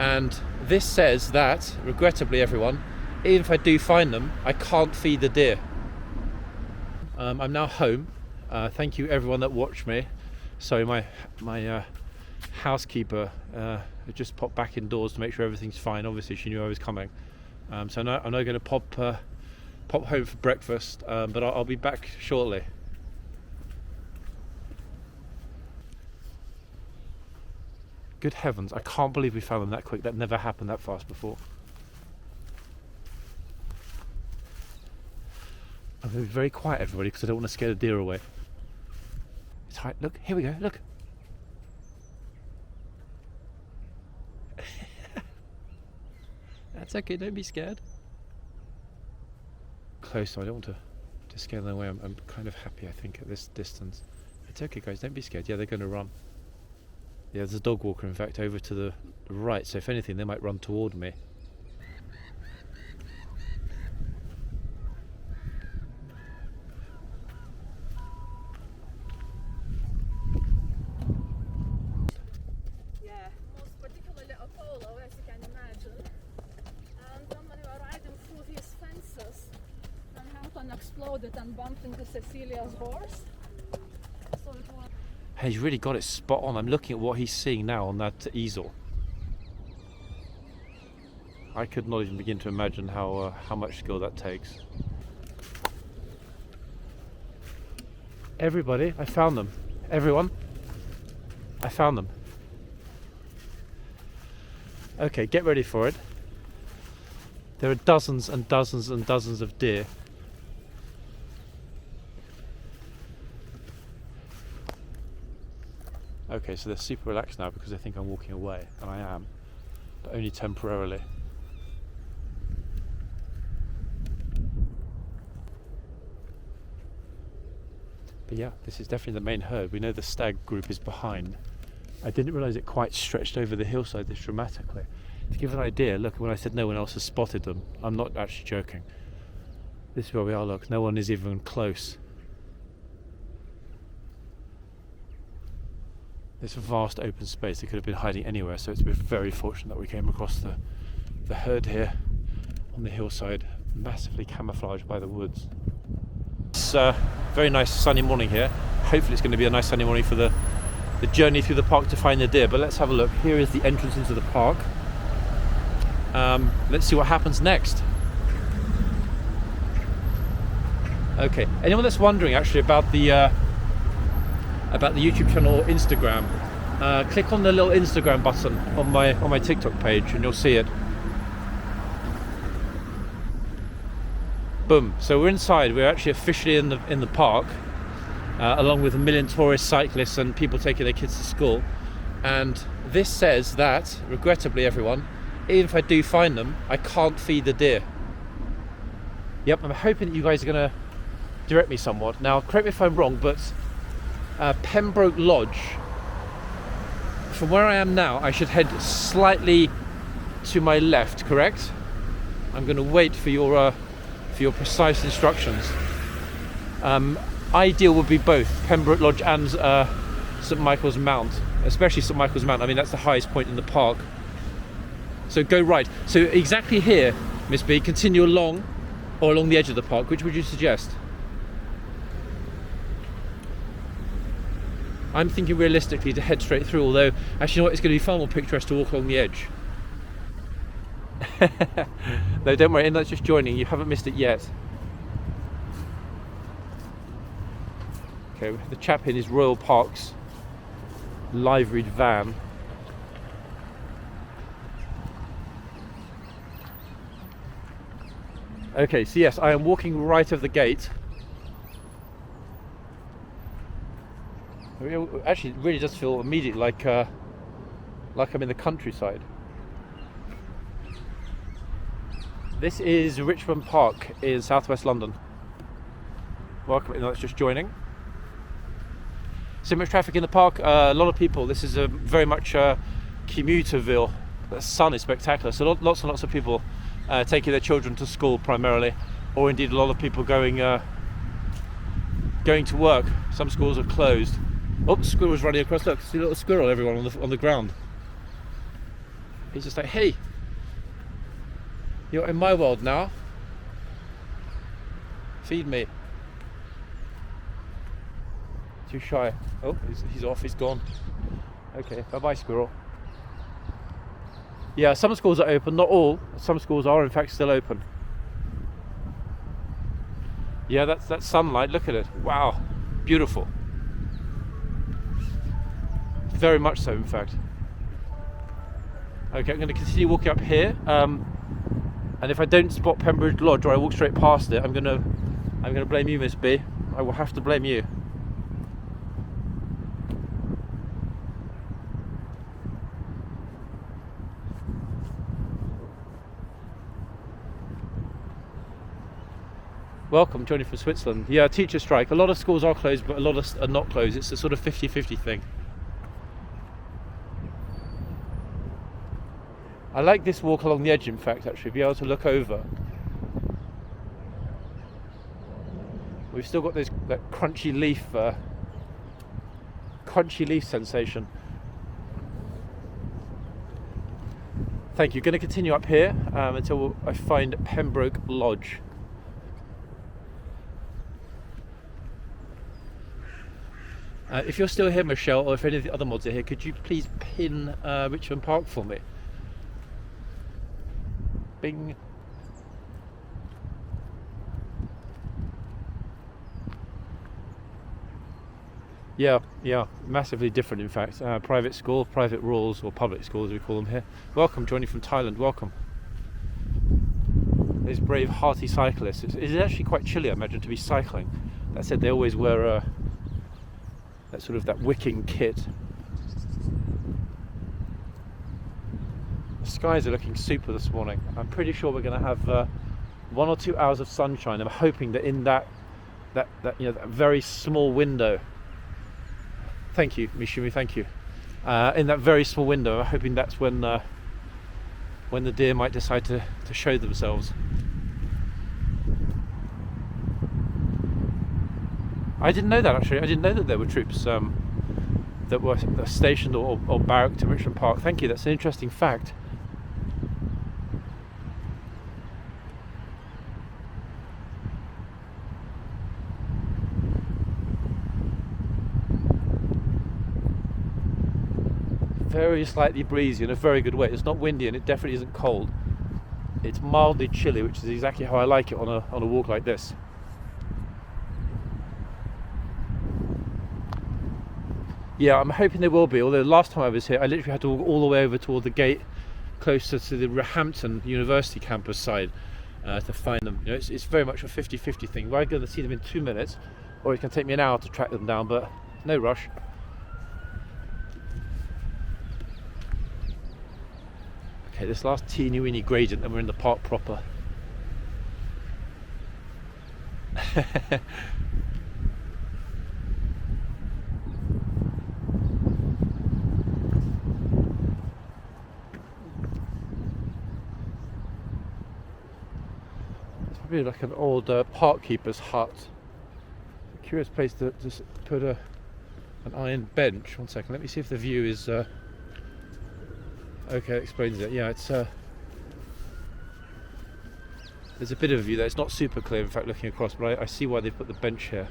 And this says that, regrettably everyone, even if I do find them, I can't feed the deer. I'm now home. Thank you everyone that watched me. Sorry, my housekeeper just popped back indoors to make sure everything's fine. Obviously she knew I was coming. So I'm now going to pop home for breakfast, but I'll be back shortly. Good heavens, I can't believe we found them that quick. That never happened that fast before. I'm going to be very quiet, everybody, because I don't want to scare the deer away. It's right, look, here we go, look. That's okay, don't be scared. Close, so I don't want to scare them away. I'm kind of happy, I think, at this distance. It's okay, guys, don't be scared. Yeah, they're going to run. Yeah, there's a dog walker, in fact, over to the right, so if anything, they might run toward me. Yeah, most particularly Apollo, as you can imagine. And then when we were riding through these fences, and Hampton exploded and bumped into Cecilia's horse. So it was... Hey, he's really got it spot on. I'm looking at what he's seeing now on that easel. I could not even begin to imagine how much skill that takes. Everybody, I found them. Everyone, I found them. Okay, get ready for it. There are dozens and dozens and dozens of deer. Okay, so they're super relaxed now because they think I'm walking away, and I am, but only temporarily. But yeah, this is definitely the main herd. We know the stag group is behind. I didn't realise it quite stretched over the hillside this dramatically. To give an idea, look, when I said no one else has spotted them, I'm not actually joking. This is where we are, look, no one is even close. This vast open space, they could have been hiding anywhere, so it's been very fortunate that we came across the herd here on the hillside, massively camouflaged by the woods. It's a very nice sunny morning here. Hopefully it's going to be a nice sunny morning for the journey through the park to find the deer, but let's have a look. Here is the entrance into the park. Let's see what happens next. Okay, anyone that's wondering actually about the YouTube channel or Instagram, click on the little Instagram button on my TikTok page and you'll see it. Boom. So we're inside. We're actually officially in the park, along with a million tourists, cyclists, and people taking their kids to school. And this says that, regrettably, everyone, even if I do find them, I can't feed the deer. Yep. I'm hoping that you guys are going to direct me somewhat. Now, correct me if I'm wrong, but Pembroke Lodge, from where I am now, I should head slightly to my left, correct? I'm going to wait for your precise instructions. Ideal would be both Pembroke Lodge and St Michael's Mount, especially St Michael's Mount. I mean, that's the highest point in the park. So go right. So exactly here, Miss B, continue along or along the edge of the park. Which would you suggest? I'm thinking realistically to head straight through, although actually you know what, it's going to be far more picturesque to walk along the edge. No, don't worry, that's just joining, you haven't missed it yet. Okay, the chap in his Royal Parks liveried van. Okay, so yes, I am walking right of the gate. Actually, it really does feel immediately like I'm in the countryside. This is Richmond Park in southwest London. Welcome, that's just joining. So much traffic in the park, a lot of people. This is very much commuterville. The sun is spectacular, so lots and lots of people taking their children to school primarily, or indeed a lot of people going to work. Some schools are closed. Oh, the squirrel's running across. Look, see a little squirrel, everyone, on the ground. He's just like, hey, you're in my world now. Feed me. Too shy. Oh, he's off, he's gone. Okay, bye-bye, squirrel. Yeah, some schools are open, not all. Some schools are in fact still open. Yeah, that's sunlight, look at it. Wow, beautiful. Very much so, in fact. Okay, I'm going to continue walking up here, and if I don't spot Pembridge Lodge or I walk straight past it, I'm going to blame you, Miss B. I will have to blame you. Welcome, Johnny from Switzerland. Yeah, teacher strike. A lot of schools are closed, but a lot are not closed. It's a sort of 50-50 thing. I like this walk along the edge, in fact, actually, be able to look over. We've still got that crunchy leaf sensation. Thank you. Going to continue up here until I find Pembroke Lodge. If you're still here, Michelle, or if any of the other mods are here, could you please pin Richmond Park for me? Bing. Yeah, massively different, in fact. Private school, private rules, or public schools, we call them here. Welcome, Johnny from Thailand, welcome. These brave, hearty cyclists. It's actually quite chilly, I imagine, to be cycling. That said, they always wear that wicking kit. The skies are looking super this morning. I'm pretty sure we're going to have 1 or 2 hours of sunshine. I'm hoping that in that very small window. Thank you, Mishumi. Thank you. In that very small window, I'm hoping that's when the deer might decide to show themselves. I didn't know that, actually. I didn't know that there were troops that were stationed or barracked in Richmond Park. Thank you. That's an interesting fact. Very slightly breezy in a very good way. It's not windy and it definitely isn't cold. It's mildly chilly, which is exactly how I like it on a walk like this. Yeah, I'm hoping there will be, although last time I was here I literally had to walk all the way over toward the gate closer to the Roehampton University campus side to find them. You know, it's very much a 50-50 thing. We're going to see them in 2 minutes, or it can take me an hour to track them down, but no rush. Okay, this last teeny weeny gradient and we're in the park proper. It's probably like an old park keeper's hut. A curious place to just put an iron bench. 1 second, let me see if the view is okay, that explains it. Yeah, it's there's a bit of a view there. It's not super clear, in fact, looking across, but I see why they've put the bench here.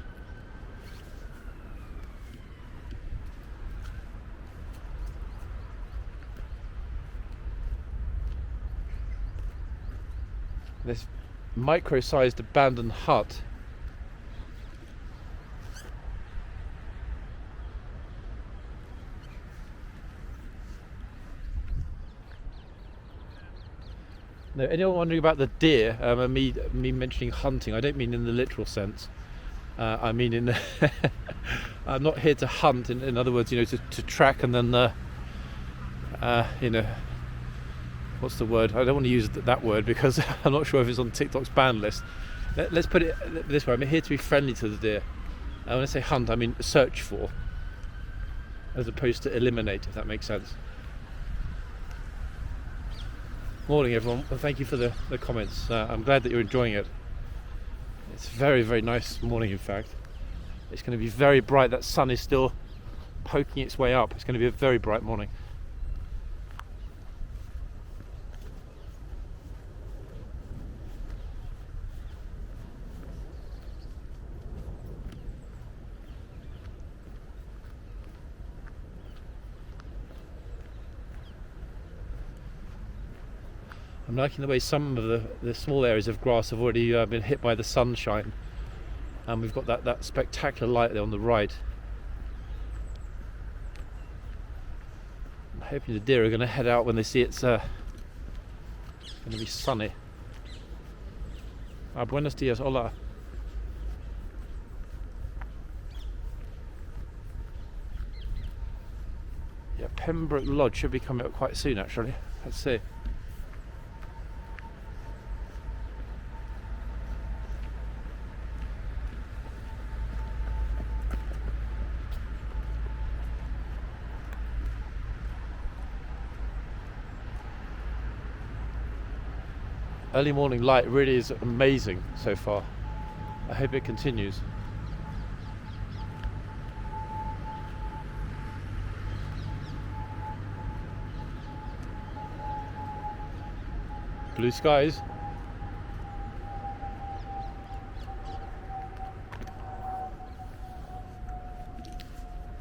This micro-sized abandoned hut. Now, anyone wondering about the deer and me mentioning hunting, I don't mean in the literal sense. I mean in I'm not here to hunt. In other words, to track and then what's the word? I don't want to use that word because I'm not sure if it's on TikTok's ban list. Let's put it this way: I'm here to be friendly to the deer. When I say hunt, I mean search for, as opposed to eliminate, if that makes sense. Morning, everyone. Well, thank you for the comments. I'm glad that you're enjoying it. It's very, very nice morning, in fact. It's going to be very bright. That sun is still poking its way up. It's going to be a very bright morning. I'm liking the way some of the small areas of grass have already been hit by the sunshine, and we've got that spectacular light there on the right. I'm hoping the deer are going to head out when they see it's going to be sunny. Buenos dias, hola. Yeah, Pembroke Lodge should be coming up quite soon actually. Let's see. Early morning light really is amazing so far. I hope it continues. Blue skies.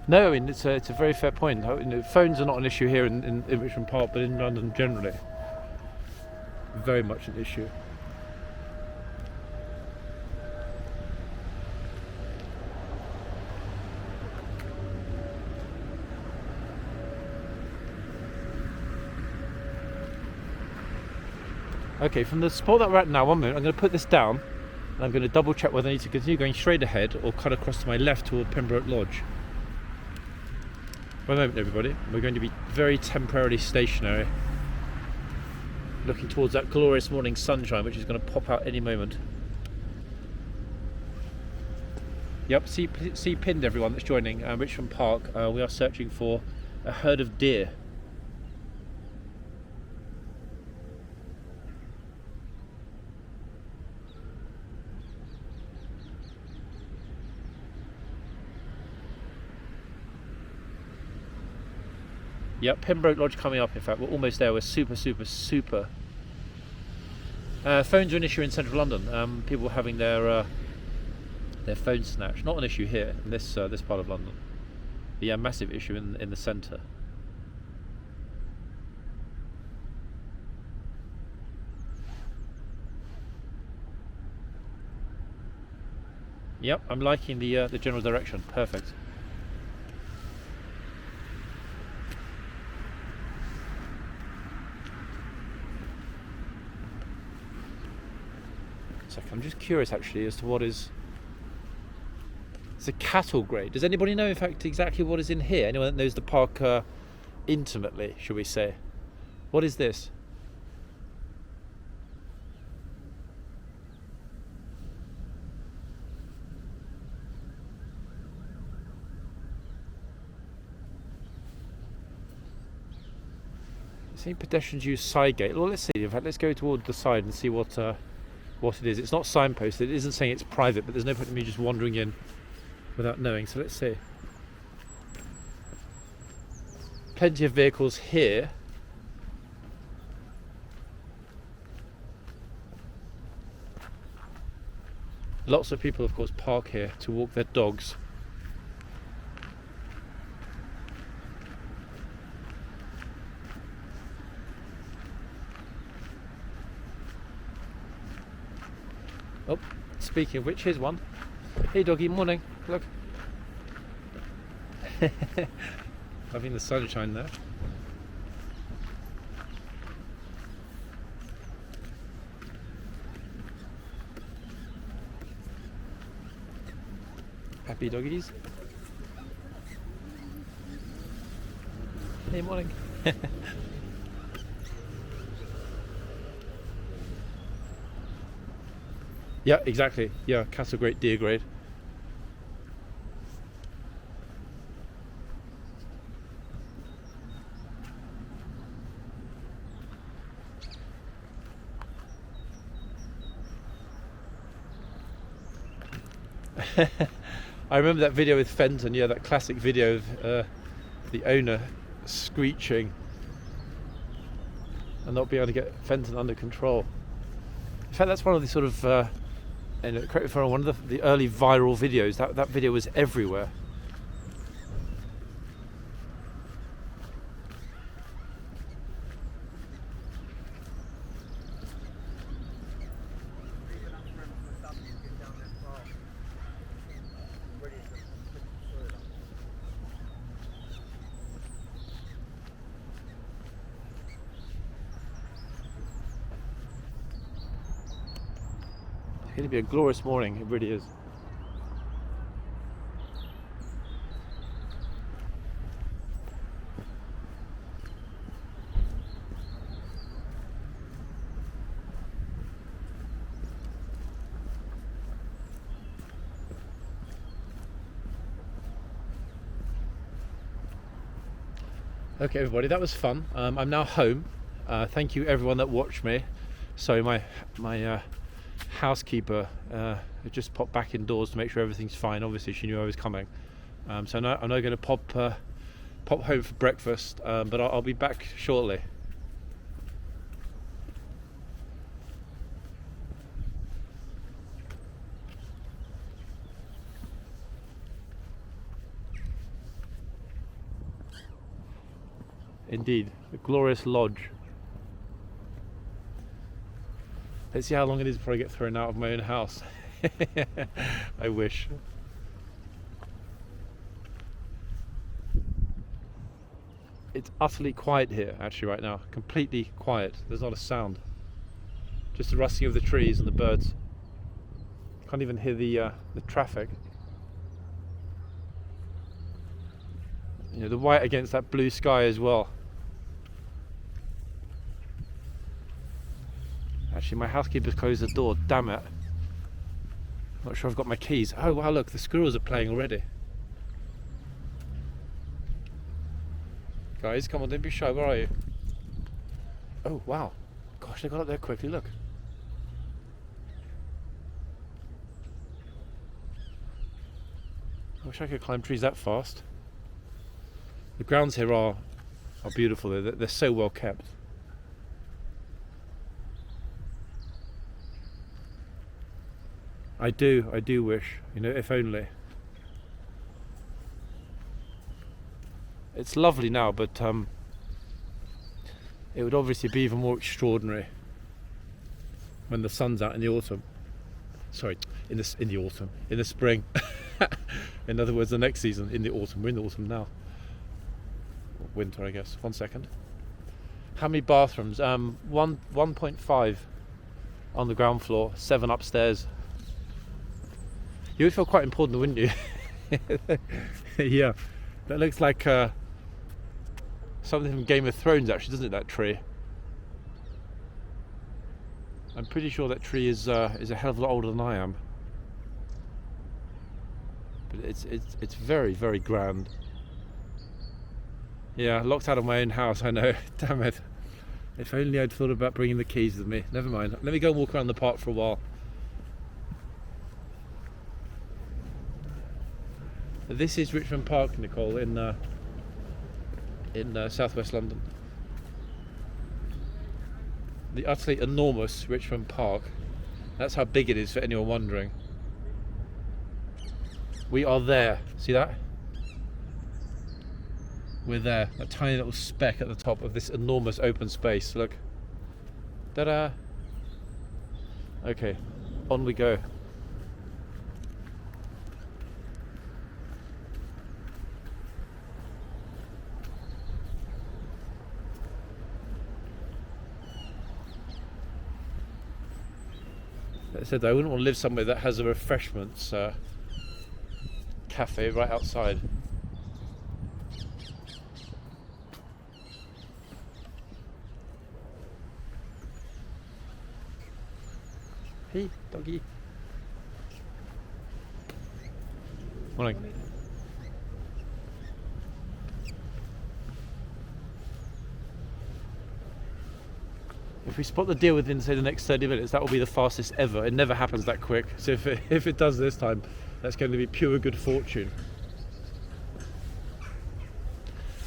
No, I mean it's a very fair point. You know, phones are not an issue here in Richmond Park, but in London generally, very much an issue. Okay, from the spot that we're at now, 1 minute, I'm going to put this down and I'm going to double check whether I need to continue going straight ahead or cut across to my left toward Pembroke Lodge. 1 moment everybody, we're going to be very temporarily stationary, looking towards that glorious morning sunshine which is going to pop out any moment. Yep, see pinned everyone that's joining Richmond Park. We are searching for a herd of deer. Yep, Pembroke Lodge coming up. In fact, we're almost there. We're super. Phones are an issue in central London. People having their phones snatched. Not an issue here in this part of London. But yeah, massive issue in the centre. Yep, I'm liking the general direction. Perfect. I'm just curious actually as to what is... It's a cattle grade. Does anybody know in fact exactly what is in here? Anyone that knows the park intimately, shall we say? What is this? Seeing pedestrians use side gate. Well, let's see. In fact, let's go toward the side and see what it is. It's not signposted. It isn't saying it's private, but there's no point in me just wandering in without knowing. So let's see. Plenty of vehicles here. Lots of people, of course, park here to walk their dogs. Oh, speaking of which, here's one. Hey doggy, morning. Look. Loving the sunshine there. Happy doggies. Hey, morning. Yeah, exactly. Yeah, cattle grade, deer grade. I remember that video with Fenton, yeah, that classic video of the owner screeching and not being able to get Fenton under control. In fact, that's one of the sort of and correct me if I'm wrong, one of the early viral videos. That video was everywhere. It's going to be a glorious morning, it really is. Okay everybody, that was fun. I'm now home. Thank you everyone that watched me. So my housekeeper just popped back indoors to make sure everything's fine. Obviously she knew I was coming. So now I'm now going to pop home for breakfast, but I'll be back shortly. Indeed, a glorious lodge. Let's see how long it is before I get thrown out of my own house. I wish. It's utterly quiet here actually right now. Completely quiet. There's not a sound. Just the rustling of the trees and the birds. Can't even hear the traffic. You know, the white against that blue sky as well. Actually, my housekeeper's closed the door, damn it. Not sure I've got my keys. Oh wow, look, the squirrels are playing already. Guys, come on, don't be shy, where are you? Oh wow, gosh, they got up there quickly, look. I wish I could climb trees that fast. The grounds here are beautiful, they're so well kept. I do wish, you know, if only. It's lovely now, but it would obviously be even more extraordinary when the sun's out in the autumn. Sorry, in the autumn, in the spring. In other words, the next season, in the autumn. We're in the autumn now. Winter, I guess. 1 second. How many bathrooms? 1.5 on the ground floor, 7 upstairs. You would feel quite important, wouldn't you? Yeah, that looks like something from Game of Thrones, actually, doesn't it? That tree. I'm pretty sure that tree is a hell of a lot older than I am. But it's very, very grand. Yeah, locked out of my own house. I know. Damn it. If only I'd thought about bringing the keys with me. Never mind. Let me go and walk around the park for a while. This is Richmond Park, Nicole, in southwest London. The utterly enormous Richmond Park. That's how big it is, for anyone wondering. We are there. See that? We're there. A tiny little speck at the top of this enormous open space. Look. Ta-da! Okay, on we go. I said I wouldn't want to live somewhere that has a refreshments cafe right outside. Hey, doggy. Morning. If we spot the deer within, say, the next 30 minutes, that will be the fastest ever. It never happens that quick. So if it does this time, that's going to be pure good fortune.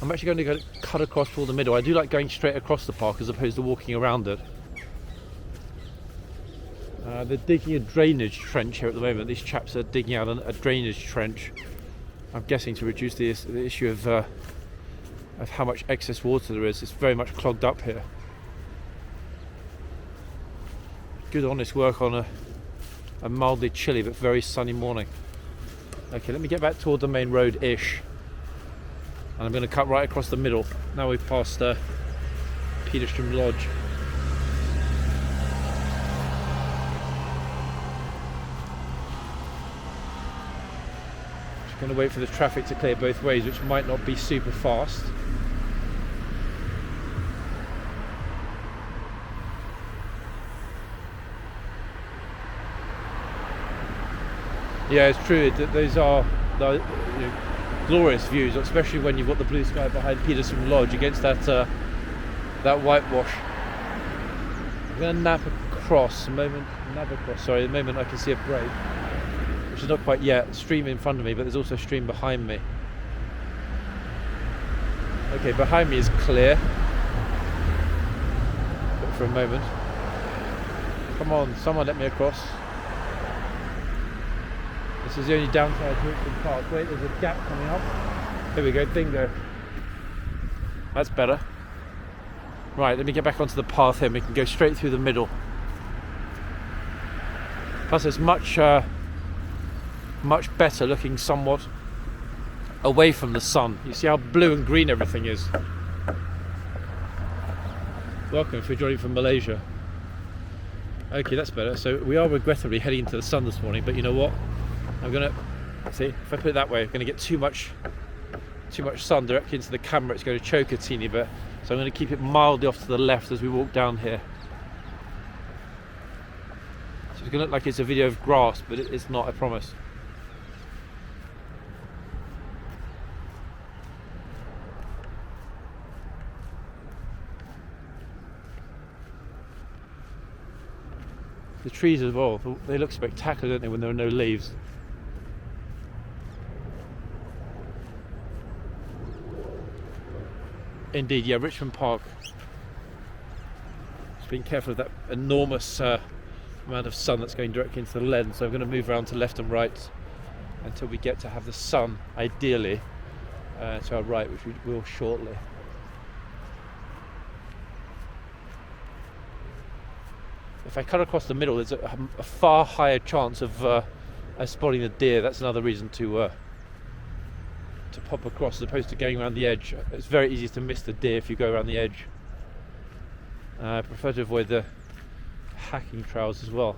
I'm actually going to go cut across for the middle. I do like going straight across the park as opposed to walking around it. They're digging a drainage trench here at the moment. These chaps are digging out a drainage trench. I'm guessing to reduce the issue of how much excess water there is. It's very much clogged up here. Good honest work on a mildly chilly but very sunny morning. Okay, let me get back toward the main road-ish. And I'm going to cut right across the middle. Now we've passed Peterstrom Lodge. Going to wait for the traffic to clear both ways, which might not be super fast. Yeah, it's true. Those are the, glorious views, especially when you've got the blue sky behind Peterson Lodge against that that whitewash. I'm going to nab across. The moment I can see a break, which is not quite yet. Stream in front of me, but there's also a stream behind me. Okay, behind me is clear. But for a moment. Come on, someone let me across. This is the only downside to Richmond Park. Wait, there's a gap coming up. There we go, bingo. That's better. Right, let me get back onto the path here. We can go straight through the middle. Plus, it's much better looking somewhat away from the sun. You see how blue and green everything is. Welcome if you're joining from Malaysia. Okay, that's better. So we are regrettably heading into the sun this morning, but you know what? I'm gonna see if I put it that way, I'm gonna get too much sun directly into the camera. It's going to choke a teeny bit, so I'm going to keep it mildly off to the left as we walk down here. So it's going to look like it's a video of grass, but it's not, I promise. The trees as well, they look spectacular, don't they, when there are no leaves. Indeed, yeah, Richmond Park. Just being careful of that enormous amount of sun that's going directly into the lens. So I'm going to move around to left and right until we get to have the sun, ideally, to our right, which we will shortly. If I cut across the middle, there's a far higher chance of spotting the deer. That's another reason to pop across as opposed to going around the edge. It's very easy to miss the deer if you go around the edge. I prefer to avoid the hacking trails as well.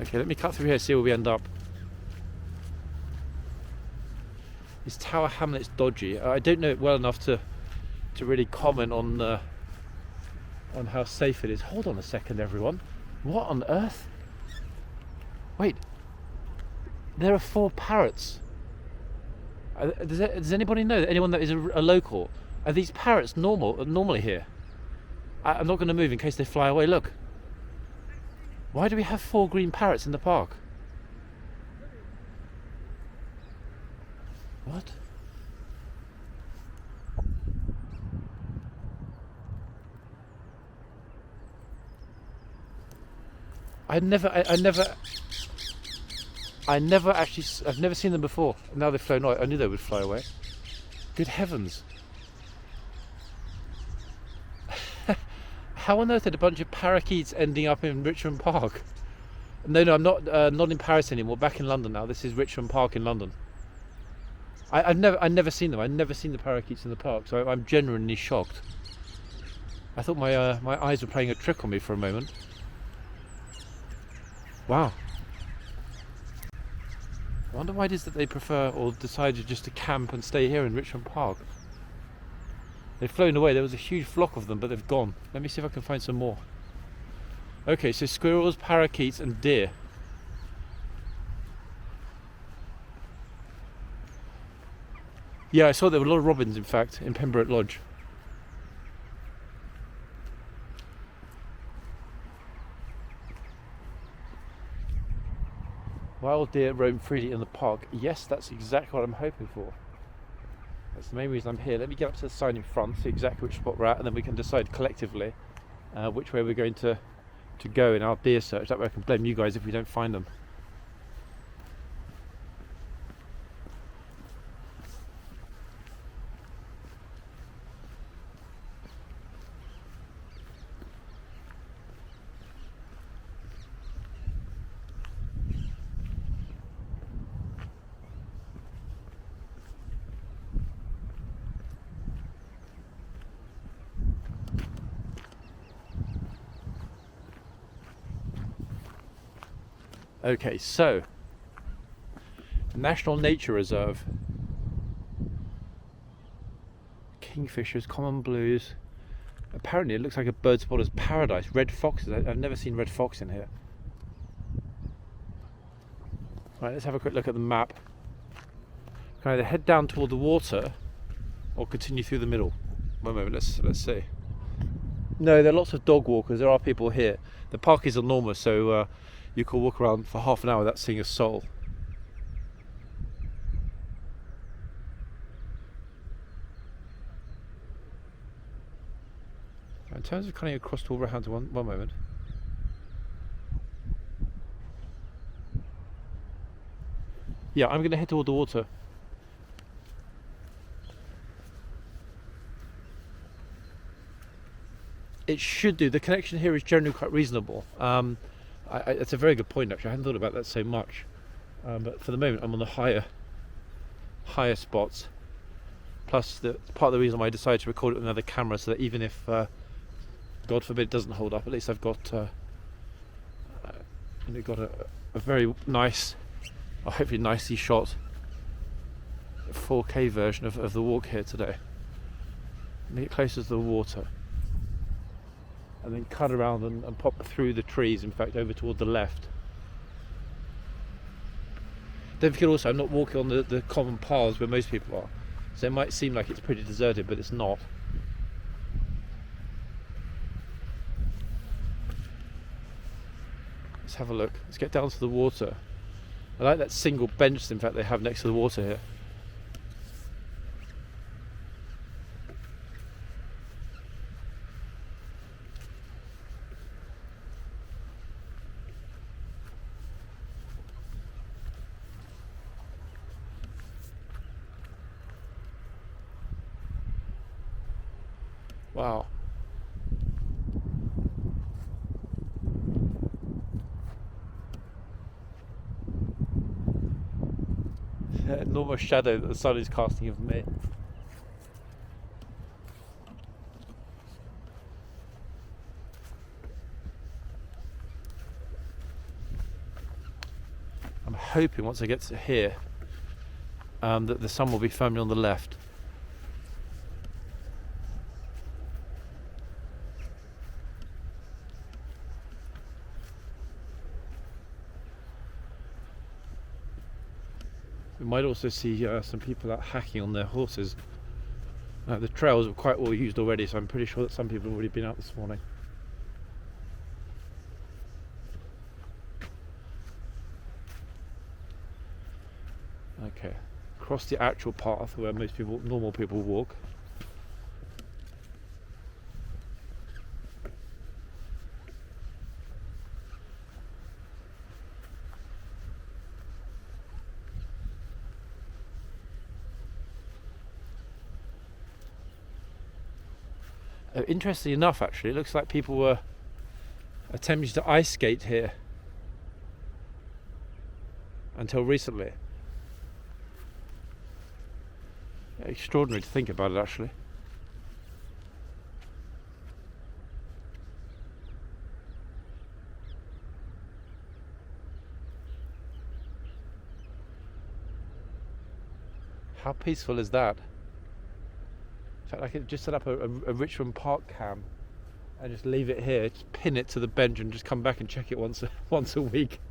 Okay, let me cut through here, see where we end up. Is Tower Hamlet's dodgy? I don't know it well enough to really comment on how safe it is. Hold on a second, everyone. What on earth? Wait, there are 4 parrots. Does anybody know? Anyone that is a local? Are these parrots normally here? I'm not going to move in case they fly away. Look. Why do we have 4 green parrots in the park? What? I've never seen them before. Now they've flown away. I knew they would fly away. Good heavens. How on earth are a bunch of parakeets ending up in Richmond Park? No, I'm not in Paris anymore. Back in London now. This is Richmond Park in London. I've never seen them. I've never seen the parakeets in the park, so I'm genuinely shocked. I thought my eyes were playing a trick on me for a moment. Wow. I wonder why it is that they prefer or decided just to camp and stay here in Richmond Park. They've flown away. There was a huge flock of them, but they've gone. Let me see if I can find some more. Okay, so squirrels, parakeets and deer. Yeah, I saw there were a lot of robins, in fact, in Pembroke Lodge. Wild deer roam freely in the park. Yes, that's exactly what I'm hoping for. That's the main reason I'm here. Let me get up to the sign in front, see exactly which spot we're at, and then we can decide collectively which way we're going to go in our deer search. That way I can blame you guys if we don't find them. Okay, so National Nature Reserve. Kingfishers, common blues. Apparently it looks like a bird spotter's paradise. Red foxes. I've never seen red fox in here. Right, let's have a quick look at the map. Can I either head down toward the water or continue through the middle? One moment, let's see. No, there are lots of dog walkers. There are people here. The park is enormous, so you could walk around for half an hour without seeing a soul. In terms of cutting across to Wolverhampton, one moment. Yeah, I'm going to head toward the water. It should do. The connection here is generally quite reasonable. It's a very good point, actually. I hadn't thought about that so much. But for the moment, I'm on the higher spots. Plus, part of the reason why I decided to record it with another camera, so that even if, God forbid, it doesn't hold up, at least I've got a very nice, or hopefully nicely shot 4K version of the walk here today. Let me get closer to the water. And then cut around and pop through the trees, in fact, over toward the left. Don't forget also, I'm not walking on the common paths where most people are. So it might seem like it's pretty deserted, but it's not. Let's have a look. Let's get down to the water. I like that single bench, in fact, they have next to the water here. Wow. The enormous shadow that the sun is casting of me. I'm hoping once I get to here that the sun will be firmly on the left. We might also see some people out hacking on their horses. The trails are quite well used already, so I'm pretty sure that some people have already been out this morning. Okay, across the actual path where most people, normal people, walk. Interestingly enough, actually, it looks like people were attempting to ice skate here until recently. Extraordinary to think about it, actually. How peaceful is that? In fact, I could just set up a Richmond Park cam and just leave it here, just pin it to the bench and just come back and check it once a week.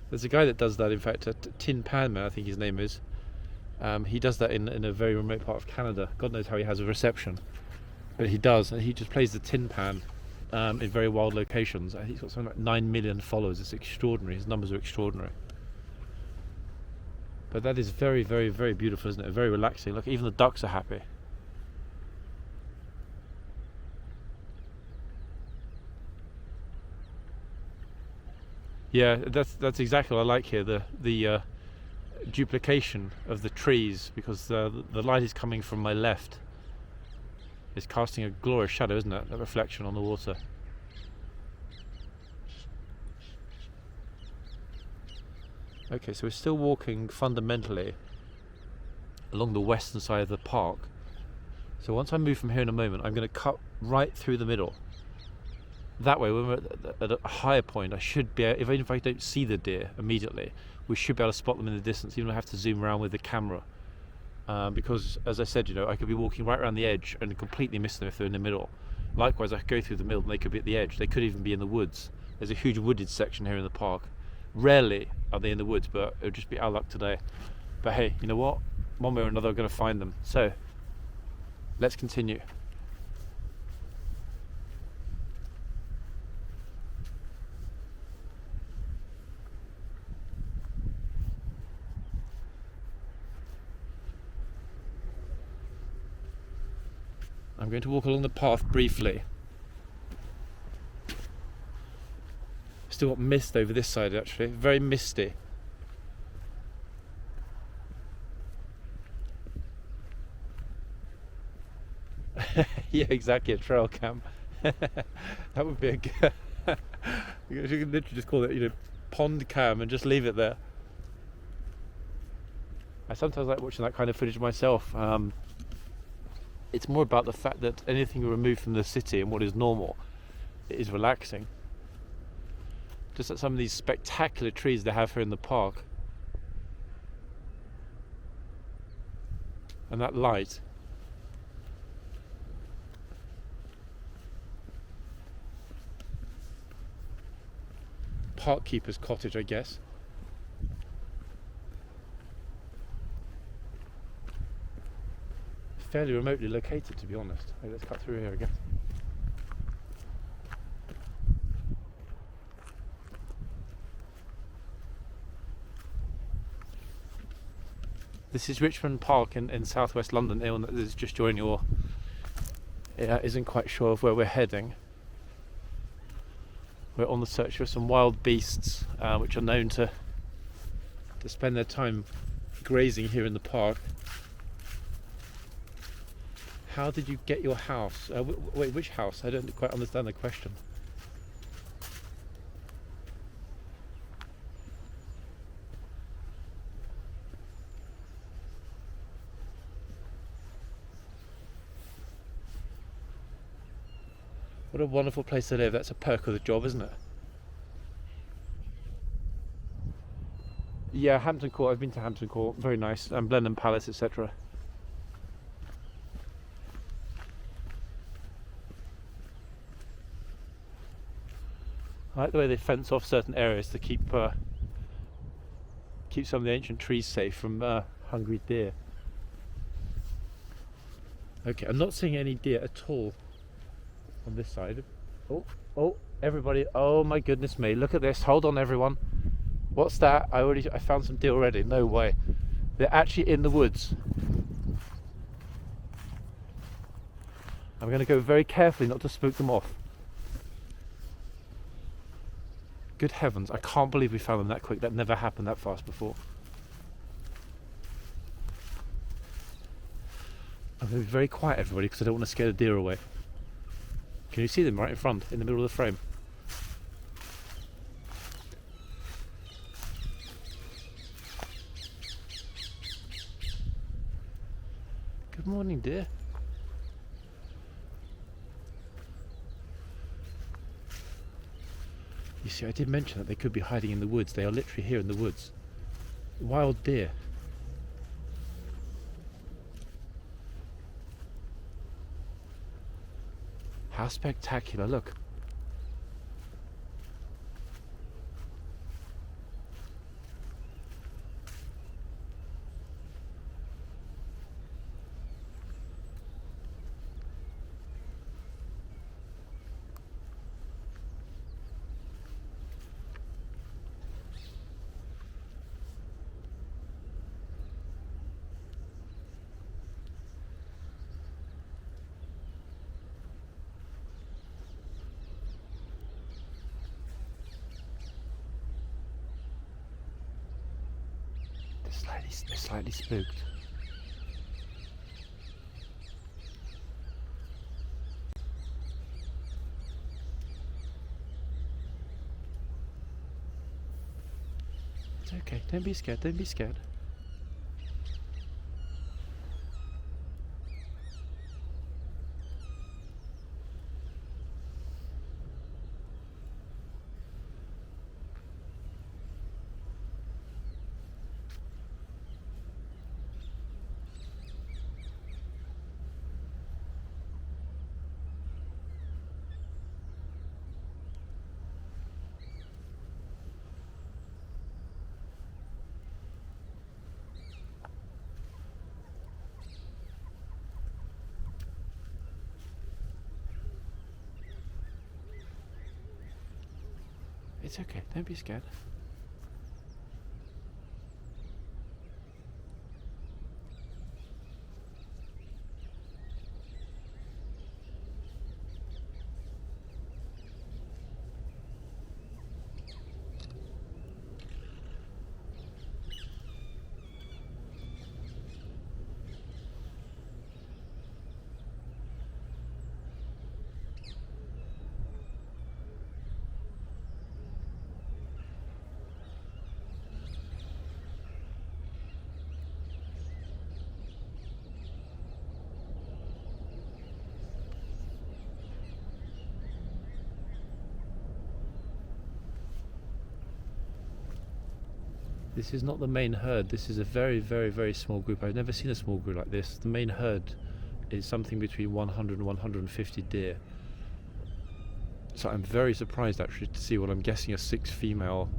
There's a guy that does that, in fact, a Tin Pan Man, I think his name is. He does that in a very remote part of Canada. God knows how he has a reception, but he does, and he just plays the tin pan in very wild locations. I think he's got something like 9 million followers. It's extraordinary. His numbers are extraordinary. But that is very, very, very beautiful, isn't it? Very relaxing. Look, even the ducks are happy. Yeah, that's exactly what I like here. The duplication of the trees, because the light is coming from my left. It's casting a glorious shadow, isn't it? That reflection on the water. Okay, so we're still walking fundamentally along the western side of the park. So once I move from here in a moment, I'm going to cut right through the middle. that way, when we're at a higher point, I should be able, even if I don't see the deer immediately, we should be able to spot them in the distance. Even if I have to zoom around with the camera, because as I said, I could be walking right around the edge and completely miss them if they're in the middle. Likewise, I could go through the middle and they could be at the edge. They could even be in the woods. There's a huge wooded section here in the park. Rarely are they in the woods, but it would just be our luck today. But hey, you know what? One way or another, we're going to find them. So let's continue. I'm going to walk along the path briefly. Still got mist over this side actually, very misty. Yeah, exactly, a trail cam. That would be a good... You could literally just call it, pond cam and just leave it there. I sometimes like watching that kind of footage myself. It's more about the fact that anything removed from the city and what is normal is relaxing. Just at some of these spectacular trees they have here in the park. And that light. Park keeper's cottage, I guess. Fairly remotely located, to be honest. Hey, let's cut through here again. This is Richmond Park in southwest London. Anyone that is just joining or isn't quite sure of where we're heading. We're on the search for some wild beasts which are known to spend their time grazing here in the park. How did you get your house? Wait, which house? I don't quite understand the question. What a wonderful place to live. That's a perk of the job, isn't it? Yeah, Hampton Court. I've been to Hampton Court. Very nice. And Blenheim Palace, etc. I like the way they fence off certain areas to keep some of the ancient trees safe from hungry deer. Okay, I'm not seeing any deer at all on this side. Oh, everybody! Oh my goodness me! Look at this! Hold on, everyone. What's that? I found some deer already. No way! They're actually in the woods. I'm going to go very carefully not to spook them off. Good heavens, I can't believe we found them that quick. That never happened that fast before. I'm going to be very quiet, everybody, because I don't want to scare the deer away. Can you see them right in front, in the middle of the frame? Good morning, dear. You see, I did mention that they could be hiding in the woods. They are literally here in the woods. Wild deer. How spectacular, look. They're slightly spooked. It's okay, don't be scared, don't be scared. It's okay, don't be scared. This is not the main herd. This is a very, very, very small group. I've never seen a small group like this. The main herd is something between 100 and 150 deer. So I'm very surprised actually to see what I'm guessing are 6 female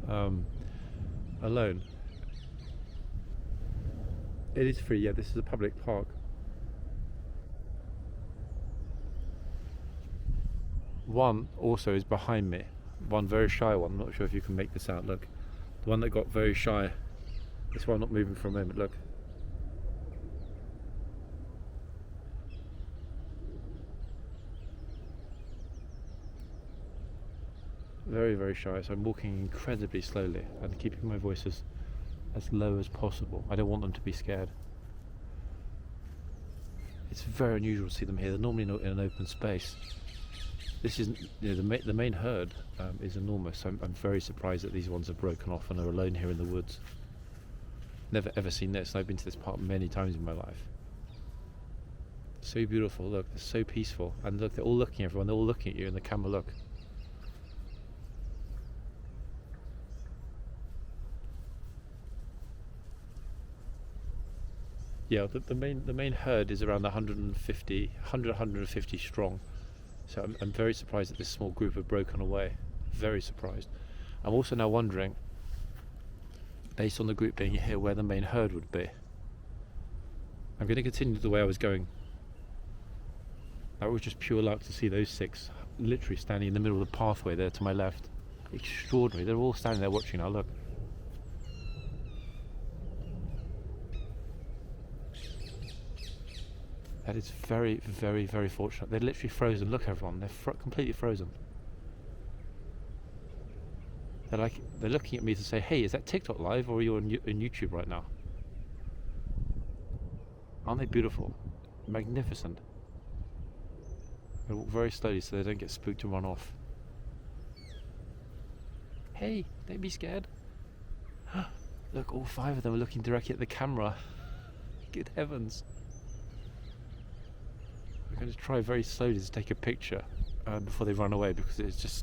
alone. It is free, yeah, this is a public park. One also is behind me. One very shy one. I'm not sure if you can make this out, look. The one that got very shy. That's why I'm not moving for a moment, look. Very, very shy, so I'm walking incredibly slowly and keeping my voice as low as possible. I don't want them to be scared. It's very unusual to see them here. They're normally not in an open space. This isn't, you know, the main herd is enormous. I'm very surprised that these ones have broken off and are alone here in the woods. Never ever seen this, and I've been to this park many times in my life. So beautiful, look, they're so peaceful. And look, they're all looking at everyone, they're all looking at you in the camera, look. Yeah, the main herd is around 150 strong. So I'm very surprised that this small group have broken away. Very surprised. I'm also now wondering, based on the group being here, where the main herd would be. I'm going to continue the way I was going. That was just pure luck to see those 6 literally standing in the middle of the pathway there to my left. Extraordinary. They're all standing there watching now, look. That is very, very, very fortunate. They're literally frozen. Look, everyone. They're completely frozen. They're looking at me to say, "Hey, is that TikTok live or are you on YouTube right now?" Aren't they beautiful? Magnificent. They walk very slowly so they don't get spooked and run off. Hey, don't be scared. Look, all 5 of them are looking directly at the camera. Good heavens. I'm going to try very slowly to take a picture before they run away, because it's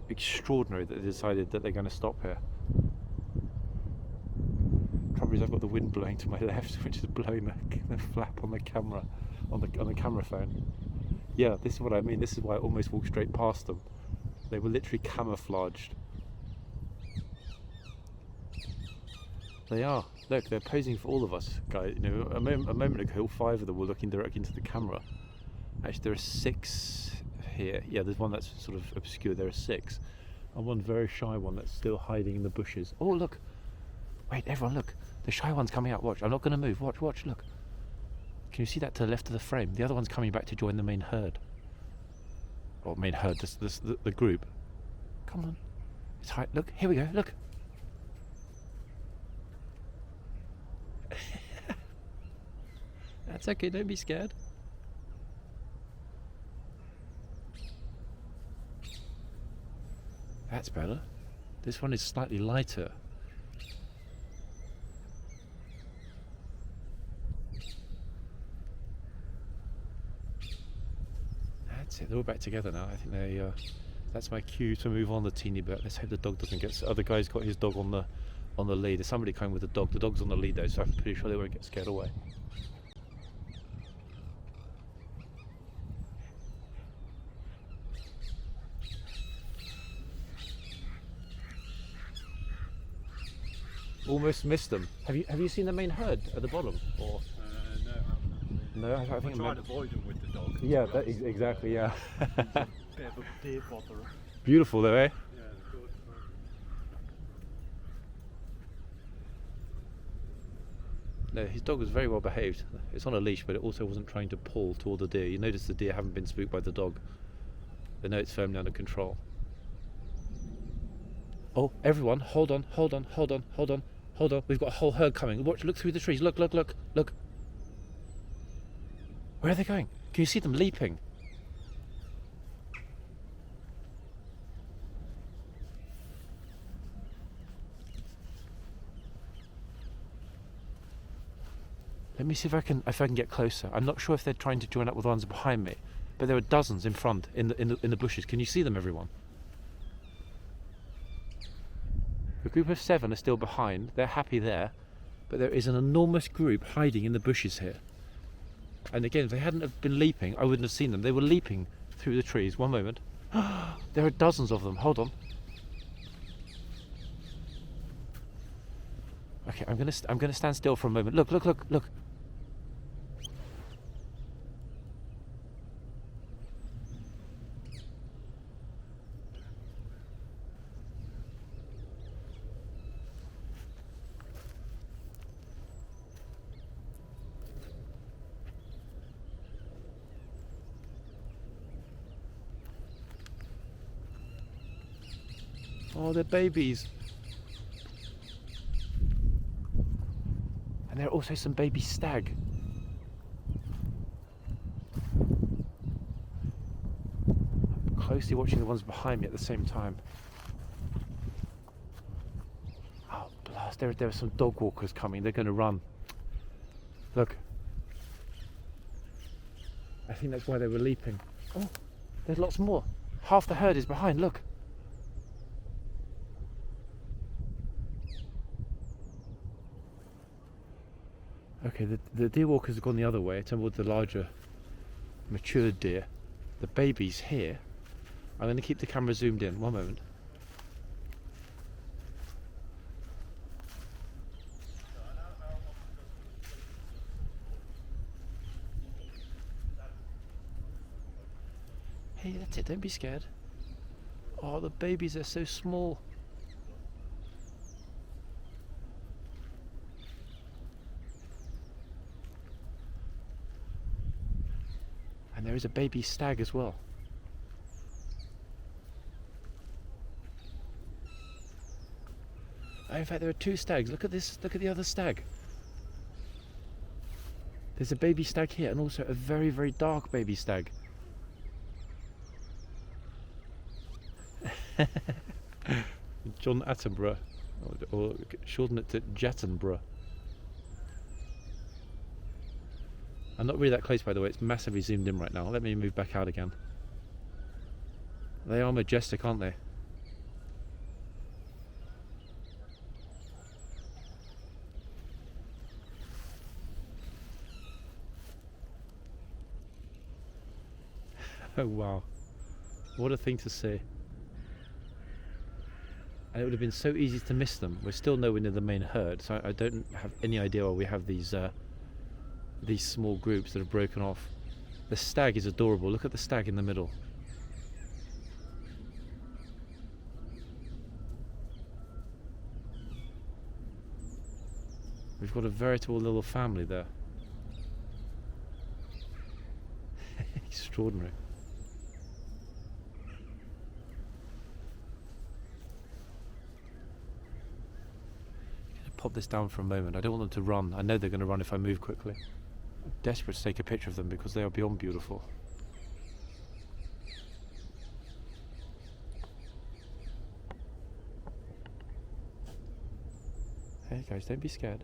extraordinary that they decided that they're going to stop here. Trouble is, I've got the wind blowing to my left, which is blowing the flap on the camera, on the camera phone. Yeah, this is what I mean. This is why I almost walked straight past them. They were literally camouflaged. They are. Look, they're posing for all of us, guys. You know, a moment ago, all 5 of them were looking directly into the camera. Actually, there are 6 here. Yeah, there's one that's sort of obscure. There are 6, and one very shy one that's still hiding in the bushes. Oh, look! Wait, everyone, look! The shy one's coming out. Watch. I'm not going to move. Watch. Watch. Look. Can you see that to the left of the frame? The other one's coming back to join the main herd. Or main herd. The group. Come on. It's high. Look. Here we go. Look. That's okay, don't be scared. That's better. This one is slightly lighter. That's it, they're all back together now. I think that's my cue to move on the teeny bit. Let's hope the dog doesn't get... The other guy's got his dog on the lead. There's somebody coming with the dog. The dog's on the lead though, so I'm pretty sure they won't get scared away. Almost missed them. Have you seen the main herd at the bottom? Or no, I think I tried to avoid them with the dog. Yeah, exactly. Yeah. Bit of a deer botherer. Beautiful though, eh? Yeah. No, his dog was very well behaved. It's on a leash, but it also wasn't trying to pull toward the deer. You notice the deer haven't been spooked by the dog. They know it's firmly under control. Oh, everyone, hold on. We've got a whole herd coming. Watch, look through the trees. Look. Where are they going? Can you see them leaping? Let me see if I can get closer. I'm not sure if they're trying to join up with the ones behind me, but there are dozens in front in the bushes. Can you see them, everyone? A group of 7 are still behind. They're happy there, but there is an enormous group hiding in the bushes here. And again, if they hadn't have been leaping, I wouldn't have seen them. They were leaping through the trees. One moment. There are dozens of them. Hold on. Okay, I'm gonna stand still for a moment. Look. Oh, they're babies. And there are also some baby stag. I'm closely watching the ones behind me at the same time. Oh, blast. There are some dog walkers coming. They're going to run. Look. I think that's why they were leaping. Oh, there's lots more. Half the herd is behind. Look. Okay, the deer walkers have gone the other way, toward the larger, matured deer. The baby's here. I'm going to keep the camera zoomed in. One moment. Hey, that's it. Don't be scared. Oh, the babies are so small. And there is a baby stag as well. Oh, in fact, there are 2 stags. Look at this. Look at the other stag. There's a baby stag here and also a very, very dark baby stag. John Attenborough, or shorten it to Jattenborough. I'm not really that close, by the way. It's massively zoomed in right now. Let me move back out again. They are majestic, aren't they? Oh wow, what a thing to see. And it would have been so easy to miss them. We're still nowhere near the main herd, so I don't have any idea why we have these small groups that have broken off. The stag is adorable. Look at the stag in the middle. We've got a veritable little family there. Extraordinary. Pop this down for a moment. I don't want them to run. I know they're going to run if I move quickly. I'm desperate to take a picture of them because they are beyond beautiful. Hey guys, don't be scared.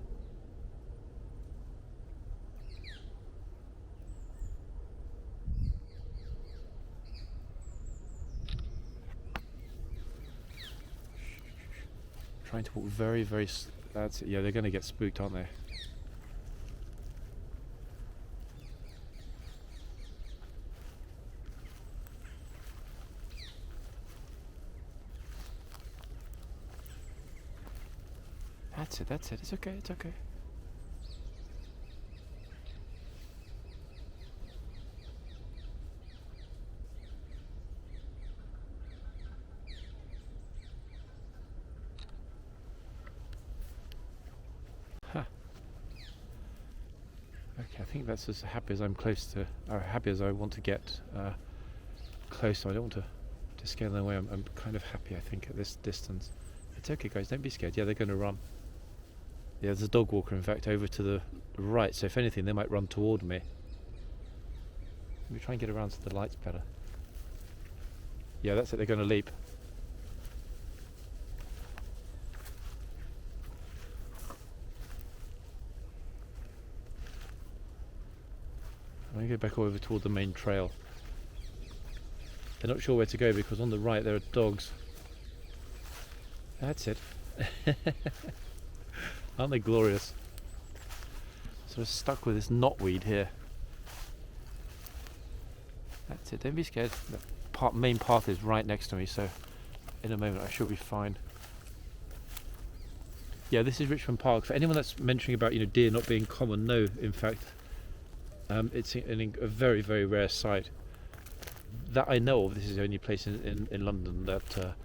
Trying to walk very, very... That's it. Yeah, they're going to get spooked, aren't they? That's it. It's okay, it's okay. Huh. Okay, I think that's as happy as I'm close to, or happy as I want to get close. So I don't want to scare them away. I'm kind of happy, I think, at this distance. It's okay, guys, don't be scared. Yeah, they're going to run. Yeah, there's a dog walker, in fact, over to the right. So if anything, they might run toward me. Let me try and get around so the light's better. Yeah, that's it. They're going to leap. I'm going to go back over toward the main trail. They're not sure where to go because on the right there are dogs. That's it. Aren't they glorious? Sort of stuck with this knotweed here. That's it, don't be scared. The main path is right next to me, so in a moment I should be fine. Yeah, this is Richmond Park. For anyone that's mentioning about deer not being common, no, in fact, it's a very, very rare sight that I know of. This is the only place in London that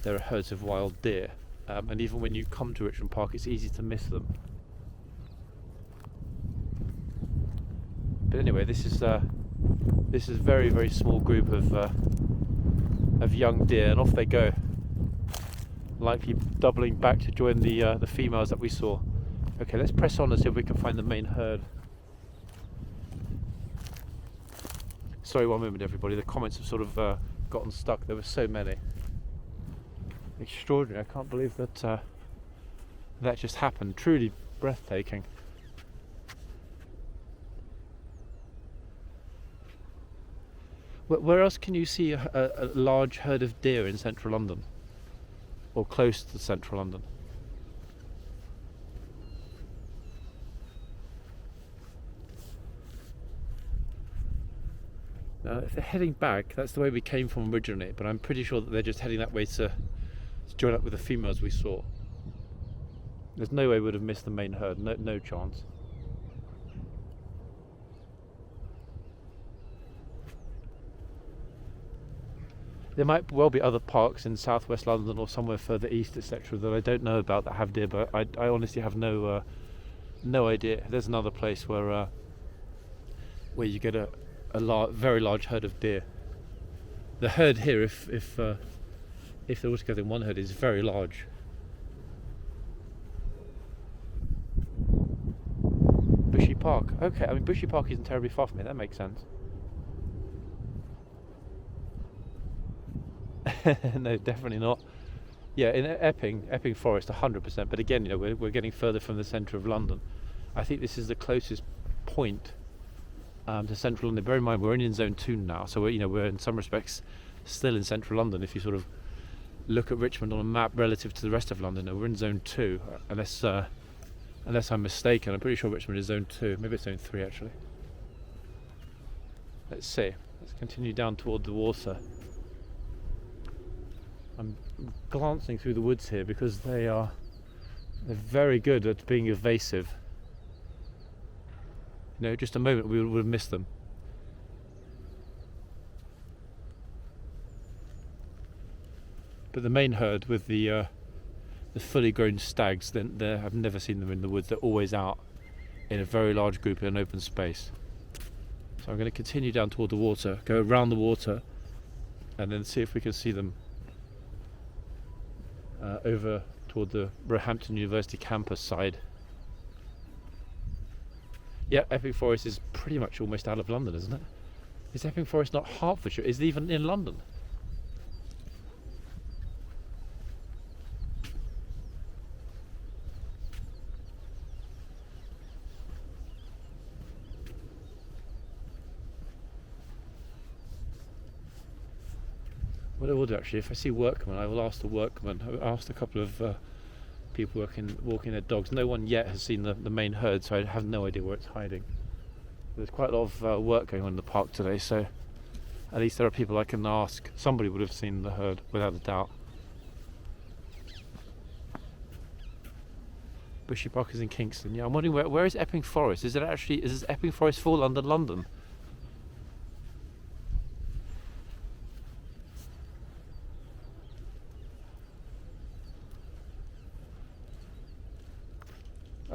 there are herds of wild deer, and even when you come to Richmond Park, it's easy to miss them. But anyway, this is a very, very small group of young deer, and off they go, likely doubling back to join the females that we saw. Okay, let's press on and see if we can find the main herd. Sorry, one moment, everybody. The comments have sort of gotten stuck. There were so many. Extraordinary. I can't believe that that just happened. Truly breathtaking. Where else can you see a large herd of deer in central London? Or close to central London? Now, if they're heading back, that's the way we came from originally, but I'm pretty sure that they're just heading that way to join up with the females we saw. There's no way we would have missed the main herd, no chance. There might well be other parks in southwest London or somewhere further east, etc., that I don't know about that have deer, but I honestly have no idea. There's another place where you get a very large herd of deer. The herd here, if they're all together in one herd, is very large. Bushy Park. Okay, I mean Bushy Park isn't terribly far from me. That makes sense. No, definitely not. Yeah, in Epping Forest, 100%. But again, we're getting further from the centre of London. I think this is the closest point to central London. Bear in mind, we're only in zone 2 now, so we're in some respects still in central London. If you sort of look at Richmond on a map relative to the rest of London, we're in zone 2, unless I'm mistaken. I'm pretty sure Richmond is zone 2. Maybe it's zone 3 actually. Let's see. Let's continue down toward the water. I'm glancing through the woods here because they're very good at being evasive. Just a moment we would have missed them. But the main herd with the fully grown stags, I've never seen them in the woods. They're always out in a very large group in an open space. So I'm going to continue down toward the water, go around the water, and then see if we can see them over toward the Roehampton University campus side. Yeah, Epping Forest is pretty much almost out of London, isn't it? Is Epping Forest not Hertfordshire? Is it even in London? What I will do actually, if I see workmen, I will ask the workmen. I asked a couple of people walking their dogs. No one yet has seen the main herd, so I have no idea where it's hiding. There's quite a lot of work going on in the park today, so at least there are people I can ask. Somebody would have seen the herd without a doubt. Bushy Park is in Kingston. Yeah, I'm wondering where is Epping Forest? Is this Epping Forest fall under London?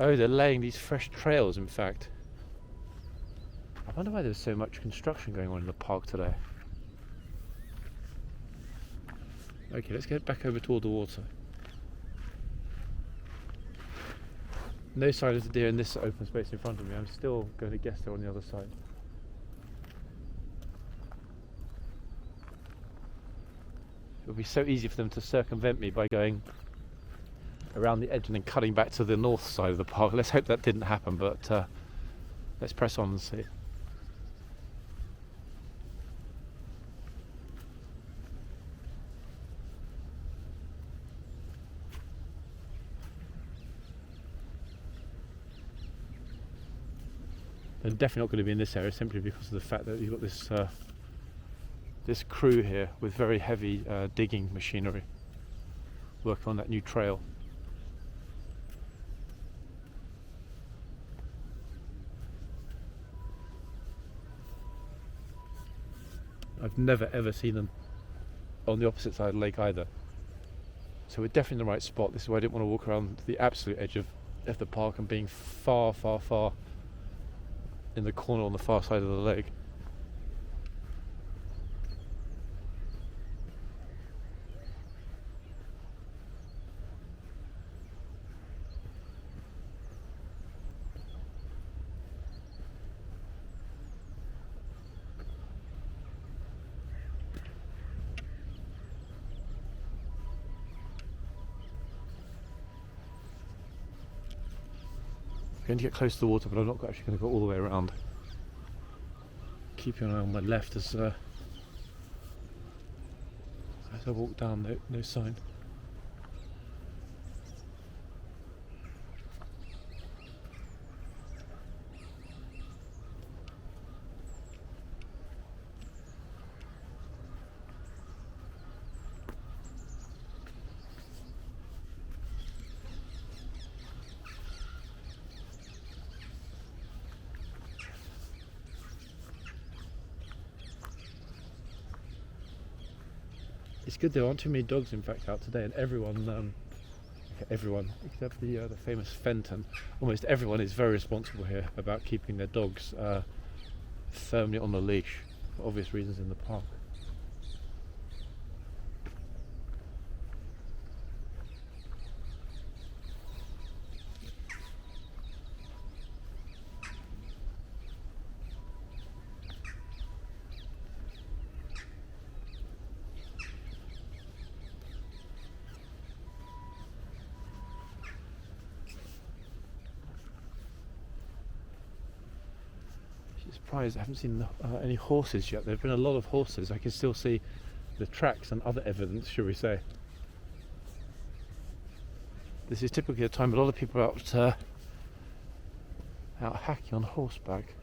Oh, they're laying these fresh trails, in fact. I wonder why there's so much construction going on in the park today. Okay, let's get back over toward the water. No sign of the deer in this open space in front of me. I'm still going to guess they're on the other side. It would be so easy for them to circumvent me by going around the edge and then cutting back to the north side of the park. Let's hope that didn't happen, but let's press on and see. They're definitely not going to be in this area simply because of the fact that you've got this this crew here with very heavy digging machinery working on that new trail. I've never ever seen them on the opposite side of the lake either. So we're definitely in the right spot. This is why I didn't want to walk around the absolute edge of the park and being far, far, far in the corner on the far side of the lake. I'm going to get close to the water, but I'm not actually going to go all the way around. Keep an eye on my left as I walk down. No sign. It's good there aren't too many dogs in fact out today, and everyone except the famous Fenton, almost everyone is very responsible here about keeping their dogs firmly on the leash for obvious reasons in the park. Surprised I haven't seen any horses yet. There have been a lot of horses. I can still see the tracks and other evidence, should we say. This is typically a time a lot of people are out hacking on horseback.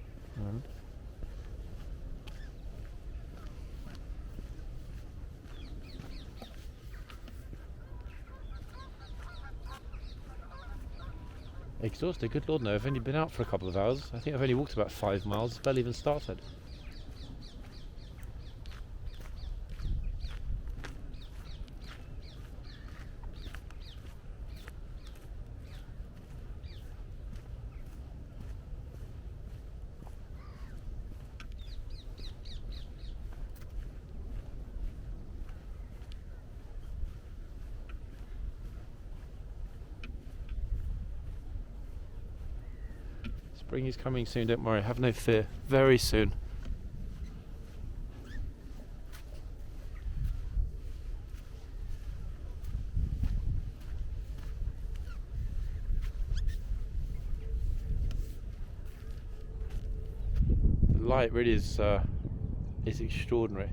Exhausted, good lord no, I've only been out for a couple of hours. I think I've only walked about 5 miles, barely even started. Spring is coming soon, don't worry, have no fear. Very soon. The light really is extraordinary.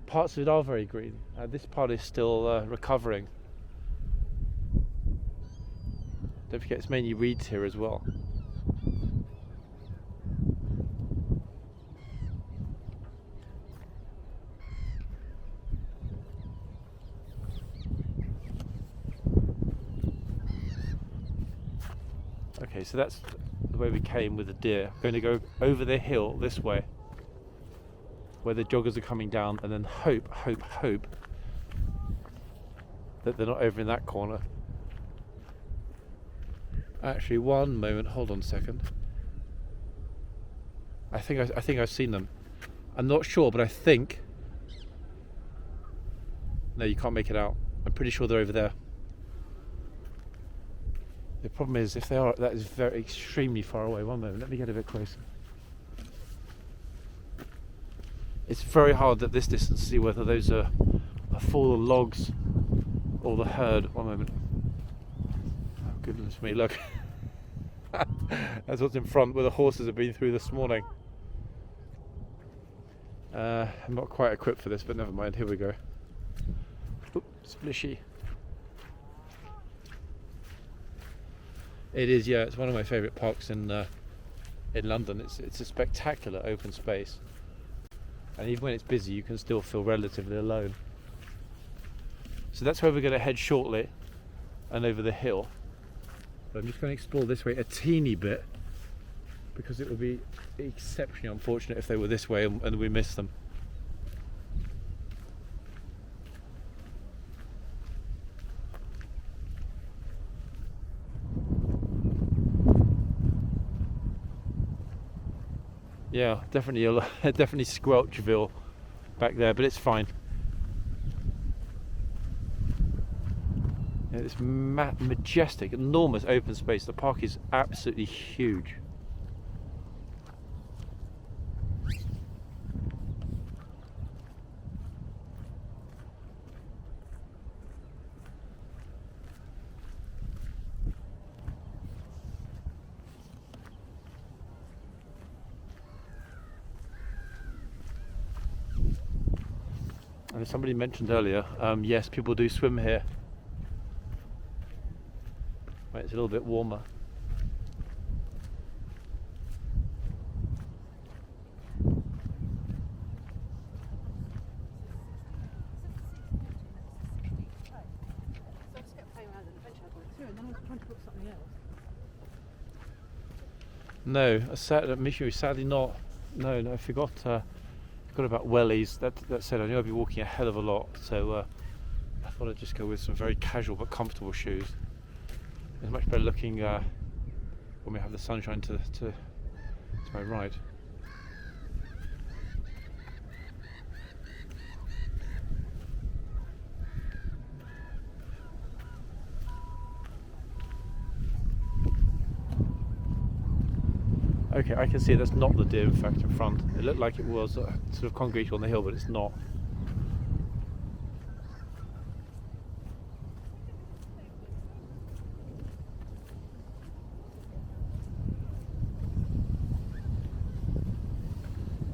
Parts of it are very green. This part is still recovering. Don't forget it's mainly reeds here as well. Okay, so that's the way we came with the deer. I'm going to go over the hill this way, where the joggers are coming down, and then hope that they're not over in that corner. Actually, one moment. Hold on a second. I think I've seen them. I'm not sure, but I think. No, you can't make it out. I'm pretty sure they're over there. The problem is, if they are, that is very extremely far away. One moment. Let me get a bit closer. It's very hard at this distance to see whether those are full of logs or the herd. One moment. Oh, goodness me, look. That's what's in front, where the horses have been through this morning. I'm not quite equipped for this, but never mind. Here we go. Oop, splishy. It is, yeah. It's one of my favourite parks in London. It's a spectacular open space, and even when it's busy, you can still feel relatively alone. So that's where we're going to head shortly, and over the hill. But I'm just going to explore this way a teeny bit, because it would be exceptionally unfortunate if they were this way and we missed them. Yeah, definitely Squelchville back there, but it's fine. Yeah, this majestic, enormous open space. The park is absolutely huge. And as somebody mentioned earlier, yes, people do swim here. Right, it's a little bit warmer. No, sadly not. No, I forgot about wellies. That said, I knew I'd be walking a hell of a lot, so I thought I'd just go with some very casual but comfortable shoes. It's much better looking when we have the sunshine to my right. Okay, I can see that's not the deer, in fact, in front. It looked like it was sort of concrete on the hill, but it's not.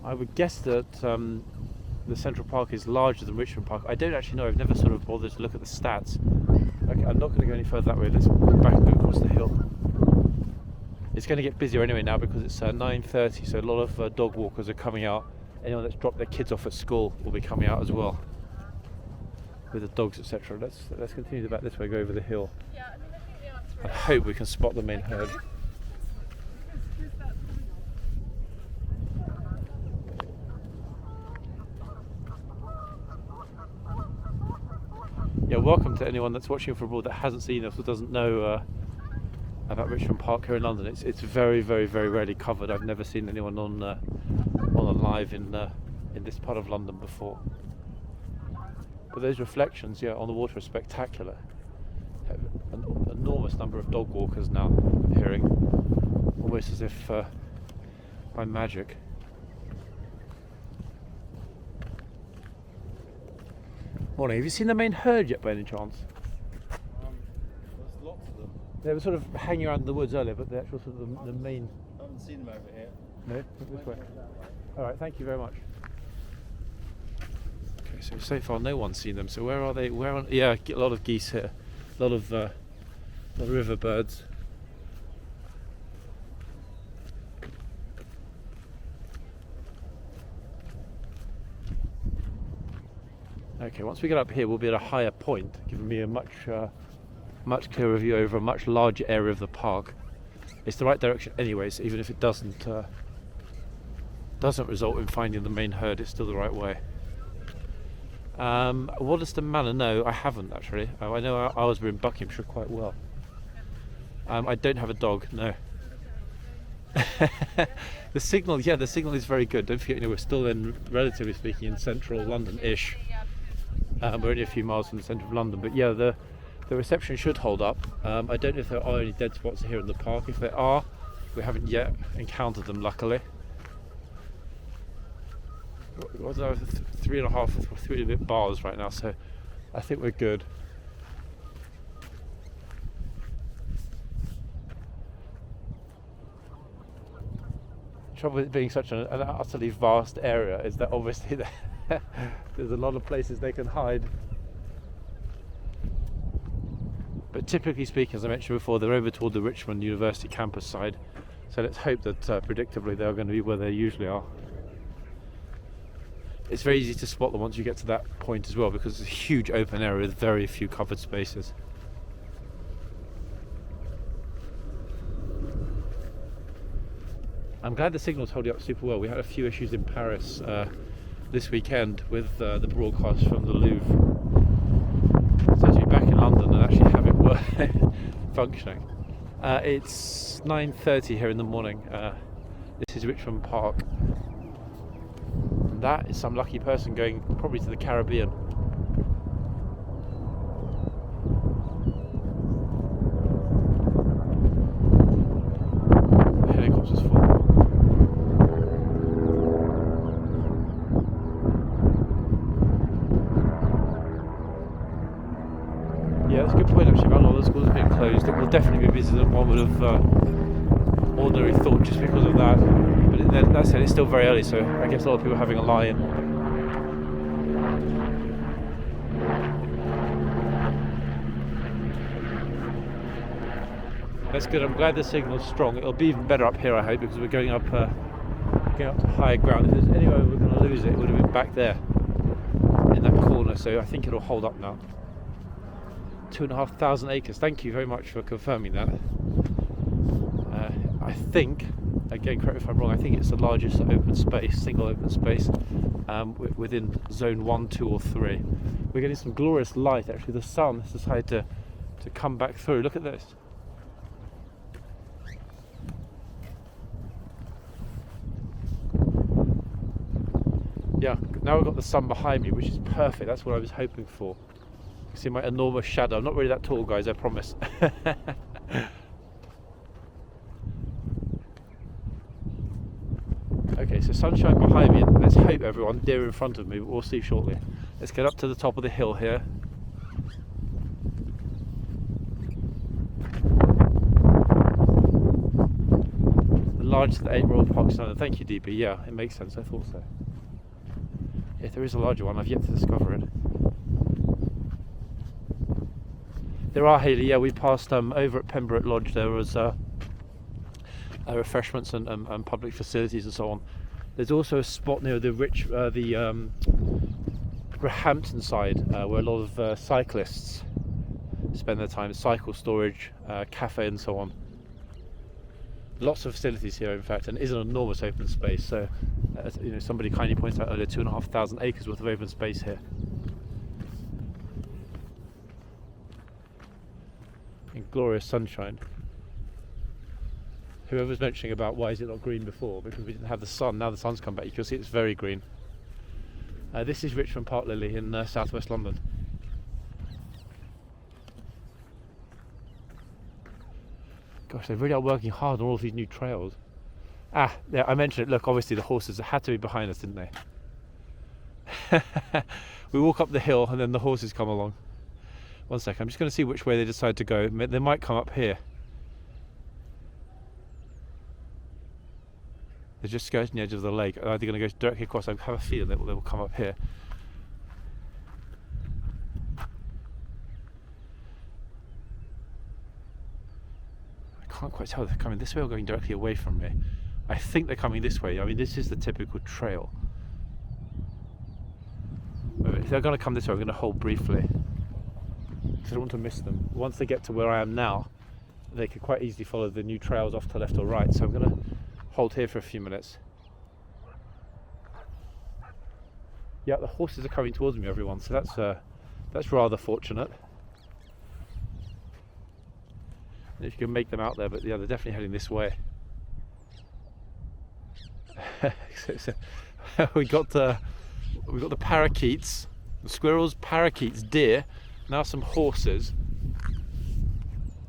I would guess that the Central Park is larger than Richmond Park. I don't actually know. I've never sort of bothered to look at the stats. Okay, I'm not going to go any further that way. Let's walk back and go across the hill. It's going to get busier anyway now because it's 9:30, so a lot of dog walkers are coming out. Anyone that's dropped their kids off at school will be coming out as well with the dogs, etc. Let's continue back this way, go over the hill. Yeah, I mean, I think the answer I hope we can spot the main herd. Yeah, welcome to anyone that's watching from abroad that hasn't seen us or doesn't know about Richmond Park here in London. It's very, very, very rarely covered. I've never seen anyone on a live in this part of London before. But those reflections, yeah, on the water are spectacular. An enormous number of dog walkers now, I'm hearing, almost as if by magic. Morning. Have you seen the main herd yet, by any chance? There's lots of them. They were sort of hanging around in the woods earlier, but the actual sort of the main. I haven't seen them over here. No, this way. All right, thank you very much. Okay, so far no one's seen them. So where are they? Yeah, get a lot of geese here, a lot of river birds. Okay, once we get up here, we'll be at a higher point, giving me a much clearer view over a much larger area of the park. It's the right direction anyways, even if it doesn't result in finding the main herd, it's still the right way. Wollaston Manor, no, I haven't actually. I know Aylesbury in Buckinghamshire quite well. I don't have a dog, no. The signal is very good. Don't forget, we're still in, relatively speaking, in central London-ish. We're only a few miles from the centre of London, but yeah, the reception should hold up. I don't know if there are any dead spots here in the park. If there are, we haven't yet encountered them, luckily. What's that? 3.5, 3 and a bit bars right now, so I think we're good. The trouble with it being such an utterly vast area is that obviously there's a lot of places they can hide. But typically speaking, as I mentioned before, they're over toward the Richmond University campus side. So let's hope that predictably they're going to be where they usually are. It's very easy to spot them once you get to that point as well, because it's a huge open area with very few covered spaces. I'm glad the signal's holding up super well. We had a few issues in Paris this weekend with the broadcast from the Louvre. So to be back in London and actually have it functioning. It's 9:30 here in the morning. This is Richmond Park. And that is some lucky person going probably to the Caribbean. The helicopter's full. Yeah, that's a good point actually about a lot of the schools being closed. It will definitely be busier than one would have ordinarily thought just because of that. But then that said, it's still very early, so I guess a lot of people are having a lie-in. That's good. I'm glad the signal's strong. It'll be even better up here, I hope, because we're going up to higher ground. If there's anywhere we're going to lose it, it would have been back there in that corner. So I think it'll hold up now. 2,500 acres. Thank you very much for confirming that. I think, again, correct me if I'm wrong, I think it's the largest open space, single open space within zone 1, 2 or 3. We're getting some glorious light actually. The sun has decided to come back through. Look at this. Yeah, now we've got the sun behind me, which is perfect. That's what I was hoping for. You see my enormous shadow. I'm not really that tall, guys, I promise. Okay, so sunshine behind me, and let's hope everyone deer in front of me, but we'll see shortly. Let's get up to the top of the hill here. The largest of the 8 royal parks in London. Thank you, DB. Yeah, it makes sense. I thought so. If there is a larger one, I've yet to discover it. There are, Hayley. Yeah, we passed over at Pembroke Lodge. There was refreshments and public facilities and so on. There's also a spot near the Roehampton side where a lot of cyclists spend their time. Cycle storage, cafe and so on. Lots of facilities here, in fact, and it is an enormous open space. So, somebody kindly pointed out earlier, 2,500 acres worth of open space here. In glorious sunshine. Whoever's mentioning about why is it not green before, because we didn't have the sun. Now the sun's come back, you can see it's very green. This is Richmond Park, Lily, in southwest London. Gosh, they really are working hard on all of these new trails. Yeah, I mentioned it. Look, obviously the horses had to be behind us, didn't they? We walk up the hill and then the horses come along. One second, I'm just going to see which way they decide to go. They might come up here. They're just skirting the edge of the lake. Are they going to go directly across? I have a feeling they will come up here. I can't quite tell if they're coming this way or going directly away from me. I think they're coming this way. I mean, this is the typical trail. If they're going to come this way, I'm going to hold briefly, because I don't want to miss them. Once they get to where I am now, they could quite easily follow the new trails off to left or right. So I'm going to hold here for a few minutes. Yeah, the horses are coming towards me, everyone. So that's rather fortunate. if you can make them out there, but yeah, they're definitely heading this way. we got the parakeets, the squirrels, parakeets, deer, now some horses.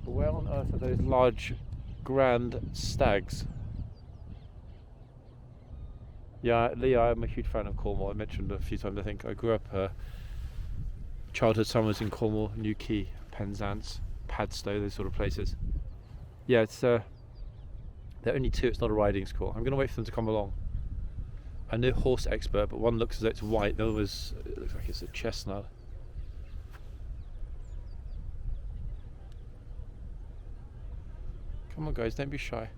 But where on earth are those large grand stags? Yeah, Lee, I'm a huge fan of Cornwall. I mentioned a few times, I think. I grew up, childhood summers in Cornwall, Newquay, Penzance, Padstow, those sort of places. Yeah, it's they're only two, it's not a riding school. I'm going to wait for them to come along. I'm no horse expert, but one looks as though it's white, the other it looks like it's a chestnut. Come on guys, don't be shy.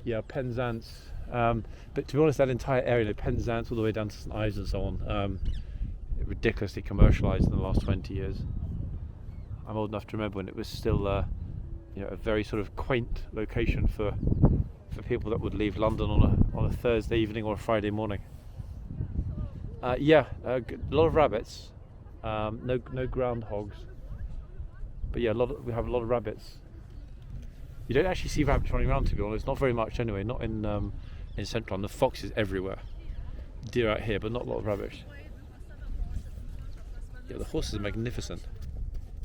Yeah, Penzance, but to be honest, that entire area, Penzance all the way down to St Ives and so on, ridiculously commercialised in the last 20 years. I'm old enough to remember when it was still a very sort of quaint location for people that would leave London on a Thursday evening or a Friday morning. A lot of rabbits, no groundhogs, but yeah, we have a lot of rabbits. You don't actually see rabbits running around, to be honest, not very much anyway, not in central London. Foxes everywhere, deer out here, but not a lot of rabbits. Yeah, the horses are magnificent.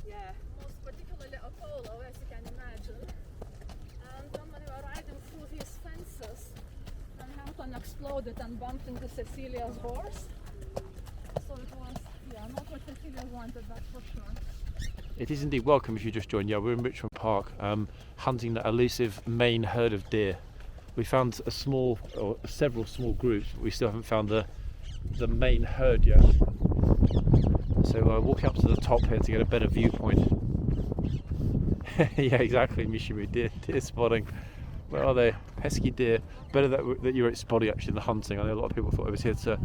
Yeah, most particularly a polo, as you can imagine. And then when we were riding through these fences, and Hampton exploded and bumped into Cecilia's horse. So it was, not what Cecilia wanted, that's for sure. It is indeed. Welcome if you just joined. Yeah, we're in Richmond Park, hunting the elusive main herd of deer. We found several small groups, but we still haven't found the main herd yet. So walking up to the top here to get a better viewpoint. Yeah, exactly, Mishimu. Deer spotting. Where are they? Pesky deer. Better that you're at spotting actually than hunting. I know a lot of people thought I was here to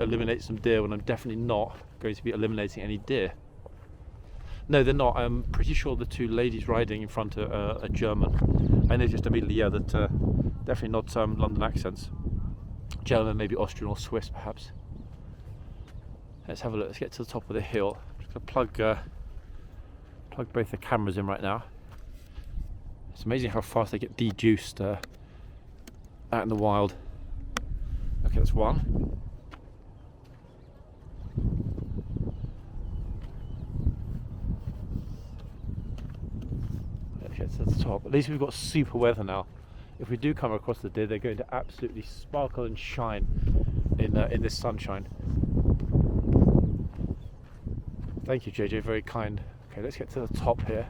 eliminate some deer, when I'm definitely not going to be eliminating any deer. No, they're not. I'm pretty sure the two ladies riding in front are German. I noticed immediately, that definitely not London accents. German, maybe Austrian or Swiss, perhaps. Let's have a look. Let's get to the top of the hill. I'm just going to plug both the cameras in right now. It's amazing how fast they get dejuiced out in the wild. Okay, that's one. Get to the top. At least we've got super weather now. If we do come across the deer, they're going to absolutely sparkle and shine in this sunshine. Thank you, JJ, very kind. Okay, let's get to the top here.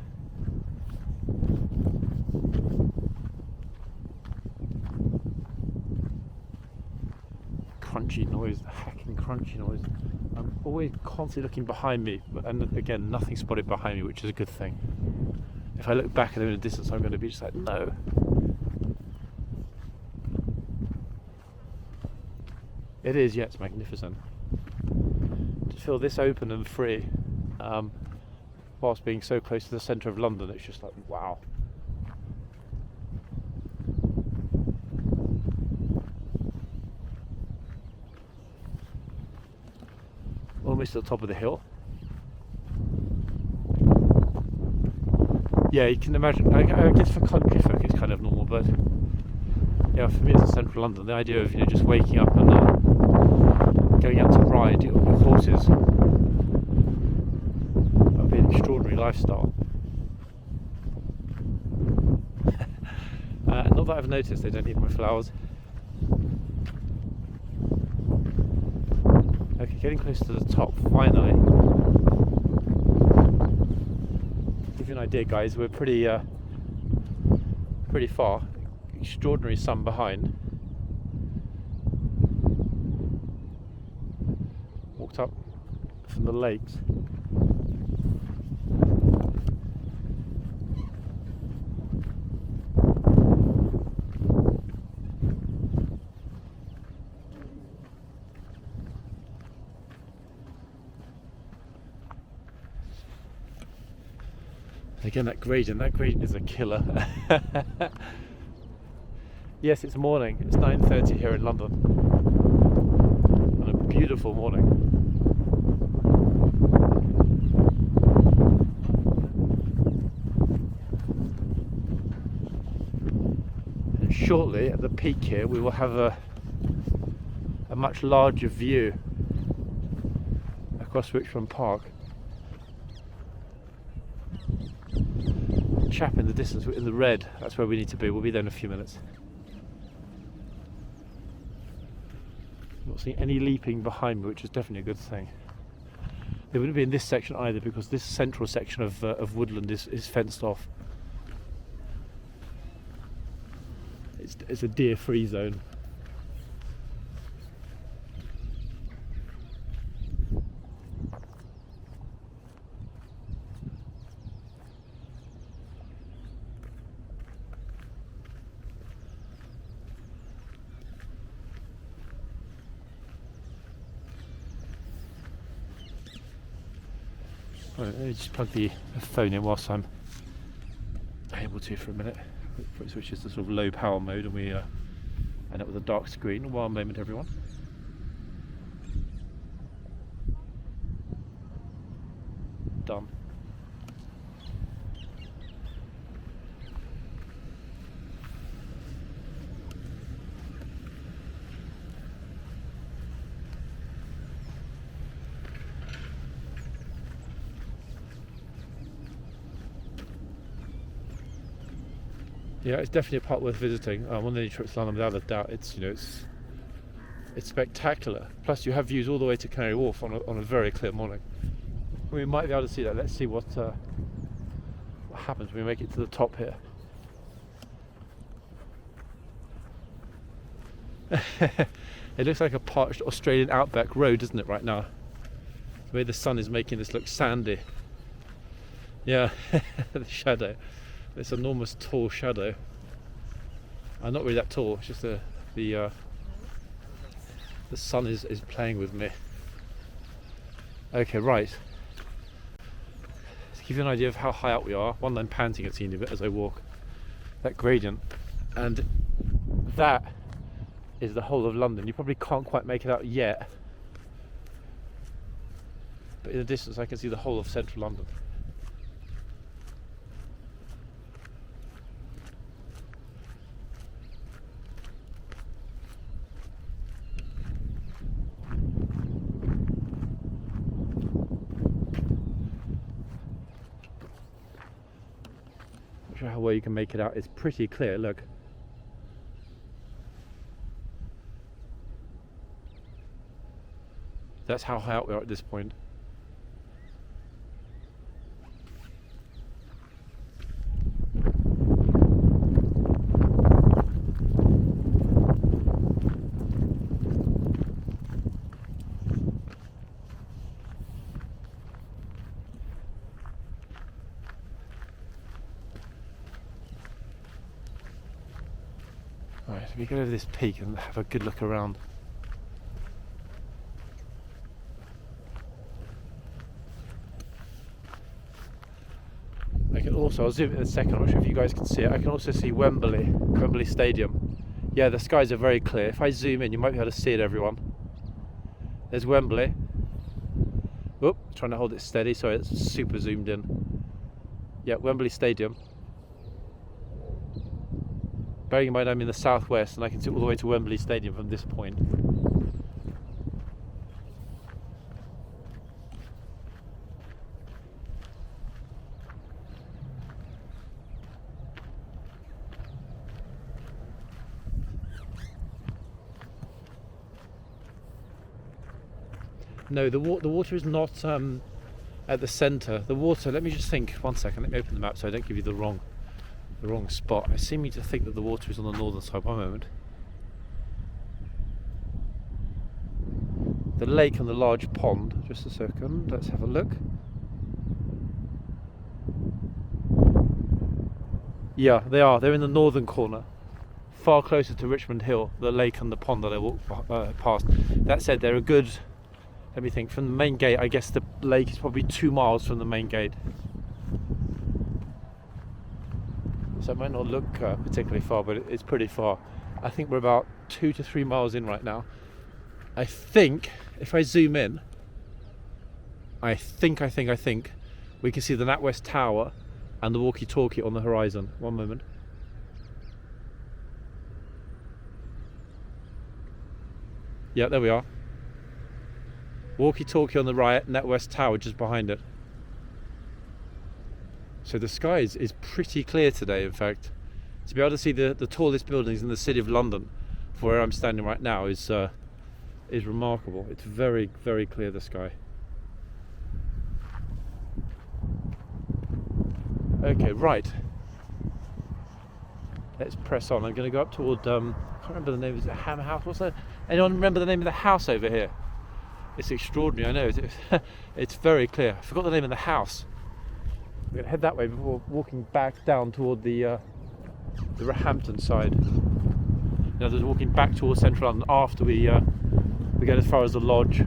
Crunchy noise, hacking crunchy noise. I'm always constantly looking behind me, and again, nothing spotted behind me, which is a good thing. If I look back at them in the distance, I'm going to be just like, no. It is, yeah, it's magnificent. To feel this open and free, whilst being so close to the centre of London, it's just like, wow. Almost at the top of the hill. Yeah, you can imagine. I guess for country folk it's kind of normal, but yeah, for me as a central London, the idea of just waking up and going out to ride your horses would be an extraordinary lifestyle. Not that I've noticed they don't need my flowers. Okay, getting close to the top finally. Give you an idea, guys, we're pretty far. Extraordinary sun behind. Walked up from the lakes. Again, that gradient is a killer. Yes, it's morning. It's 9:30 here in London. On a beautiful morning. shortly at the peak here we will have a much larger view across Richmond Park. Chap in the distance in the red, that's where we need to be. We'll be there in a few minutes. Not seeing any leaping behind me, which is definitely a good thing. They wouldn't be in this section either because this central section of woodland is fenced off. It's a deer free zone. Right, let me just plug the phone in whilst I'm able to for a minute. Before it switches to sort of low power mode and we end up with a dark screen. One moment, everyone. Done. Yeah, it's definitely a park worth visiting. One of the trips to London, without a doubt. It's it's spectacular. Plus, you have views all the way to Canary Wharf on a very clear morning. We might be able to see that. Let's see what happens when we make it to the top here. It looks like a parched Australian outback road, doesn't it, right now? The way the sun is making this look sandy. Yeah, the shadow. This enormous tall shadow. I'm not really that tall, it's just the sun is playing with me. Okay, right. To give you an idea of how high up we are, I'm panting at the end of it as I walk. That gradient. And that is the whole of London. You probably can't quite make it out yet. But in the distance I can see the whole of central London. Not sure how well you can make it out. It's pretty clear, look. That's how high up we are at this point. Right, let me go over this peak and have a good look around. I can also, I'll zoom in a second, I'm not sure if you guys can see it, I can also see Wembley Stadium. Yeah, the skies are very clear. If I zoom in, you might be able to see it, everyone. There's Wembley. Oop, trying to hold it steady, sorry, it's super zoomed in. Yeah, Wembley Stadium. Bearing in mind I'm in the southwest and I can see all the way to Wembley Stadium from this point. No, the water is not at the centre. The water, let me just think, one second, let me open the map so I don't give you the wrong spot. I seem to think that the water is on the northern side. One moment. The lake and the large pond, just a second, let's have a look. Yeah, they are. They're in the northern corner, far closer to Richmond Hill, the lake and the pond that I walked past. That said, they're a good, let me think, from the main gate, I guess the lake is probably 2 miles from the main gate. So it might not look particularly far, but it's pretty far. I think we're about 2 to 3 miles in right now. I think, if I zoom in, I think we can see the NatWest Tower and the walkie-talkie on the horizon. One moment. Yeah, there we are. Walkie-talkie on the right, NetWest Tower just behind it. So the sky is pretty clear today, in fact. To be able to see the tallest buildings in the city of London, for where I'm standing right now, is remarkable. It's very, very clear, the sky. Okay, right. Let's press on. I'm going to go up toward, I can't remember the name, is it Hammer House? What's that? Anyone remember the name of the house over here? It's extraordinary, I know. It's very clear. I forgot the name of the house. We're going to head that way before walking back down toward the Roehampton side. Now, there's walking back towards central London after we get as far as the lodge.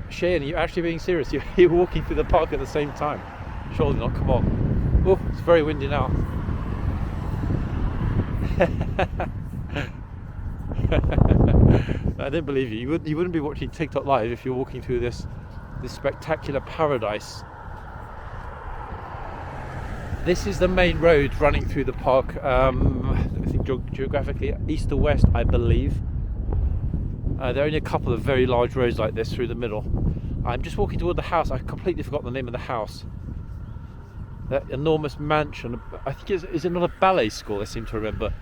Shane, are you actually being serious? You're walking through the park at the same time? Surely not, come on. Oh, it's very windy now. I don't believe you. You wouldn't be watching TikTok live if you're walking through this spectacular paradise. This is the main road running through the park. I think geographically east to west, I believe. There are only a couple of very large roads like this through the middle. I'm just walking toward the house. I completely forgot the name of the house. That enormous mansion. I think is it not a ballet school? I seem to remember.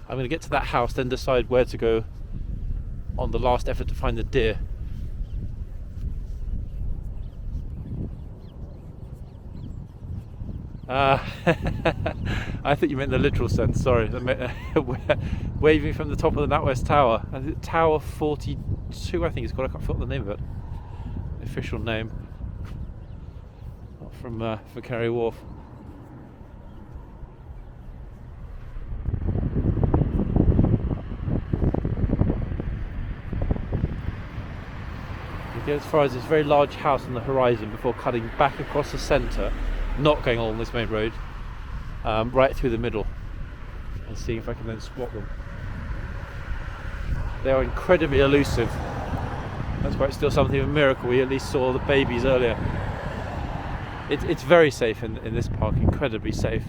I'm going to get to that house, then decide where to go on the last effort to find the deer. I thought you meant the literal sense, sorry. Waving from the top of the NatWest Tower. Tower 42, I think it's called. I can't forget the name of it. The official name. Not from for Canary Wharf. We get as far as this very large house on the horizon before cutting back across the centre, not going along this main road, right through the middle, and seeing if I can then spot them. They are incredibly elusive. That's why it's still something of a miracle we at least saw the babies earlier. It's very safe in this park, incredibly safe.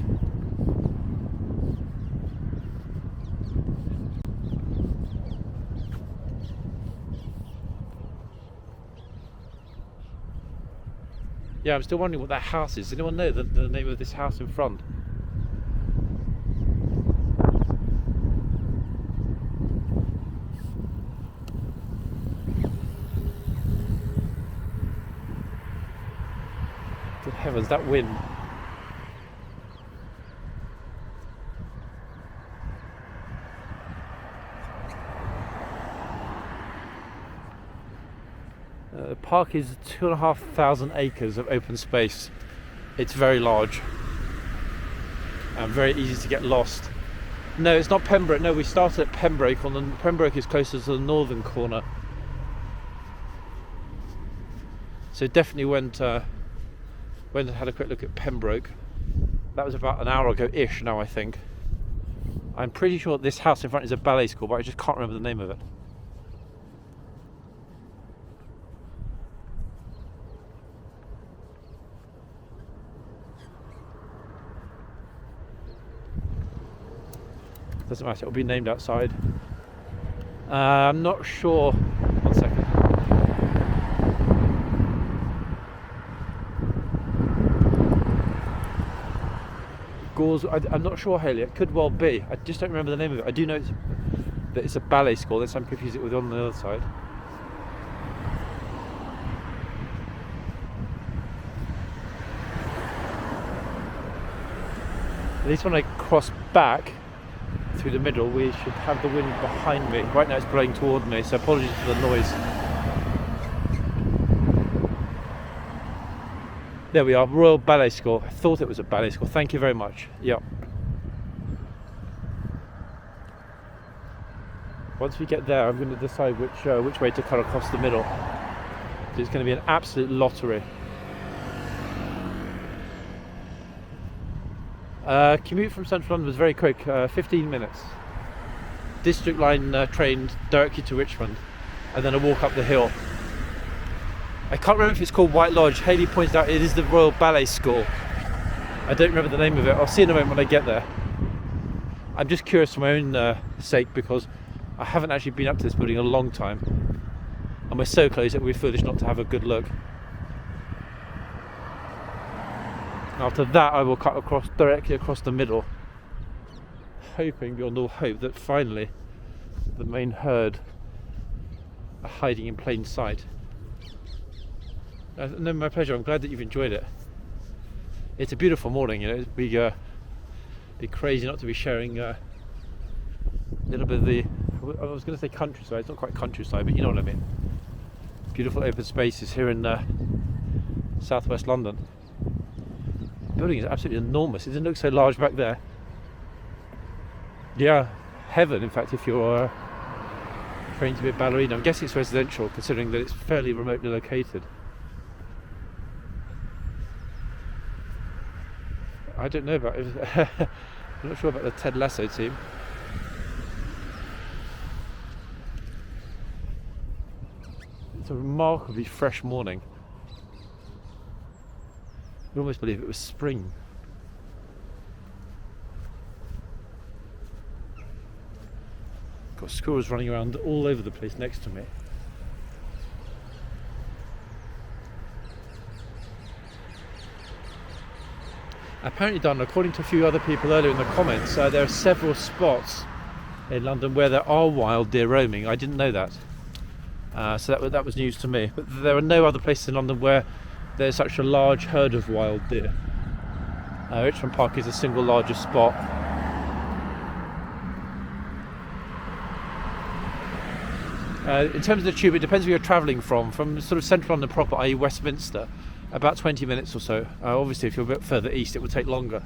Yeah, I'm still wondering what that house is. Does anyone know the name of this house in front? Good heavens, that wind. The park is 2,500 acres of open space. It's very large and very easy to get lost. No, it's not Pembroke. No, we started at Pembroke. Pembroke is closer to the northern corner. So definitely went and had a quick look at Pembroke. That was about an hour ago-ish now, I think. I'm pretty sure this house in front is a ballet school, but I just can't remember the name of it. Doesn't matter, it'll be named outside. I'm not sure. 1 second. Gauze, I'm not sure, Haley. It could well be. I just don't remember the name of it. I do know that it's a ballet school. Let's confuse it with on the other side. At least when I cross back through the middle, we should have the wind behind me. Right now it's blowing toward me, so apologies for the noise. There we are, Royal Ballet School. I thought it was a ballet school. Thank you very much. Yep. Once we get there, I'm going to decide which way to cut across the middle. It's going to be an absolute lottery. Commute from central London was very quick, 15 minutes. District line train directly to Richmond, and then a walk up the hill. I can't remember if it's called White Lodge. Haley pointed out it is the Royal Ballet School. I don't remember the name of it. I'll see in a moment when I get there. I'm just curious for my own sake, because I haven't actually been up to this building in a long time, and we're so close that we're foolish not to have a good look. After that, I will cut directly across the middle, hoping beyond all hope that finally the main herd are hiding in plain sight. No, my pleasure. I'm glad that you've enjoyed it. It's a beautiful morning, you know. It'd be crazy not to be sharing a little bit of the, I was going to say countryside. It's not quite countryside, but you know what I mean. Beautiful open spaces here in southwest London. The building is absolutely enormous. It doesn't look so large back there. Yeah, heaven, in fact, if you're trained to be a ballerina. I'm guessing it's residential, considering that it's fairly remotely located. I don't know about it. I'm not sure about the Ted Lasso team. It's a remarkably fresh morning. I almost believe it was spring. Got squirrels running around all over the place next to me. Apparently done, according to a few other people earlier in the comments, there are several spots in London where there are wild deer roaming. I didn't know that. So that was news to me. But there are no other places in London where there's such a large herd of wild deer. Richmond Park is the single largest spot. In terms of the tube, it depends where you're travelling from sort of central London proper, i.e. Westminster, about 20 minutes or so. Obviously, if you're a bit further east, it will take longer.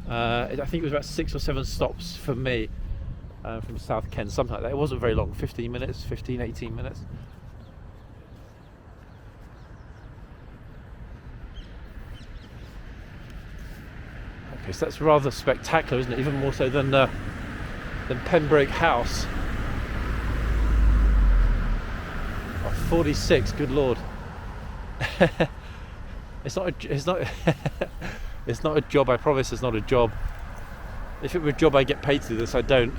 I think it was about 6 or 7 stops for me from South Kent, something like that. It wasn't very long, 18 minutes. Okay, so that's rather spectacular, isn't it? Even more so than Pembroke House. 46, good lord. It's not a job, I promise it's not a job. If it were a job I get paid to do this, I don't.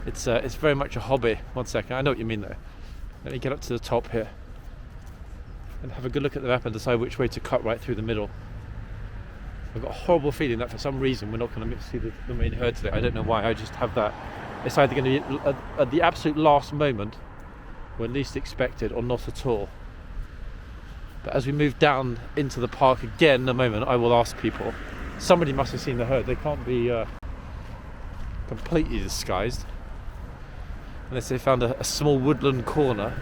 It's very much a hobby. One second, I know what you mean though. Let me get up to the top here and have a good look at the map and decide which way to cut right through the middle. I've got a horrible feeling that for some reason we're not going to see the main herd today. I don't know why, I just have that. It's either going to be at the absolute last moment, when least expected, or not at all. But as we move down into the park again in a moment, I will ask people. Somebody must have seen the herd. They can't be completely disguised unless they found a small woodland corner.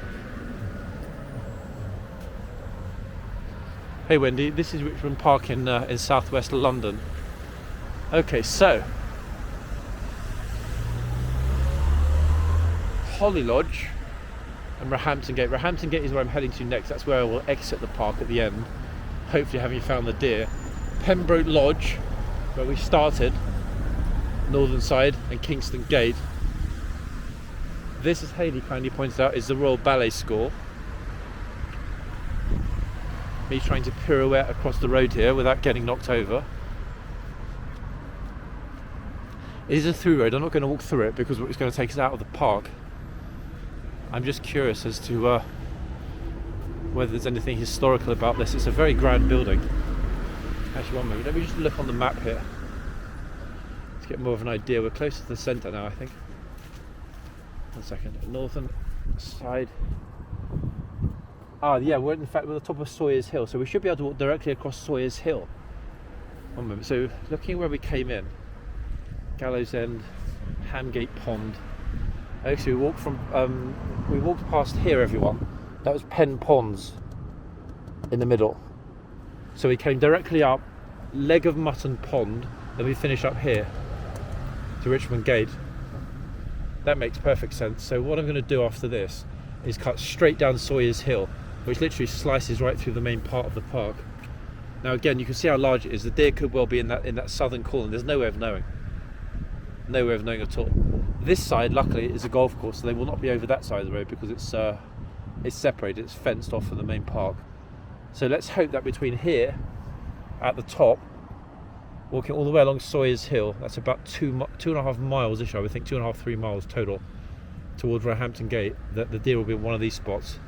Hey Wendy, this is Richmond Park in southwest London. Okay, so Holly Lodge and Roehampton Gate. Roehampton Gate is where I'm heading to next. That's where I will exit the park at the end, hopefully having found the deer. Pembroke Lodge, where we started, northern side, and Kingston Gate. This, as Hayley kindly pointed out, is the Royal Ballet School. Me trying to pirouette across the road here without getting knocked over. It is a through road. I'm not going to walk through it because it's going to take us out of the park. I'm just curious as to whether there's anything historical about this. It's a very grand building. Actually, one moment. Let me just look on the map here to get more of an idea. We're closer to the centre now, I think. One second. Northern side. Ah, yeah, we're at the top of Sawyer's Hill, so we should be able to walk directly across Sawyer's Hill. One moment. So, looking where we came in, Gallows End, Hamgate Pond. Actually, we walked past here, everyone. That was Pen Ponds in the middle. So we came directly up Leg of Mutton Pond, then we finish up here to Richmond Gate. That makes perfect sense. So what I'm going to do after this is cut straight down Sawyer's Hill, which literally slices right through the main part of the park. Now again, you can see how large it is. The deer could well be in that southern corner. There's no way of knowing. No way of knowing at all. This side, luckily, is a golf course, so they will not be over that side of the road because it's separated, it's fenced off from the main park. So let's hope that between here, at the top, walking all the way along Sawyers Hill. That's about 2.5 miles ish, I would think, 2.5, 3 miles total towards Roehampton Gate. That the deer will be in one of these spots.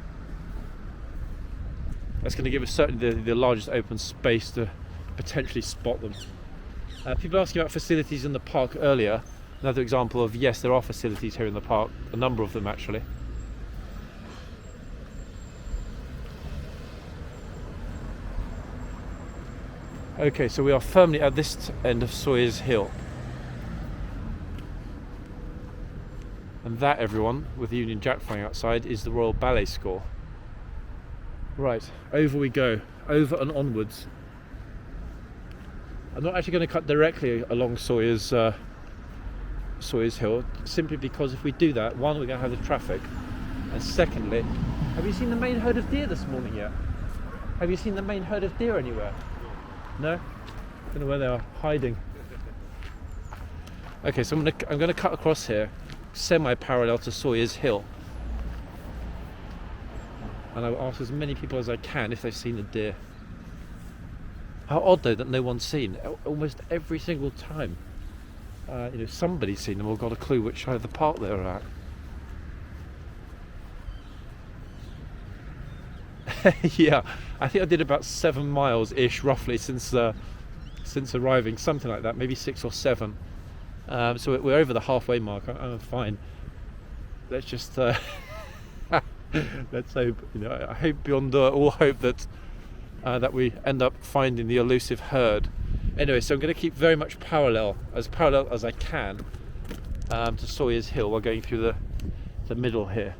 That's going to give us certainly the largest open space to potentially spot them. People asking about facilities in the park earlier. Another example of, yes, there are facilities here in the park, a number of them actually. Okay, so we are firmly at this end of Sawyers Hill. And that, everyone, with the Union Jack flying outside, is the Royal Ballet School. Right, over we go, over and onwards. I'm not actually going to cut directly along Sawyers Hill, simply because if we do that, one, we're going to have the traffic, and secondly, have you seen the main herd of deer this morning yet? Have you seen the main herd of deer anywhere? No? Don't know where they are hiding. Okay, so I'm gonna cut across here, semi-parallel to Sawyers Hill, and I will ask as many people as I can if they've seen the deer. How odd though that no one's seen. Almost every single time, somebody's seen them or got a clue which side of the park they're at. Yeah, I think I did about 7 miles ish roughly since arriving, something like that, maybe 6 or 7. So we're over the halfway mark. I'm fine. Let's just let's hope. I hope beyond all hope that we end up finding the elusive herd. Anyway, so I'm going to keep very much parallel as I can to Sawyers Hill while going through the middle here.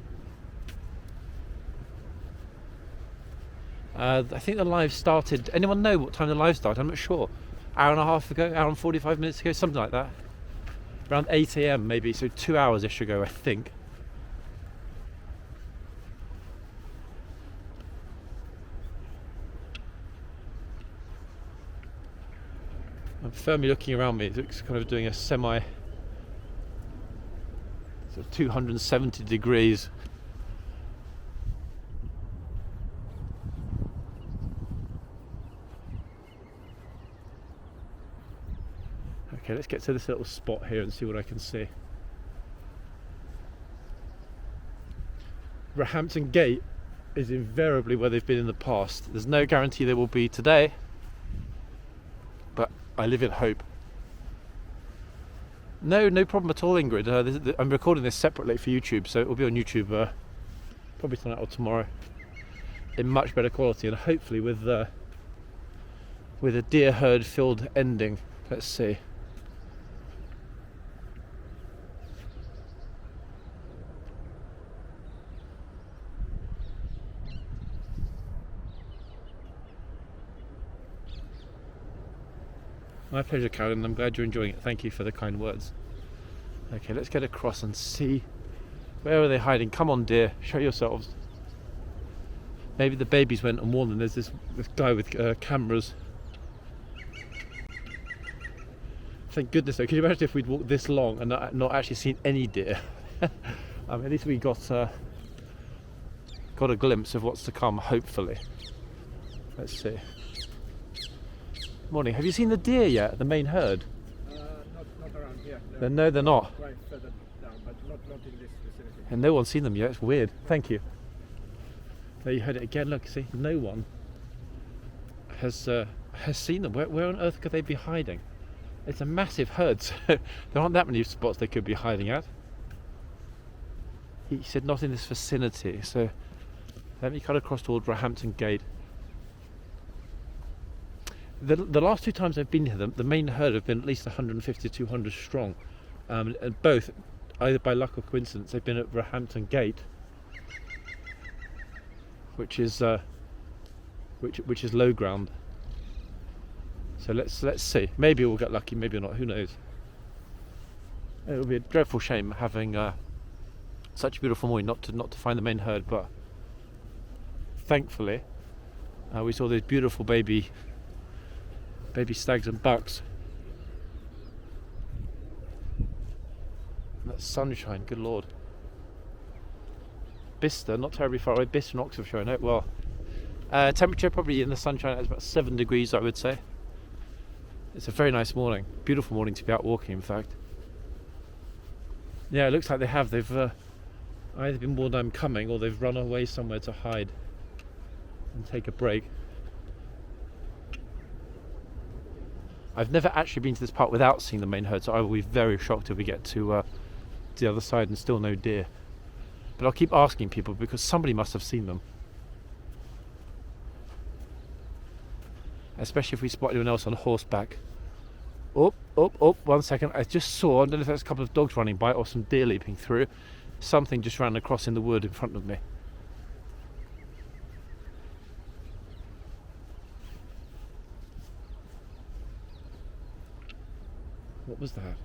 I think the live started. Anyone know what time the live started? I'm not sure. Hour and a half ago, hour and 45 minutes ago, something like that. Around 8 a.m. maybe, so 2 hours-ish ago, I think. I'm firmly looking around me. It's kind of doing a sort of 270 degrees. Okay, let's get to this little spot here and see what I can see. Roehampton Gate is invariably where they've been in the past. There's no guarantee they will be today, but I live in hope. No problem at all, Ingrid. I'm recording this separately for YouTube, so it will be on YouTube probably tonight or tomorrow in much better quality, and hopefully with a deer herd filled ending. Let's see. My pleasure, Carolyn. I'm glad you're enjoying it. Thank you for the kind words. Okay, let's get across and see. Where are they hiding? Come on, dear. Show yourselves. Maybe the babies went and warned them. There's this guy with cameras. Thank goodness though. Can you imagine if we'd walked this long and not actually seen any deer? At least we got a glimpse of what's to come, hopefully. Let's see. Morning. Have you seen the deer yet? The main herd? Not around here. No, they're not. Right further down, but not in this vicinity. And no one's seen them yet. It's weird. Thank you. There you heard it again. Look, see, no one has seen them. Where on earth could they be hiding? It's a massive herd, so there aren't that many spots they could be hiding at. He said not in this vicinity. So let me cut across towards Roehampton Gate. The last 2 times I've been here, the main herd have been at least 150 to 200 strong, and both, either by luck or coincidence, they've been at Roehampton Gate, which is low ground. So let's see. Maybe we'll get lucky, maybe not. Who knows? It would be a dreadful shame having such a beautiful morning not to find the main herd, but thankfully we saw those beautiful baby stags and bucks. And that sunshine, good lord. Bicester, not terribly far away. Bicester and Oxfordshire, I know well. Temperature probably in the sunshine is about 7 degrees, I would say. It's a very nice morning, beautiful morning to be out walking, in fact. Yeah, it looks like they have. They've either been warned I'm coming, or they've run away somewhere to hide and take a break. I've never actually been to this park without seeing the main herd, so I will be very shocked if we get to the other side and still no deer. But I'll keep asking people because somebody must have seen them. Especially if we spot anyone else on horseback. Oh, 1 second. I just saw, I don't know if that's a couple of dogs running by or some deer leaping through. Something just ran across in the wood in front of me. What was that?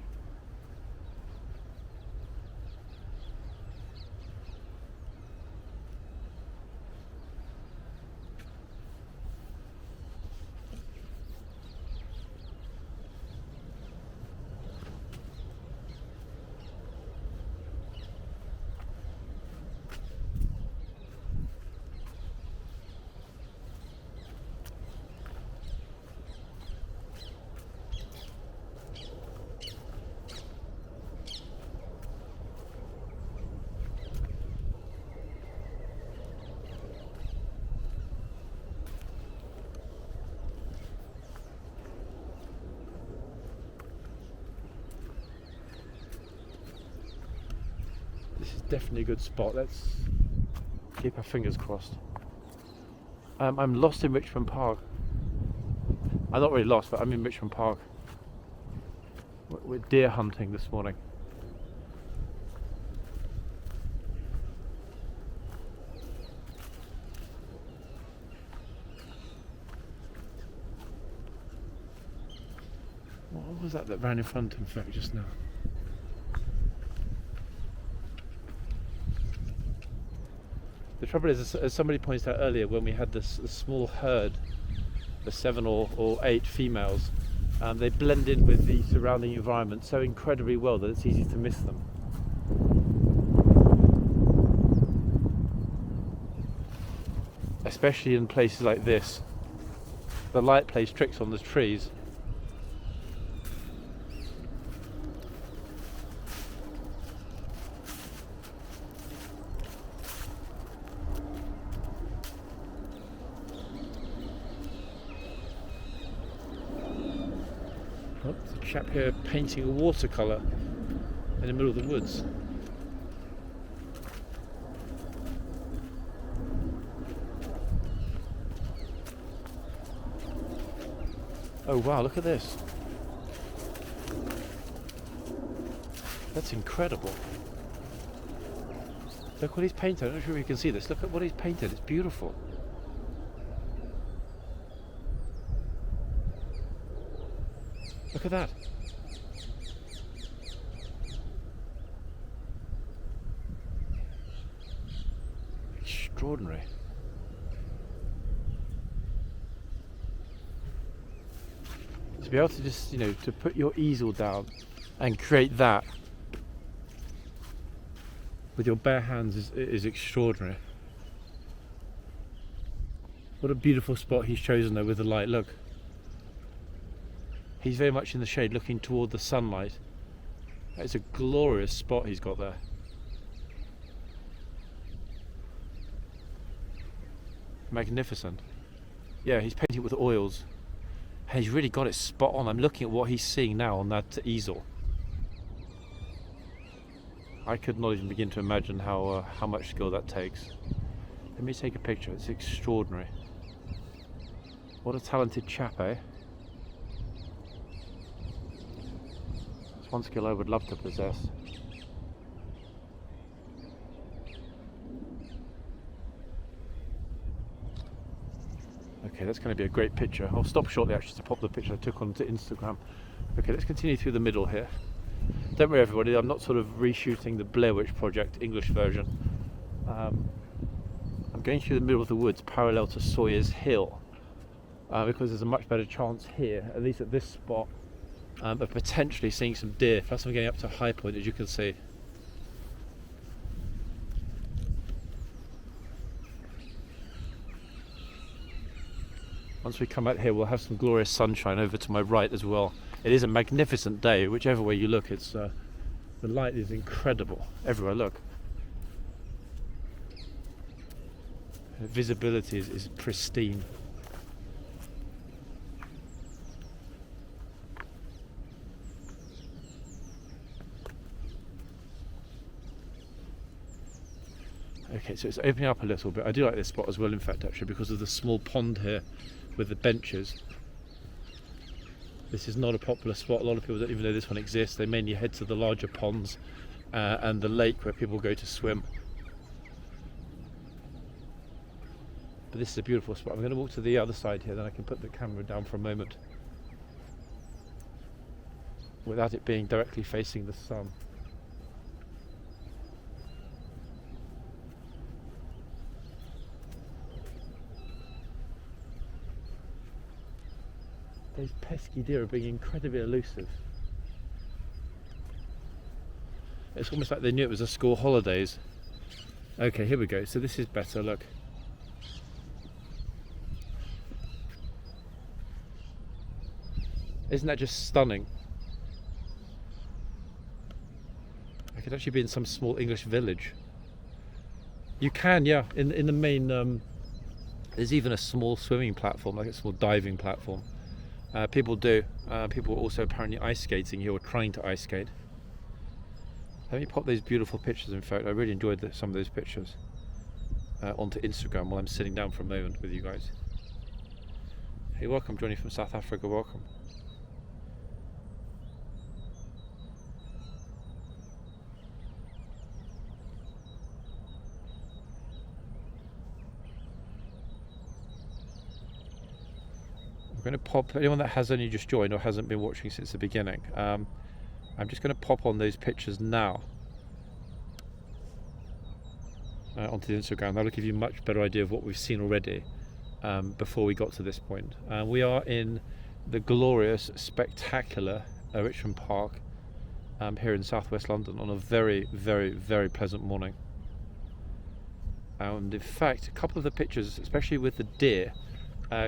This is definitely a good spot. Let's keep our fingers crossed. I'm lost in Richmond Park. I'm not really lost, but I'm in Richmond Park. We're deer hunting this morning. What was that ran in front of him just now? The trouble is, as somebody pointed out earlier, when we had this small herd, the 7 or 8 females, they blend in with the surrounding environment so incredibly well that it's easy to miss them. Especially in places like this. The light plays tricks on the trees. Oh, there's a chap here painting a watercolour in the middle of the woods. Oh wow, look at this. That's incredible. Look what he's painted. I'm not sure if you can see this. Look at what he's painted. It's beautiful. Look at that. Extraordinary. To be able to just, to put your easel down and create that with your bare hands is extraordinary. What a beautiful spot he's chosen though with the light. Look. He's very much in the shade looking toward the sunlight. It's a glorious spot he's got there. Magnificent. Yeah, he's painting it with oils. And he's really got it spot on. I'm looking at what he's seeing now on that easel. I could not even begin to imagine how much skill that takes. Let me take a picture. It's extraordinary. What a talented chap, eh? It's one skill I would love to possess. Okay, that's going to be a great picture. I'll stop shortly actually to pop the picture I took onto Instagram. Okay, let's continue through the middle here. Don't worry everybody, I'm not sort of reshooting the Blair Witch Project English version. I'm going through the middle of the woods parallel to Sawyer's Hill because there's a much better chance here, at least at this spot, of potentially seeing some deer. Plus I'm getting up to High Point, as you can see. Once we come out here, we'll have some glorious sunshine over to my right as well. It is a magnificent day, whichever way you look. It's the light is incredible everywhere. Look, the visibility is pristine. Okay, so it's opening up a little bit. I do like this spot as well, in fact, actually, because of the small pond here with the benches. This is not a popular spot. A lot of people don't even know this one exists. They mainly head to the larger ponds and the lake where people go to swim. But this is a beautiful spot. I'm going to walk to the other side here, then I can put the camera down for a moment without it being directly facing the sun. Those pesky deer are being incredibly elusive. It's almost like they knew it was a school holidays. Okay, here we go. So this is better, look. Isn't that just stunning? I could actually be in some small English village. You can, yeah. In the main, there's even a small swimming platform, like a small diving platform. People do. People are also apparently ice skating here, or trying to ice skate. Let me pop those beautiful pictures. In fact, I really enjoyed some of those pictures onto Instagram while I'm sitting down for a moment with you guys. Hey, welcome, Johnny from South Africa. Welcome. I'm going to pop, anyone that has only just joined or hasn't been watching since the beginning, I'm just going to pop on those pictures now onto the Instagram. That'll give you a much better idea of what we've seen already before we got to this point. We are in the glorious, spectacular Richmond Park here in southwest London on a very, very, very pleasant morning. And in fact, a couple of the pictures, especially with the deer,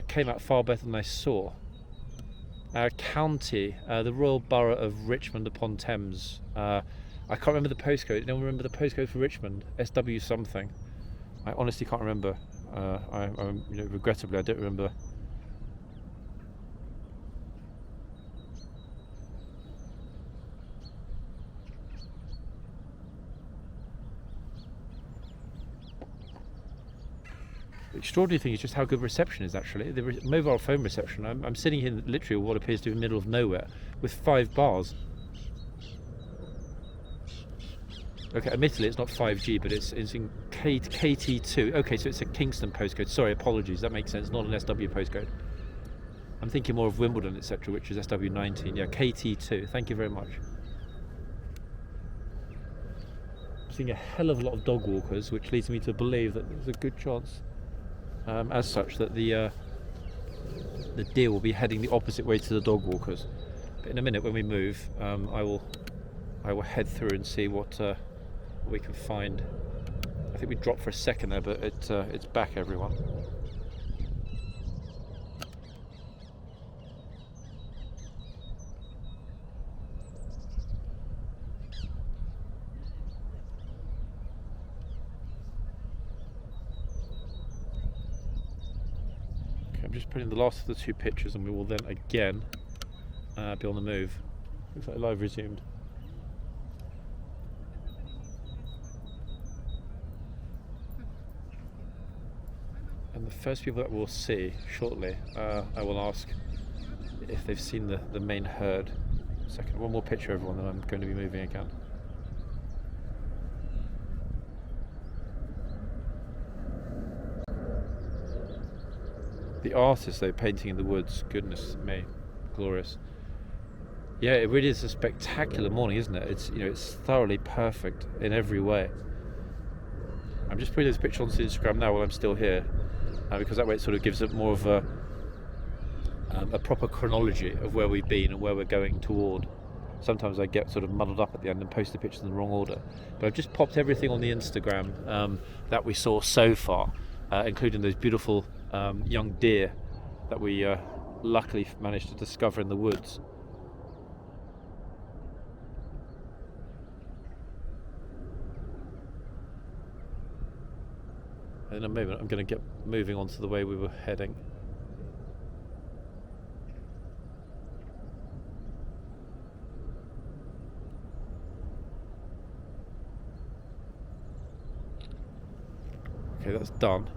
came out far better than I saw. County, the Royal Borough of Richmond upon Thames. I can't remember the postcode. Anyone remember the postcode for Richmond? SW something. I honestly can't remember. Regrettably, I don't remember. The extraordinary thing is just how good reception is, actually. The mobile phone reception. I'm sitting here literally what appears to be the middle of nowhere with 5 bars. Okay, admittedly it's not 5G, but it's in KT2. Okay, so it's a Kingston postcode. Sorry, apologies. That makes sense. Not an SW postcode. I'm thinking more of Wimbledon, etc., which is SW19. Yeah, KT2. Thank you very much. I'm seeing a hell of a lot of dog walkers, which leads me to believe that there's a good chance as such that the deer will be heading the opposite way to the dog walkers. But in a minute when we move, I will head through and see what we can find. I think we dropped for a second there, but it's back, everyone. I'm just putting the last of the 2 pictures and we will then again be on the move. Looks like live resumed. And the first people that we'll see shortly, I will ask if they've seen the main herd. Second, one more picture everyone, then I'm going to be moving again. The artist, though, painting in the woods, goodness me, glorious. Yeah, it really is a spectacular morning, isn't it? It's thoroughly perfect in every way. I'm just putting this picture onto Instagram now while I'm still here, because that way it sort of gives it more of a proper chronology of where we've been and where we're going toward. Sometimes I get sort of muddled up at the end and post the pictures in the wrong order. But I've just popped everything on the Instagram that we saw so far, including those beautiful young deer that we luckily managed to discover in the woods. In a moment I'm going to get moving on to the way we were heading. Okay, that's done.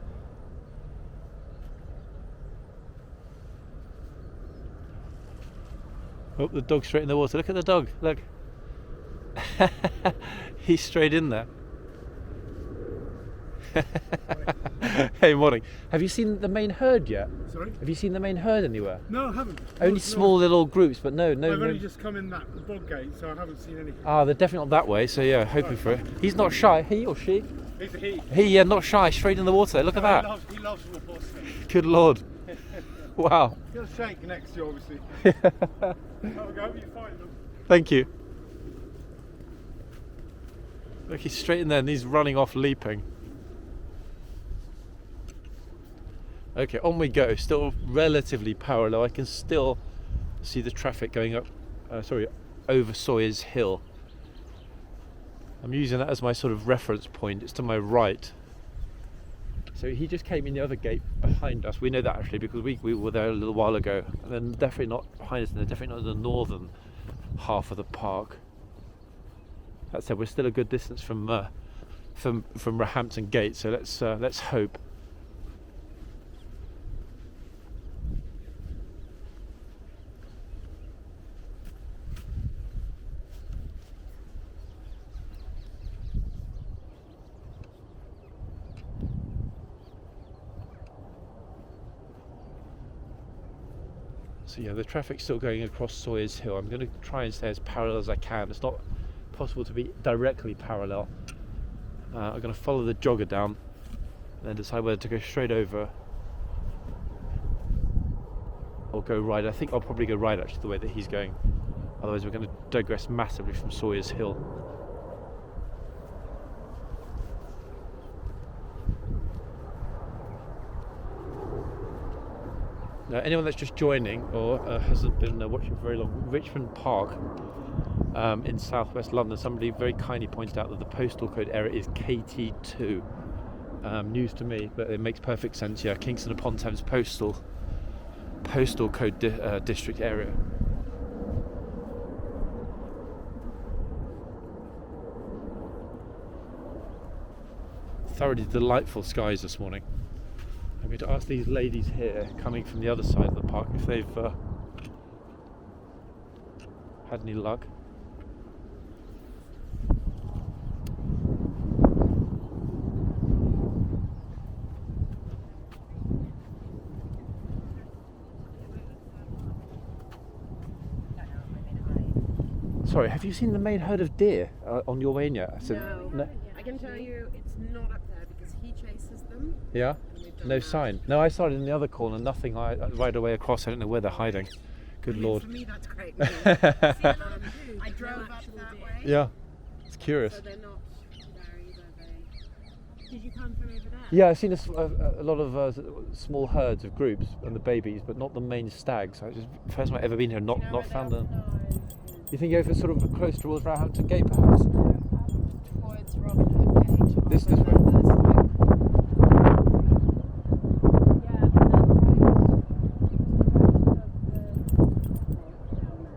Oh, the dog's straight in the water. Look at the dog, look. He's straight in there. Hey, morning. Have you seen the main herd yet? Sorry? Have you seen the main herd anywhere? No, I haven't. Only small little groups, but no. I've only just come in that bog gate, so I haven't seen anything. Ah, they're definitely not that way, so yeah, hoping for it. He's not shy, he or she? He's a he. He, yeah, not shy, straight in the water. Look at that. He loves water. Good lord. Wow. He'll shake next to you, obviously. Have a go, you find them. Thank you. Look, he's straight in there and he's running off, leaping. Okay, on we go. Still relatively parallel. I can still see the traffic going up, over Sawyers Hill. I'm using that as my sort of reference point. It's to my right. So he just came in the other gate behind us. We know that actually because we were there a little while ago. And then definitely not behind us, and they're definitely not in the northern half of the park. That said, we're still a good distance from Roehampton Gate. So let's hope. So yeah, the traffic's still going across Sawyers Hill. I'm going to try and stay as parallel as I can. It's not possible to be directly parallel. I'm going to follow the jogger down and then decide whether to go straight over or go right. I think I'll probably go right actually the way that he's going. Otherwise we're going to digress massively from Sawyers Hill. Now, anyone that's just joining or hasn't been watching for very long, Richmond Park in southwest London, somebody very kindly pointed out that the postal code area is KT2. News to me, but it makes perfect sense. Yeah, Kingston upon Thames postal code district area. Thoroughly delightful skies this morning. I'm going to ask these ladies here, coming from the other side of the park, if they've had any luck. Sorry, have you seen the main herd of deer on your way in yet? No. I can tell you it's not up there because he chases them. Yeah? No that. sign. No, I saw it in the other corner, nothing. I right away across, I don't know where they're hiding. Good lord. For me that's great news. I drove up that way. Yeah, it's curious. So they're not there either. Did you come from over there? Yeah, I've seen a lot of small herds of groups and the babies, but not the main stags. It's the first time I've ever been here, not found them. You think over sort of close towards Roehampton Gate, perhaps? Towards Robin Hood Gate. This way.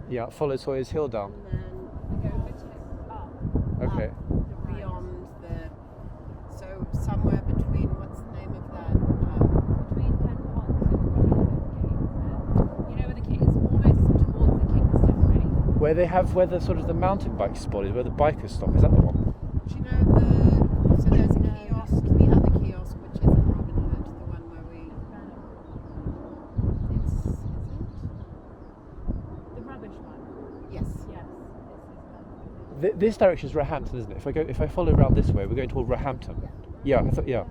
Yeah, follow Sawyers Hill down. And then go a bit up. Okay. Up, beyond the. So somewhere between what's the name of that? Between Pen Ponds and Gate. You know where the it's almost towards the Kingston way. Where the sort of the mountain bike spot is, where the bikers stop. Is that the one? Do you know so there's a kiosk, the other kiosk which is in Robin Hood, the one where we. Is it? The rubbish one. Yes. Yes. This direction is Roehampton, isn't it? If I follow around this way, we're going toward Roehampton. Yeah, I thought, yeah.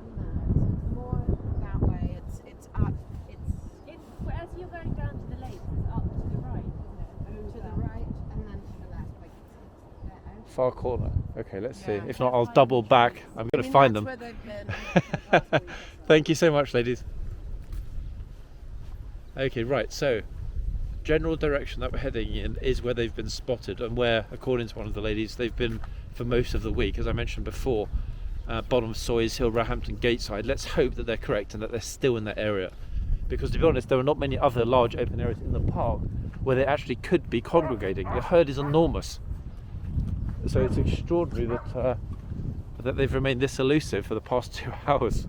More that way. It's up. As you're going down to the lake, it's up to the right, isn't it? To the right and then to the left. Like it's Far corner. Okay, let's see. Yeah. If not, I'll double back. I'm going to find them. That's where they've been. Thank you so much, ladies. Okay, right, so general direction that we're heading in is where they've been spotted, and where, according to one of the ladies, they've been for most of the week, as I mentioned before. Bottom of Sawyers Hill, Roehampton Gateside. Let's hope that they're correct and that they're still in that area, because to be honest, there are not many other large open areas in the park where they actually could be congregating. The herd is enormous, so it's extraordinary that they've remained this elusive for the past 2 hours.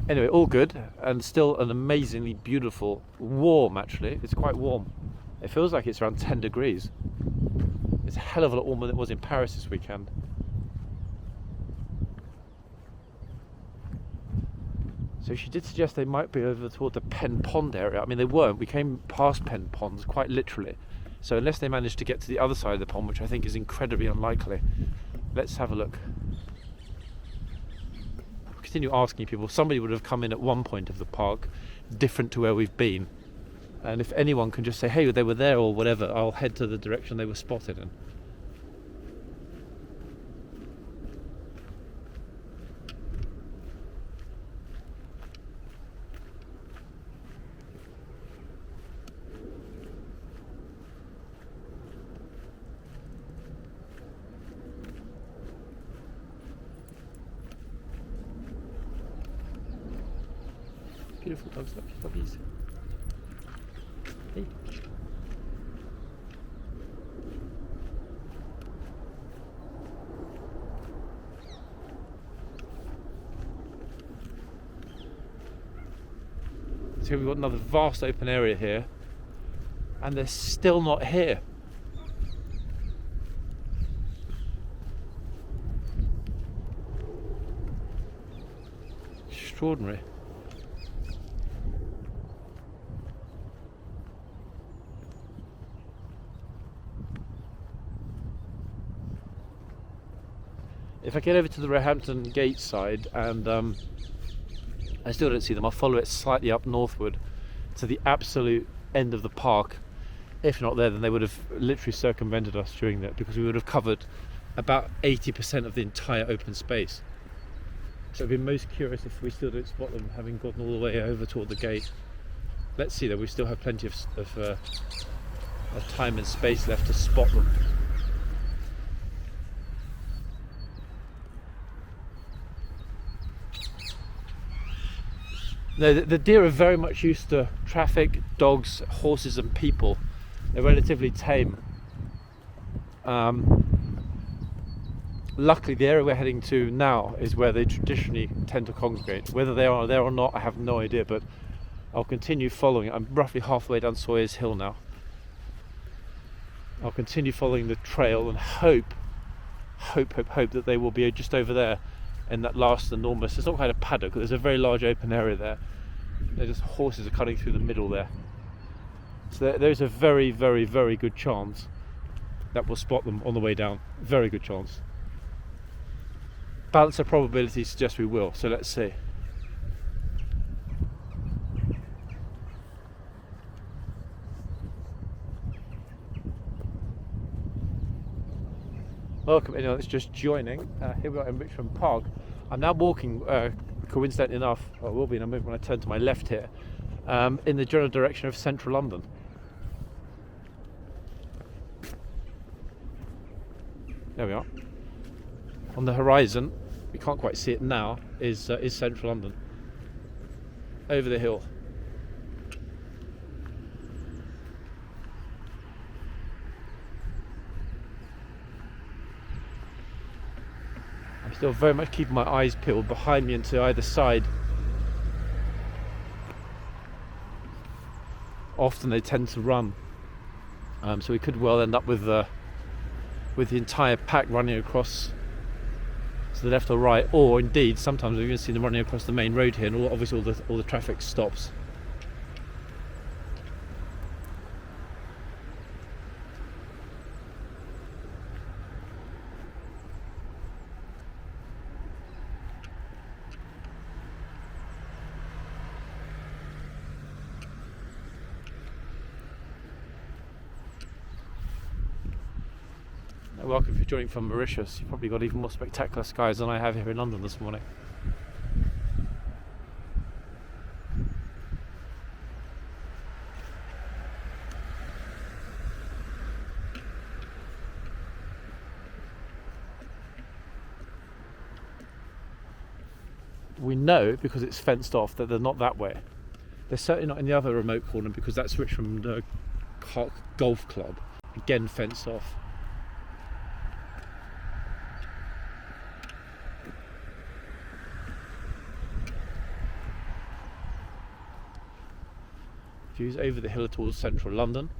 Anyway, all good, and still an amazingly beautiful, warm actually, it's quite warm. It feels like it's around 10 degrees. It's a hell of a lot warmer than it was in Paris this weekend. So she did suggest they might be over toward the Pen Pond area. I mean, they weren't. We came past Pen Ponds quite literally. So unless they managed to get to the other side of the pond, which I think is incredibly unlikely, let's have a look. Continue asking people. Somebody would have come in at one point of the park different to where we've been, and if anyone can just say, hey, they were there or whatever, I'll head to the direction they were spotted in. Beautiful dogs, lovely puppies. Hey. So we've got another vast open area here, and they're still not here. Extraordinary. If I get over to the Roehampton Gate side and I still don't see them, I'll follow it slightly up northward to the absolute end of the park. If not there, then they would have literally circumvented us during that, because we would have covered about 80% of the entire open space. So I'd be most curious if we still don't spot them, having gotten all the way over toward the gate. Let's see though, we still have plenty of time and space left to spot them. No, the deer are very much used to traffic, dogs, horses and people. They're relatively tame. Luckily the area we're heading to now is where they traditionally tend to congregate. Whether they are there or not, I have no idea, but I'll continue following it. I'm roughly halfway down Sawyers Hill now. I'll continue following the trail and hope that they will be just over there in that last enormous, it's not quite a paddock, there's a very large open area there. They're just horses are cutting through the middle there. So there's a very, very, very good chance that we'll spot them on the way down. Very good chance. Balance of probability suggests we will, so let's see. Welcome anyone that's just joining. Here we are in Richmond Park. I'm now walking, coincidentally enough, or will be in a moment when I turn to my left here, in the general direction of central London. There we are. On the horizon, we can't quite see it now, is central London. Over the hill. Still very much keeping my eyes peeled behind me and to either side. Often they tend to run, so we could well end up with the entire pack running across to the left or right, or indeed sometimes we're going to see them running across the main road here, and obviously all the traffic stops. Welcome if you're joining from Mauritius. You've probably got even more spectacular skies than I have here in London this morning. we know because it's fenced off that they're not that way. They're certainly not in the other remote corner because that's Richmond Park Golf Club, again fenced off. Views over the hill towards central London.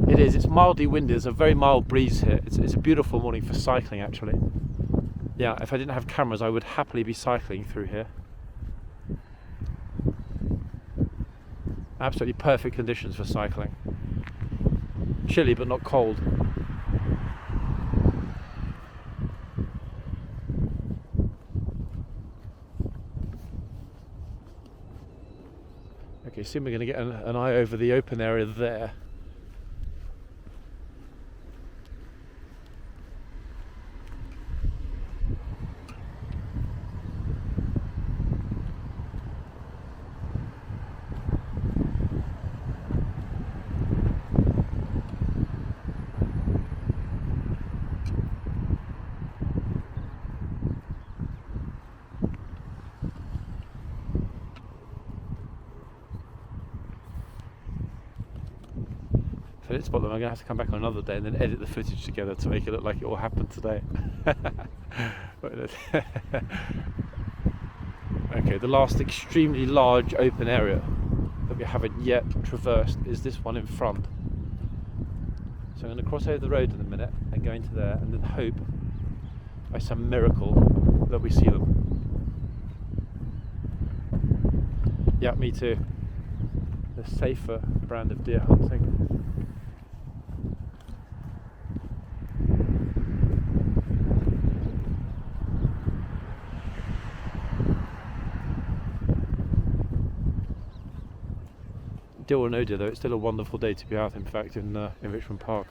It's mildly windy, there's a very mild breeze here. It's a beautiful morning for cycling actually. Yeah, if I didn't have cameras I would happily be cycling through here. Absolutely perfect conditions for cycling. Chilly but not cold. Okay, soon we're going to get an eye over the open area there. If I didn't spot them, I'm going to have to come back on another day and then edit the footage together to make it look like it all happened today. Okay, the last extremely large open area that we haven't yet traversed is this one in front. So I'm going to cross over the road in a minute and go into there and then hope by some miracle that we see them. Yeah, me too. The safer brand of deer hunting. Deal or no deal though, it's still a wonderful day to be out in fact in Richmond Park.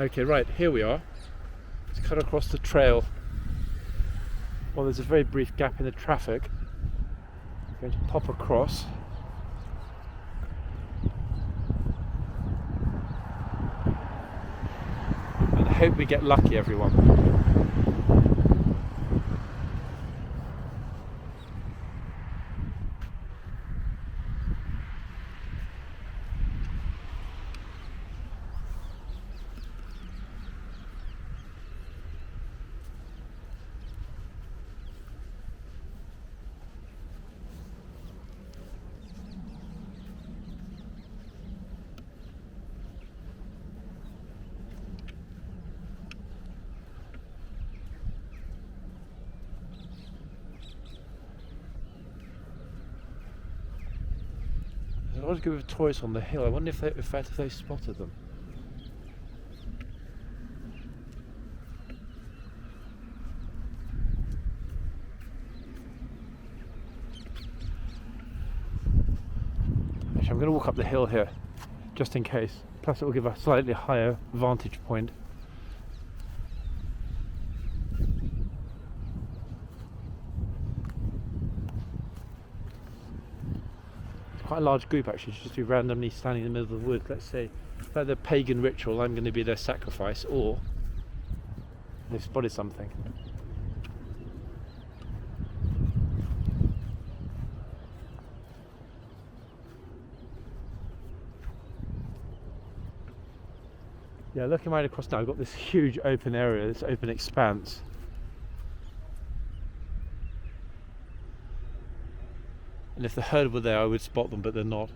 Okay, right, here we are. Let's cut across the trail. Well, there's a very brief gap in the traffic. I'm going to pop across. And I hope we get lucky, everyone. There's a lot of group of tourists on the hill. I wonder if they spotted them. Actually, I'm going to walk up the hill here, just in case. Plus it will give a slightly higher vantage point. Quite a large group actually, just be randomly standing in the middle of the woods. Let's say for the pagan ritual, I'm going to be their sacrifice, or they've spotted something. Yeah, looking right across now, I've got this huge open area, this open expanse. And if the herd were there, I would spot them, but they're not.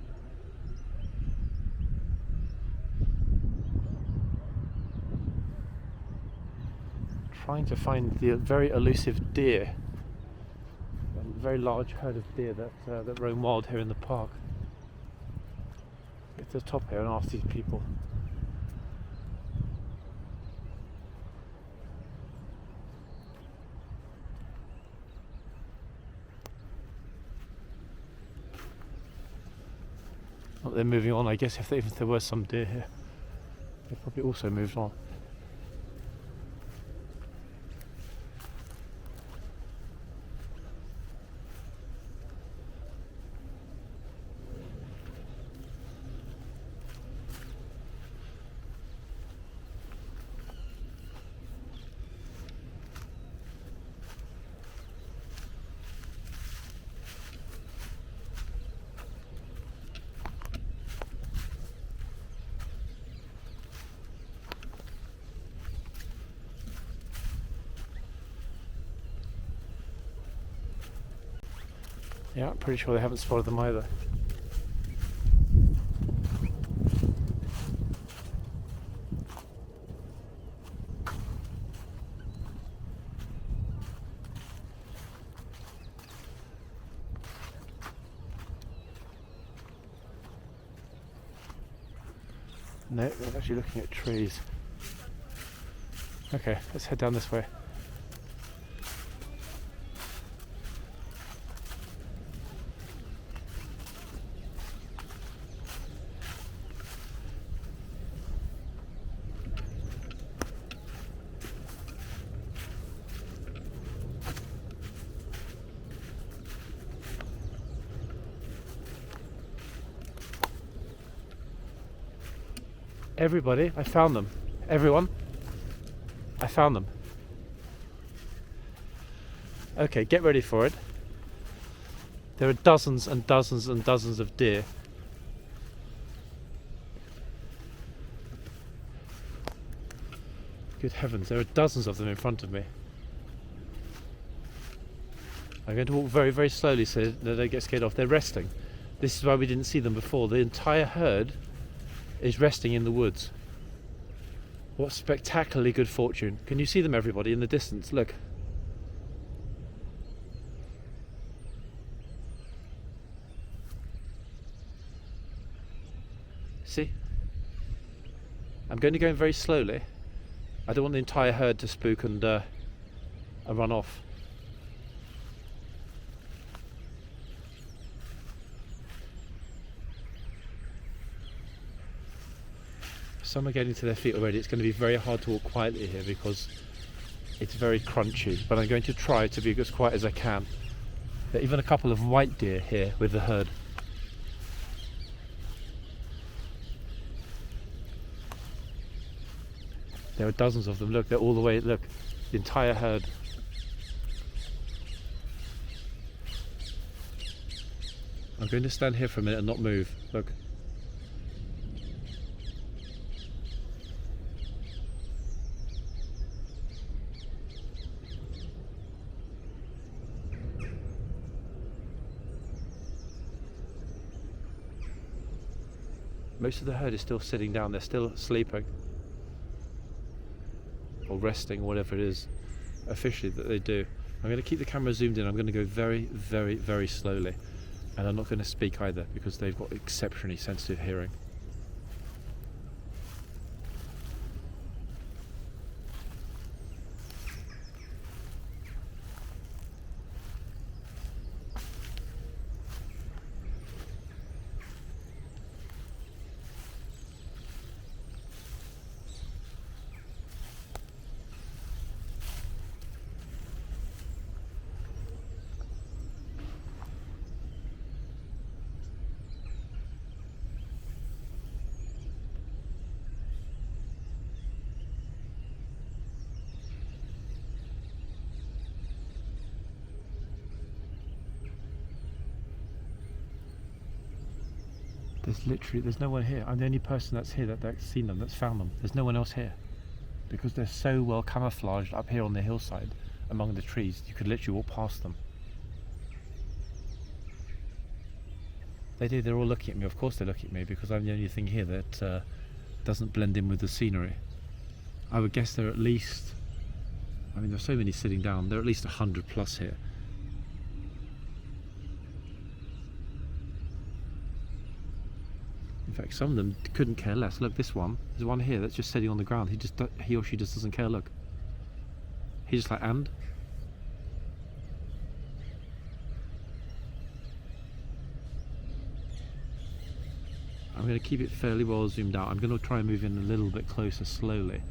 Trying to find the very elusive deer. A very large herd of deer that roam wild here in the park. Get to the top here and ask these people. They're moving on. I guess if there were some deer here, they probably also moved on. Yeah, I'm pretty sure they haven't spotted them either. No, they're actually looking at trees. Okay, let's head down this way. Everybody, I found them. Everyone, I found them. Okay, get ready for it. There are dozens and dozens and dozens of deer. Good heavens, there are dozens of them in front of me. I'm going to walk very, very slowly so that they don't get scared off. They're resting. This is why we didn't see them before. The entire herd is resting in the woods. What spectacularly good fortune. Can you see them, everybody, in the distance? Look. See? I'm going to go in very slowly. I don't want the entire herd to spook and run off. Some are getting to their feet already. It's going to be very hard to walk quietly here because it's very crunchy, but I'm going to try to be as quiet as I can. There are even a couple of white deer here with the herd. There are dozens of them. Look, they're all the way, look, the entire herd. I'm going to stand here for a minute and not move. Look. Most of the herd is still sitting down, they're still sleeping or resting, or whatever it is officially that they do. I'm going to keep the camera zoomed in. I'm going to go very, very, very slowly, and I'm not going to speak either because they've got exceptionally sensitive hearing. There's no one here. I'm the only person that's here that's seen them, that's found them. There's no one else here because they're so well camouflaged up here on the hillside among the trees. You could literally walk past them. They're all looking at me. Of course they're looking at me because I'm the only thing here that doesn't blend in with the scenery. I would guess there are at least, I mean there's so many sitting down, there are at least 100 plus here. In fact, some of them couldn't care less. Look, this one, there's one here that's just sitting on the ground. He or she just doesn't care. Look, he's just like, and I'm going to keep it fairly well zoomed out. I'm going to try and move in a little bit closer slowly,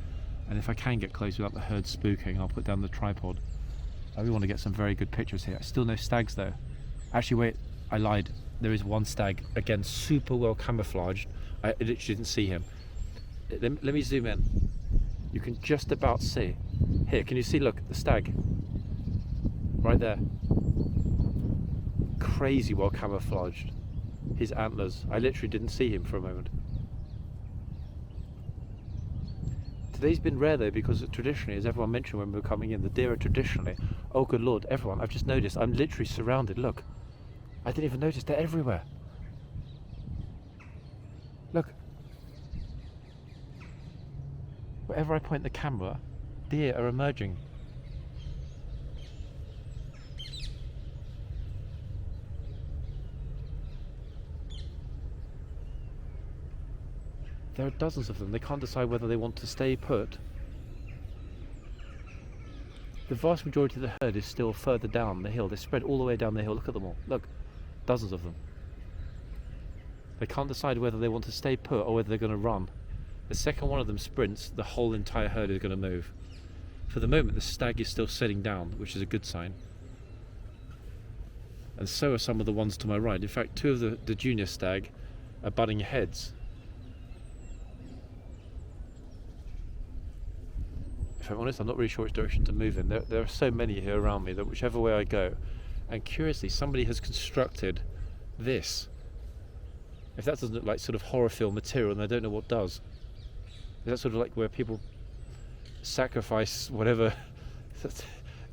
and if I can get close without the herd spooking, I'll put down the tripod. I really want to get some very good pictures here. Still no stags though. Actually, wait, I lied. There is one stag, again super well camouflaged. I literally didn't see him. Let me zoom in. You can just about see. Here, can you see, look, the stag? Right there. Crazy well camouflaged. His antlers. I literally didn't see him for a moment. Today's been rare though because traditionally, as everyone mentioned when we were coming in, the deer are traditionally, oh good lord, everyone, I've just noticed, I'm literally surrounded, look. I didn't even notice, they're everywhere. Look. Wherever I point the camera, deer are emerging. There are dozens of them. They can't decide whether they want to stay put. The vast majority of the herd is still further down the hill. They're spread all the way down the hill. Look at them all. Look, dozens of them. They can't decide whether they want to stay put or whether they're going to run. The second one of them sprints, the whole entire herd is going to move. For the moment, the stag is still sitting down, which is a good sign. And so are some of the ones to my right. In fact, two of the junior stag are butting heads. If I'm honest, I'm not really sure which direction to move in. There are so many here around me that whichever way I go, and curiously, somebody has constructed this. If that doesn't look like sort of horror film material, then I don't know what does. Is that sort of like where people sacrifice whatever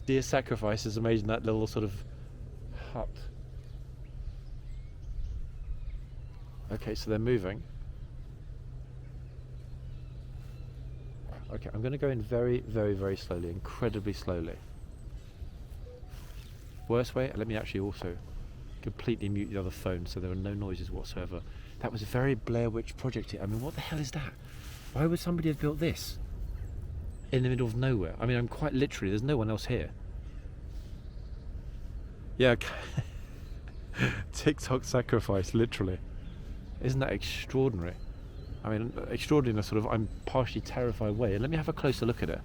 deer sacrifices are made in that little sort of hut? Okay, so they're moving. Okay, I'm going to go in very, very, very slowly, incredibly slowly. Worst way, let me actually also completely mute the other phone so there are no noises whatsoever. That was a very Blair Witch project. I mean, what the hell is that? Why would somebody have built this in the middle of nowhere? I mean, I'm quite literally, there's no one else here. Yeah, TikTok sacrifice, literally. Isn't that extraordinary? I mean, extraordinary in a sort of, I'm partially terrified way. And let me have a closer look at it.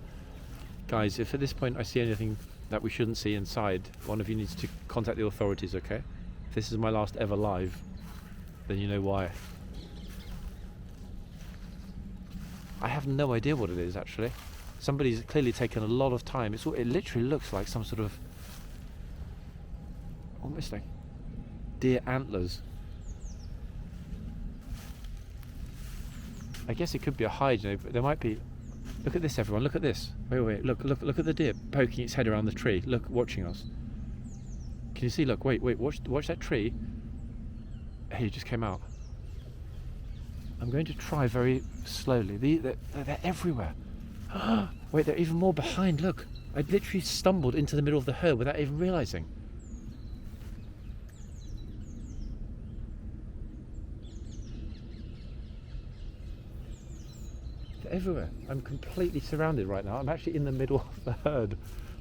Guys, if at this point I see anything that we shouldn't see inside, one of you needs to contact the authorities, okay? If this is my last ever live, then you know why. I have no idea what it is, actually. Somebody's clearly taken a lot of time. It literally looks like some sort of, almost like deer antlers. I guess it could be a hide, you know, but there might be. Look at this, everyone. Look at this. Wait. Look at the deer poking its head around the tree. Look, watching us. Can you see? Look. Wait. Watch that tree. Hey, it just came out. I'm going to try very slowly. They're everywhere. Wait, they're even more behind. Look. I literally stumbled into the middle of the herd without even realizing. Everywhere. I'm completely surrounded right now. I'm actually in the middle of the herd.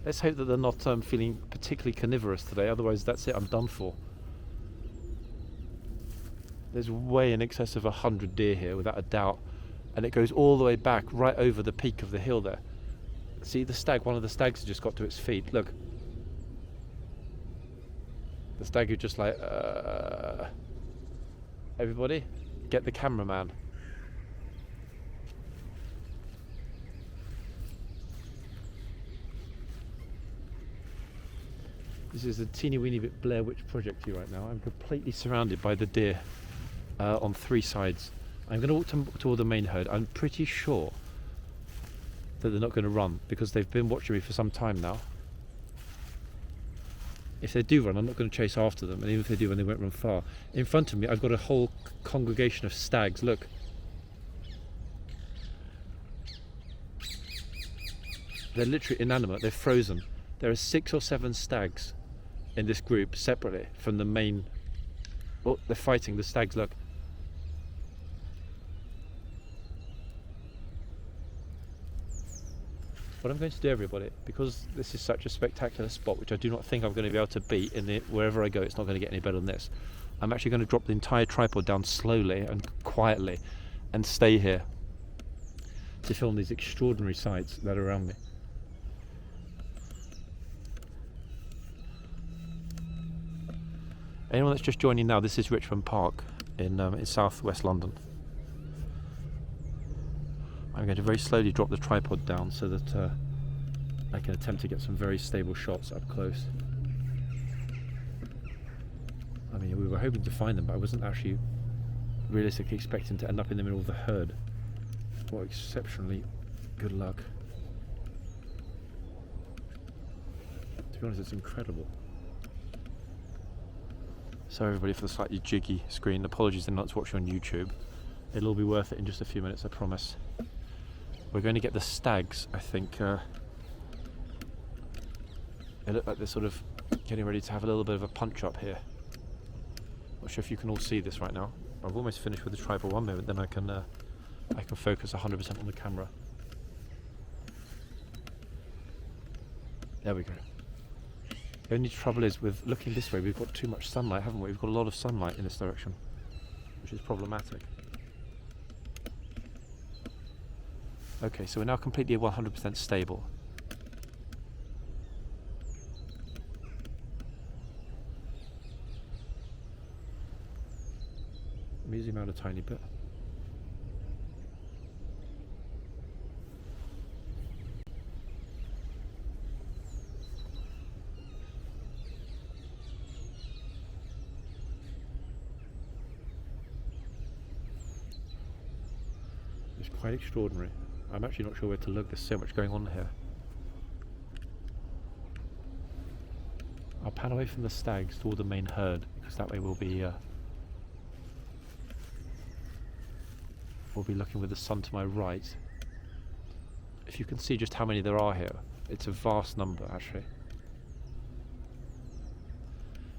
Let's hope that they're not feeling particularly carnivorous today, otherwise that's it, I'm done for. There's way in excess of 100 deer here, without a doubt, and it goes all the way back, right over the peak of the hill there. See the stag, one of the stags has just got to its feet, look. The stag is just like, everybody, get the cameraman. This is a teeny weeny bit Blair Witch project-y right now. I'm completely surrounded by the deer on three sides. I'm going to walk toward the main herd. I'm pretty sure that they're not going to run because they've been watching me for some time now. If they do run, I'm not going to chase after them, and even if they do run, they won't run far. In front of me, I've got a whole congregation of stags. Look. They're literally inanimate. They're frozen. There are 6 or 7 stags in this group separately from the main. Oh, they're fighting the stags, look. What I'm going to do, everybody, because this is such a spectacular spot, which I do not think I'm going to be able to beat wherever I go, it's not going to get any better than this. I'm actually going to drop the entire tripod down slowly and quietly and stay here to film these extraordinary sights that are around me. Anyone that's just joining now, this is Richmond Park in southwest London. I'm going to very slowly drop the tripod down so that I can attempt to get some very stable shots up close. I mean, we were hoping to find them, but I wasn't actually realistically expecting to end up in the middle of the herd. What exceptionally good luck. To be honest, it's incredible. Sorry everybody for the slightly jiggy screen. Apologies they're not to watch you on YouTube. It'll all be worth it in just a few minutes, I promise. We're going to get the stags, I think. They look like they're sort of getting ready to have a little bit of a punch up here. Not sure if you can all see this right now. I've almost finished with the tripod. One moment, then I can focus 100% on the camera. There we go. The only trouble is with looking this way, we've got too much sunlight, haven't we? We've got a lot of sunlight in this direction, which is problematic. Okay, so we're now completely 100% stable. Let me zoom out a tiny bit. It's quite extraordinary. I'm actually not sure where to look, there's so much going on here. I'll pan away from the stags toward the main herd, because that way we'll be looking with the sun to my right. If you can see just how many there are here, it's a vast number actually.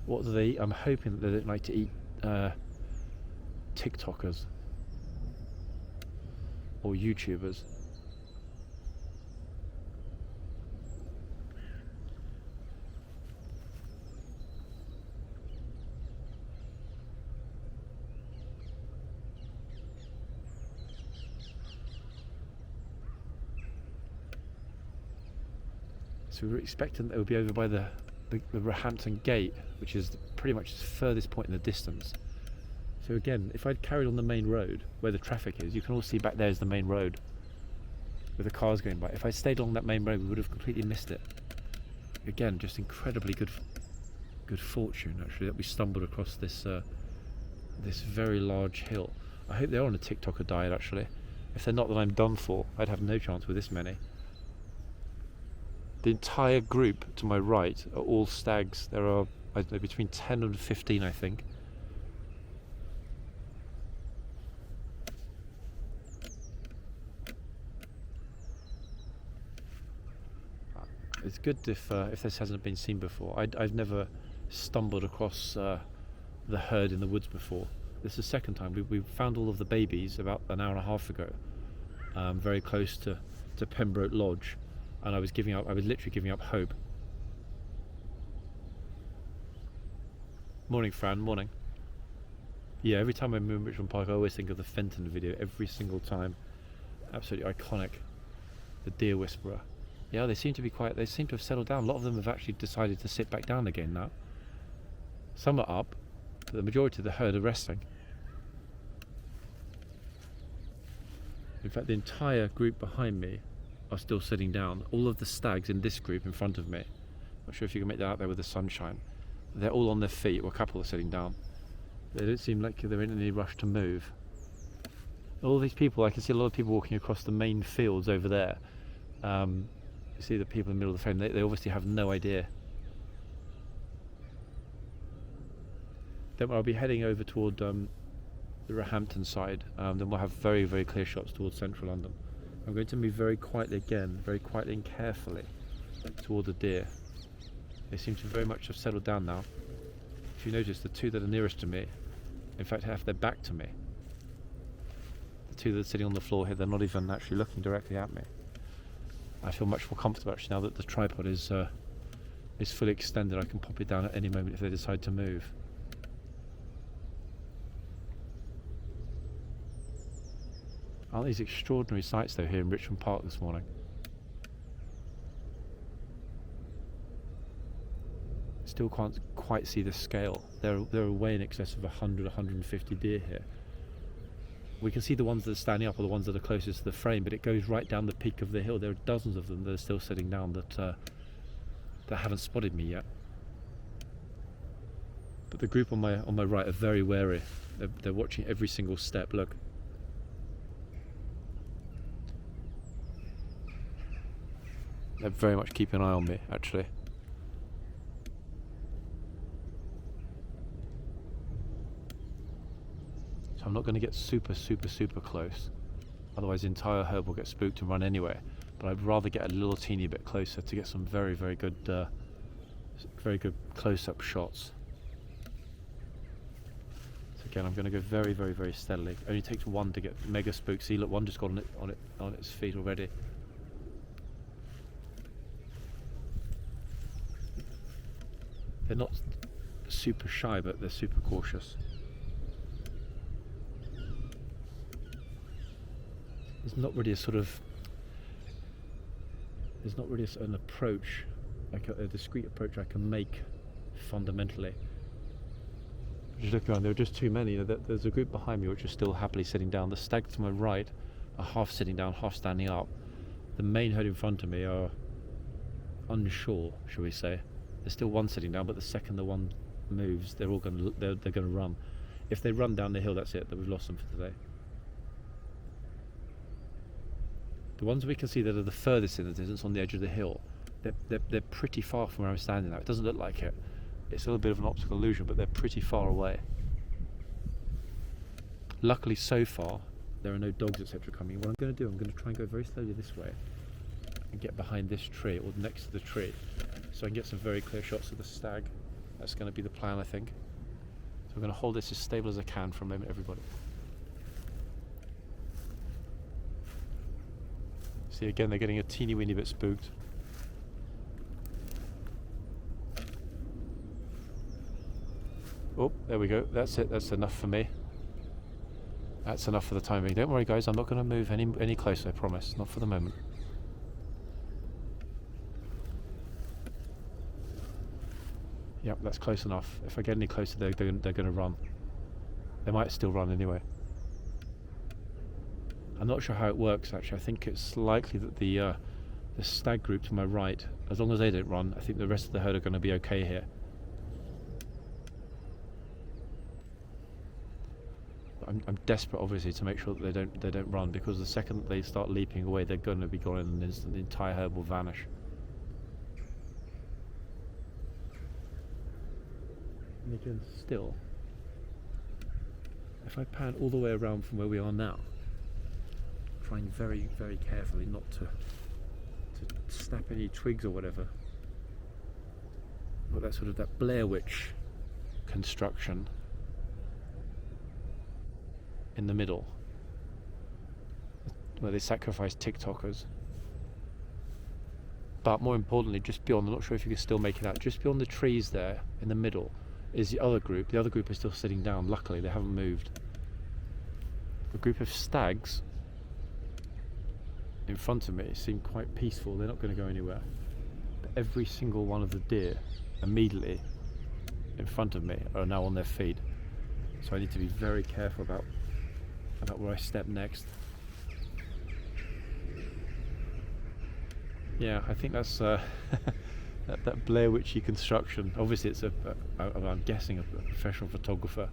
What do they eat? I'm hoping that they don't like to eat TikTokers or YouTubers. So we were expecting that it would be over by the Roehampton Gate, which is pretty much the furthest point in the distance. So again, if I'd carried on the main road where the traffic is, you can all see back there is the main road with the cars going by. If I stayed along that main road, we would have completely missed it. Again, just incredibly good fortune actually that we stumbled across this this very large hill. I hope they're on a TikToker diet actually. If they're not, then I'm done for. I'd have no chance with this many. The entire group to my right are all stags. There are, I don't know, between 10 and 15 I think. It's good if this hasn't been seen before. I've never stumbled across the herd in the woods before. This is the second time. We found all of the babies about an hour and a half ago, very close to Pembroke Lodge. And I was literally giving up hope. Morning, Fran, morning. Yeah, every time I'm in Richmond Park, I always think of the Fenton video, every single time. Absolutely iconic. The deer whisperer. Yeah, they seem to have settled down. A lot of them have actually decided to sit back down again now. Some are up, but the majority of the herd are resting. In fact, the entire group behind me are still sitting down. All of the stags in this group in front of me, not sure if you can make that out there with the sunshine, they're all on their feet, or a couple are sitting down. They don't seem like they're in any rush to move. All these people, I can see a lot of people walking across the main fields over there. You see the people in the middle of the frame, they obviously have no idea. Then I'll be heading over toward the Roehampton side, then we'll have very, very clear shots towards central London. I'm going to move very quietly again, very quietly and carefully toward the deer. They seem to very much have settled down now. If you notice, the two that are nearest to me, in fact, have their back to me. The two that are sitting on the floor here, they're not even actually looking directly at me. I feel much more comfortable actually now that the tripod is fully extended. I can pop it down at any moment if they decide to move. Aren't these extraordinary sights though here in Richmond Park this morning? Still can't quite see the scale. There are way in excess of 100, 150 deer here. We can see the ones that are standing up are the ones that are closest to the frame, but it goes right down the peak of the hill. There are dozens of them that are still sitting down that haven't spotted me yet. But the group on my right are very wary. They're watching every single step. Look. They're very much keeping an eye on me, actually. So I'm not going to get super close, otherwise the entire herd will get spooked and run anyway. But I'd rather get a little teeny bit closer to get some very good close-up shots. So again, I'm going to go very steadily. It only takes one to get mega spooked. See, look, one just got on its feet already. They're not super shy, but they're super cautious. There's not really an approach, like a discrete approach I can make fundamentally. Just look around, there are just too many. There's a group behind me which are still happily sitting down. The stag to my right are half sitting down, half standing up. The main herd in front of me are unsure, shall we say. There's still one sitting down, but the second the one moves, they're going to run. If they run down the hill, that's it. That we've lost them for today. The ones we can see that are the furthest in the distance on the edge of the hill, they're pretty far from where I'm standing now. It doesn't look like it. It's a little bit of an optical illusion, but they're pretty far away. Luckily, so far, there are no dogs, etc. coming. What I'm going to do, I'm going to try and go very slowly this way and get behind this tree or next to the tree, so I can get some very clear shots of the stag. That's going to be the plan, I think. So I'm going to hold this as stable as I can for a moment, everybody. See, again, they're getting a teeny weeny bit spooked. Oh, there we go. That's it. That's enough for me. That's enough for the time being. Don't worry, guys. I'm not going to move any closer, I promise. Not for the moment. Yep, that's close enough. If I get any closer, they're going to run. They might still run anyway. I'm not sure how it works, actually. I think it's likely that the stag group to my right, as long as they don't run, I think the rest of the herd are going to be okay here. I'm desperate, obviously, to make sure that they don't run, because the second that they start leaping away, they're going to be gone in an instant. The entire herd will vanish. And again, still, if I pan all the way around from where we are now, trying very carefully not to snap any twigs or whatever, but that Blair Witch construction in the middle, where they sacrifice TikTokers. But more importantly, just beyond, I'm not sure if you can still make it out, just beyond the trees there in the middle is the other group. The other group is still sitting down. Luckily, they haven't moved. The group of stags in front of me seem quite peaceful. They're not going to go anywhere. But every single one of the deer immediately in front of me are now on their feet. So I need to be very careful about where I step next. Yeah, I think that's that Blair Witchy construction. Obviously, it's I'm guessing a professional photographer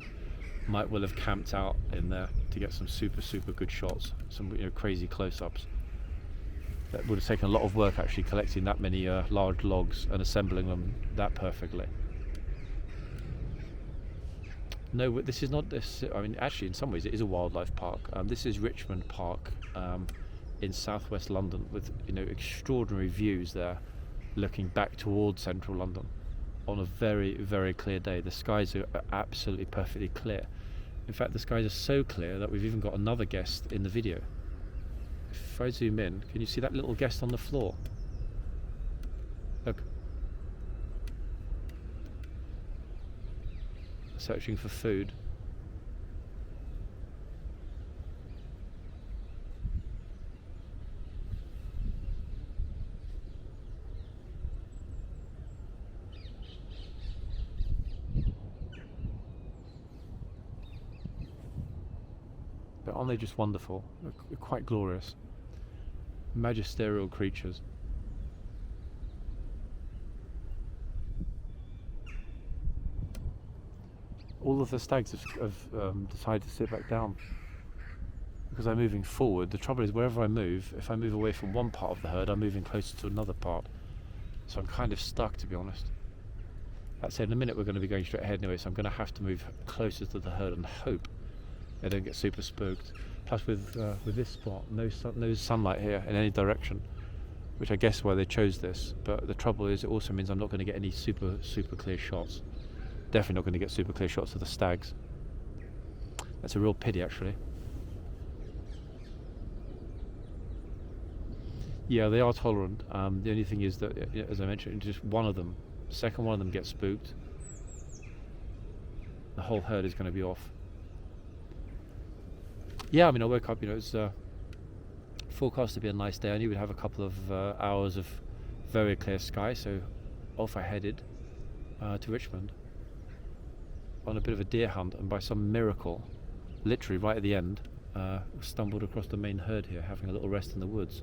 might well have camped out in there to get some super good shots, some crazy close-ups. That would have taken a lot of work, actually, collecting that many large logs and assembling them that perfectly. No, this is not this. I mean, actually, in some ways, it is a wildlife park. This is Richmond Park in southwest London, with extraordinary views there, looking back towards central London on a very clear day. The skies are absolutely perfectly clear. In fact, the skies are so clear that we've even got another guest in the video. If I zoom in, can you see that little guest on the floor? Look. Searching for food. But aren't they just wonderful? They're quite glorious. Magisterial creatures. All of the stags have decided to sit back down because I'm moving forward. The trouble is, wherever I move, if I move away from one part of the herd, I'm moving closer to another part. So I'm kind of stuck, to be honest. That said, in a minute we're going to be going straight ahead anyway, so I'm going to have to move closer to the herd and hope they don't get super spooked. Plus with this spot, no sunlight here in any direction, which I guess is why they chose this. But the trouble is, it also means I'm not going to get any super clear shots. Definitely not going to get super clear shots of the stags. That's a real pity, actually. Yeah, they are tolerant. The only thing is that, as I mentioned, just one of them, second one of them gets spooked, the whole herd is going to be off. Yeah, I mean, I woke up, it's forecast to be a nice day. I knew we'd have a couple of hours of very clear sky, so off I headed to Richmond on a bit of a deer hunt, and by some miracle, literally right at the end, stumbled across the main herd here, having a little rest in the woods.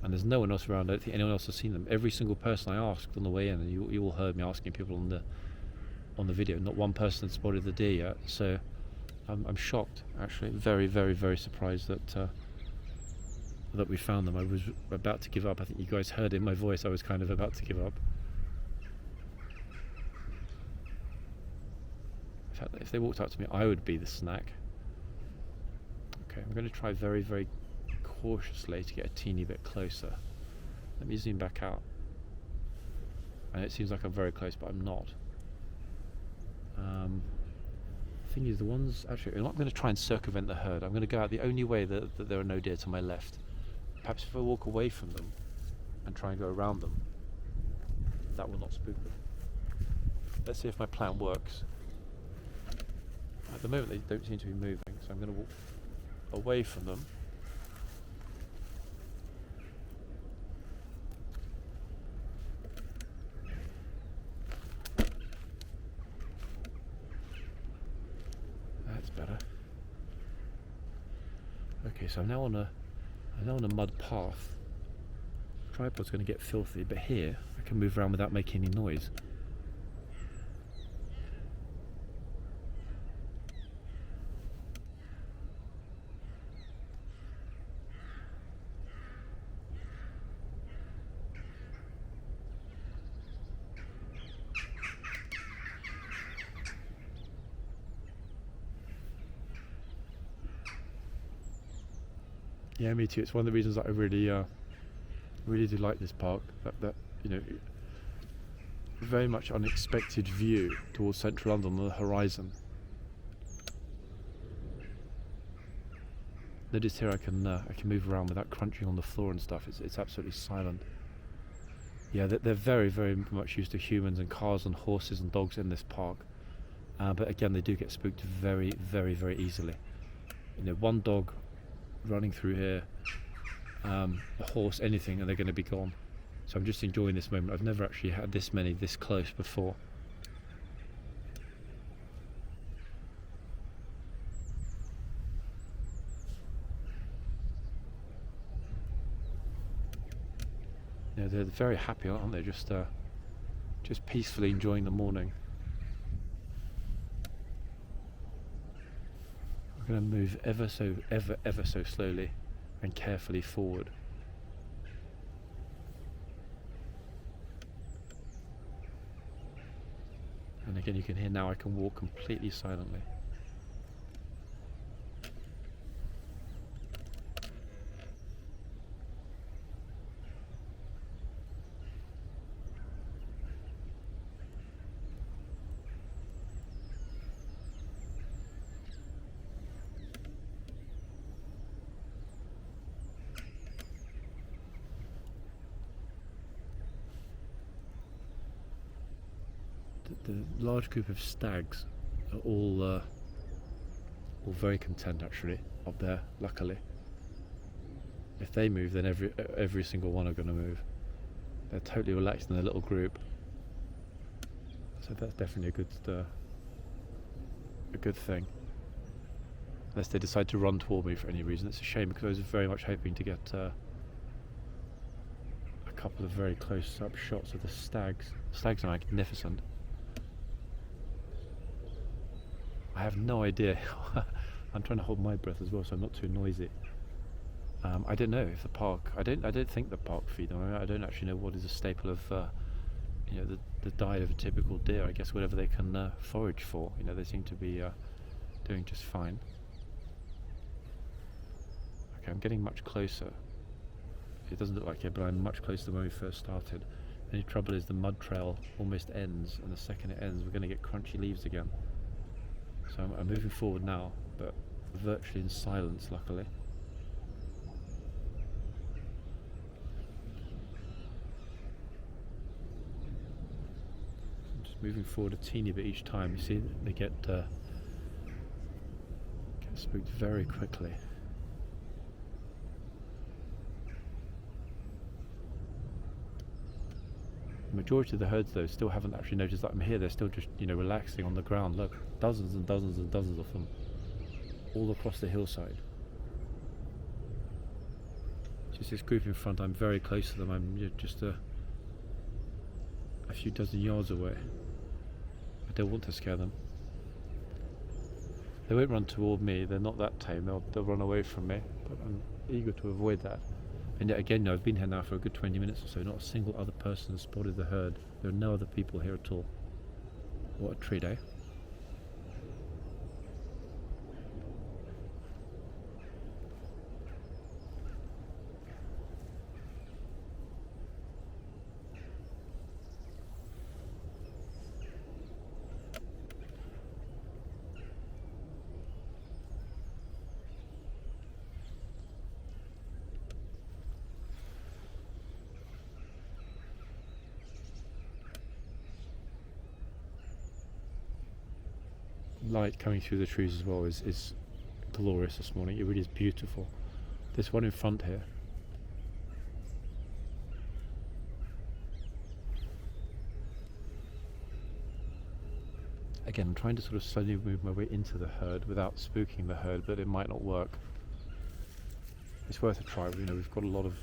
And there's no one else around. I don't think anyone else has seen them. Every single person I asked on the way in, and you all heard me asking people on the video, not one person had spotted the deer yet. So I'm shocked, actually, very, very, very surprised that we found them. I was about to give up. I think you guys heard in my voice I was kind of about to give up. In fact, if they walked up to me, I would be the snack. Okay, I'm going to try very, very cautiously to get a teeny bit closer. Let me zoom back out. And it seems like I'm very close, but I'm not. Thing is, the ones actually, I'm not going to try and circumvent the herd. I'm going to go out the only way that there are no deer to my left. Perhaps if I walk away from them and try and go around them, that will not spook them. Let's see if my plan works. At the moment they don't seem to be moving, so I'm going to walk away from them. That's better. Okay, so I'm now on a mud path. Tripod's going to get filthy, but here I can move around without making any noise. Yeah, me too. It's one of the reasons that I really do like this park. That very much unexpected view towards central London on the horizon. Notice here I can move around without crunching on the floor and stuff. It's absolutely silent. Yeah, they're very, very much used to humans and cars and horses and dogs in this park. But again, they do get spooked very, very, very easily. One dog running through here, a horse, anything, and they're going to be gone. So I'm just enjoying this moment. I've never actually had this many this close before. Yeah, they're very happy, aren't they? Just peacefully enjoying the morning. I'm going to move ever so slowly and carefully forward. And again, you can hear now I can walk completely silently. The large group of stags are all very content actually up there, luckily. If they move, then every single one are going to move. They're totally relaxed in their little group, so that's definitely a good thing. Unless they decide to run toward me for any reason. It's a shame because I was very much hoping to get a couple of very close-up shots of the stags. Stags are magnificent. I have no idea. I'm trying to hold my breath as well, so I'm not too noisy. I don't know if the park. I don't think the park feed them. I don't actually know what is a staple of, the diet of a typical deer. I guess whatever they can forage for. They seem to be doing just fine. Okay, I'm getting much closer. It doesn't look like it, but I'm much closer than when we first started. The only trouble is the mud trail almost ends, and the second it ends, we're going to get crunchy leaves again. So I'm moving forward now, but virtually in silence, luckily. I'm just moving forward a teeny bit each time. You see, they get spooked very quickly. The majority of the herds, though, still haven't actually noticed that I'm here. They're still just, relaxing on the ground. Look, dozens and dozens and dozens of them, all across the hillside. Just this group in front, I'm very close to them. I'm just a few dozen yards away. I don't want to scare them. They won't run toward me. They're not that tame. They'll run away from me. But I'm eager to avoid that. And yet again, I've been here now for a good 20 minutes or so. Not a single other person has spotted the herd. There are no other people here at all. What a treat, eh? Light coming through the trees as well is glorious this morning. It really is beautiful. This one in front here, again, I'm trying to sort of slowly move my way into the herd without spooking the herd, but it might not work. It's worth a try. We've got a lot of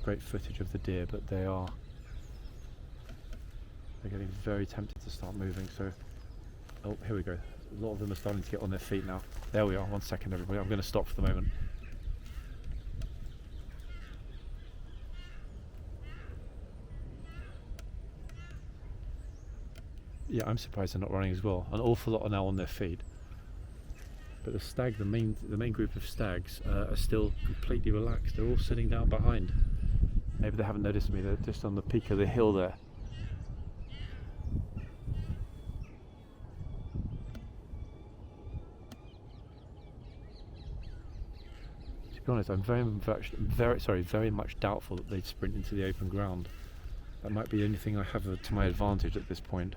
great footage of the deer, but they're getting very tempted to start moving. So, oh, here we go. A lot of them are starting to get on their feet now. There we are. 1 second, everybody. I'm going to stop for the moment. Yeah, I'm surprised they're not running as well. An awful lot are now on their feet. But the stag, the main group of stags, are still completely relaxed. They're all sitting down behind. Maybe they haven't noticed me. They're just on the peak of the hill there. To be honest, I'm very much doubtful that they'd sprint into the open ground. That might be the only thing I have to my advantage at this point.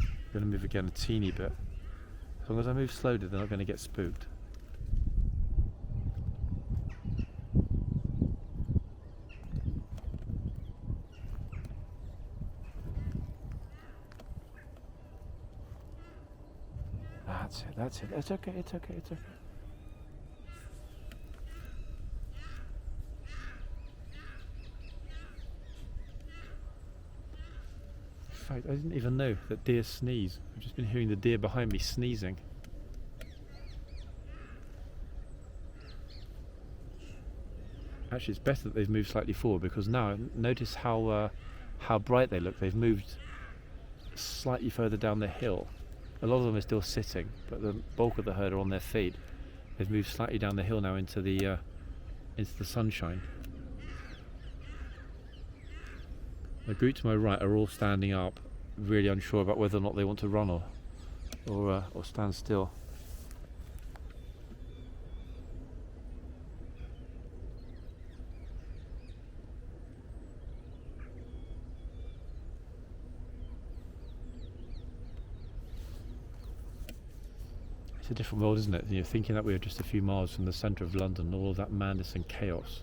I'm going to move again a teeny bit. As long as I move slowly, they're not going to get spooked. That's it. It's okay. In fact, I didn't even know that deer sneeze. I've just been hearing the deer behind me sneezing. Actually, it's better that they've moved slightly forward, because now notice how bright they look. They've moved slightly further down the hill. A lot of them are still sitting, but the bulk of the herd are on their feet. They've moved slightly down the hill now into the sunshine. The group to my right are all standing up, really unsure about whether or not they want to run or stand still. It's a different world, isn't it? Thinking that we are just a few miles from the centre of London, all of that madness and chaos,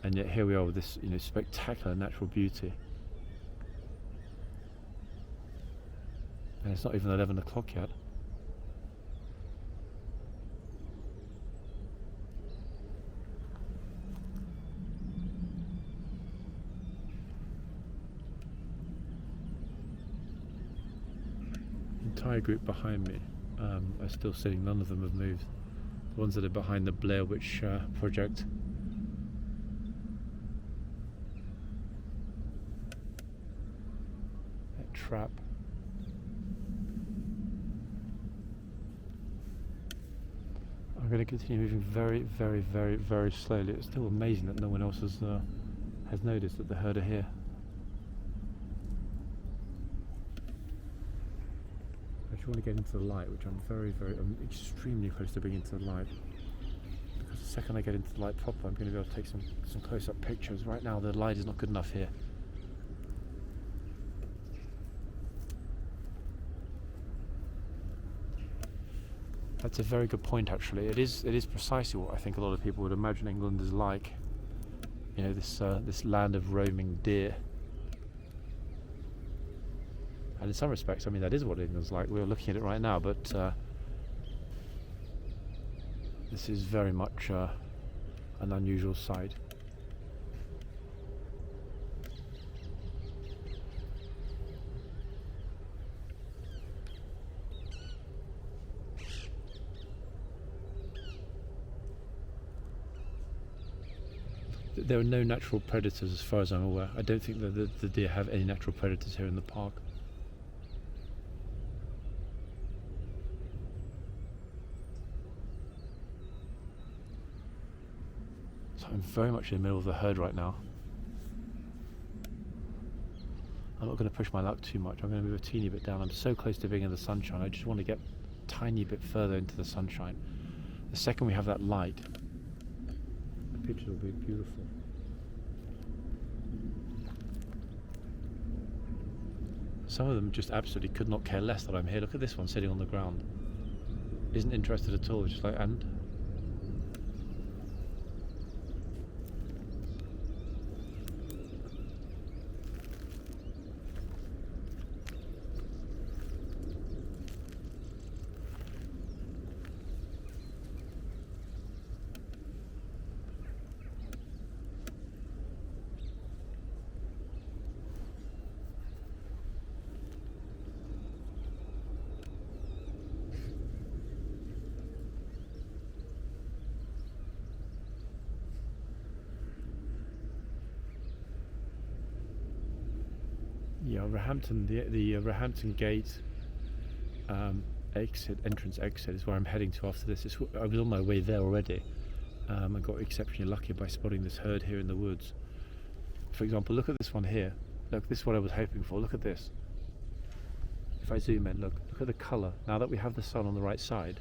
and yet here we are with this, spectacular natural beauty. And it's not even 11 o'clock yet. The entire group behind me are still sitting. None of them have moved. The ones that are behind the Blair Witch project. That trap. I'm going to continue moving very, very, very, very slowly. It's still amazing that no one else has noticed that the herd are here. I just want to get into the light, which I'm extremely close to being into the light. Because the second I get into the light proper, I'm going to be able to take some close-up pictures. Right now the light is not good enough here. That's a very good point, actually. It is precisely what I think a lot of people would imagine England is like. You know, this land of roaming deer. And in some respects, I mean, that is what England's like. We're looking at it right now, but this is very much an unusual sight. There are no natural predators as far as I'm aware. I don't think that the deer have any natural predators here in the park. So I'm very much in the middle of the herd right now. I'm not going to push my luck too much. I'm going to move a teeny bit down. I'm so close to being in the sunshine. I just want to get a tiny bit further into the sunshine. The second we have that light, the pictures will be beautiful. Some of them just absolutely could not care less that I'm here. Look at this one sitting on the ground. Isn't interested at all. Just like, and yeah, Roehampton, the Roehampton Gate entrance exit is where I'm heading to after this. I was on my way there already. I got exceptionally lucky by spotting this herd here in the woods. For example, look at this one here. Look, this is what I was hoping for. Look at this. If I zoom in, look at the colour. Now that we have the sun on the right side,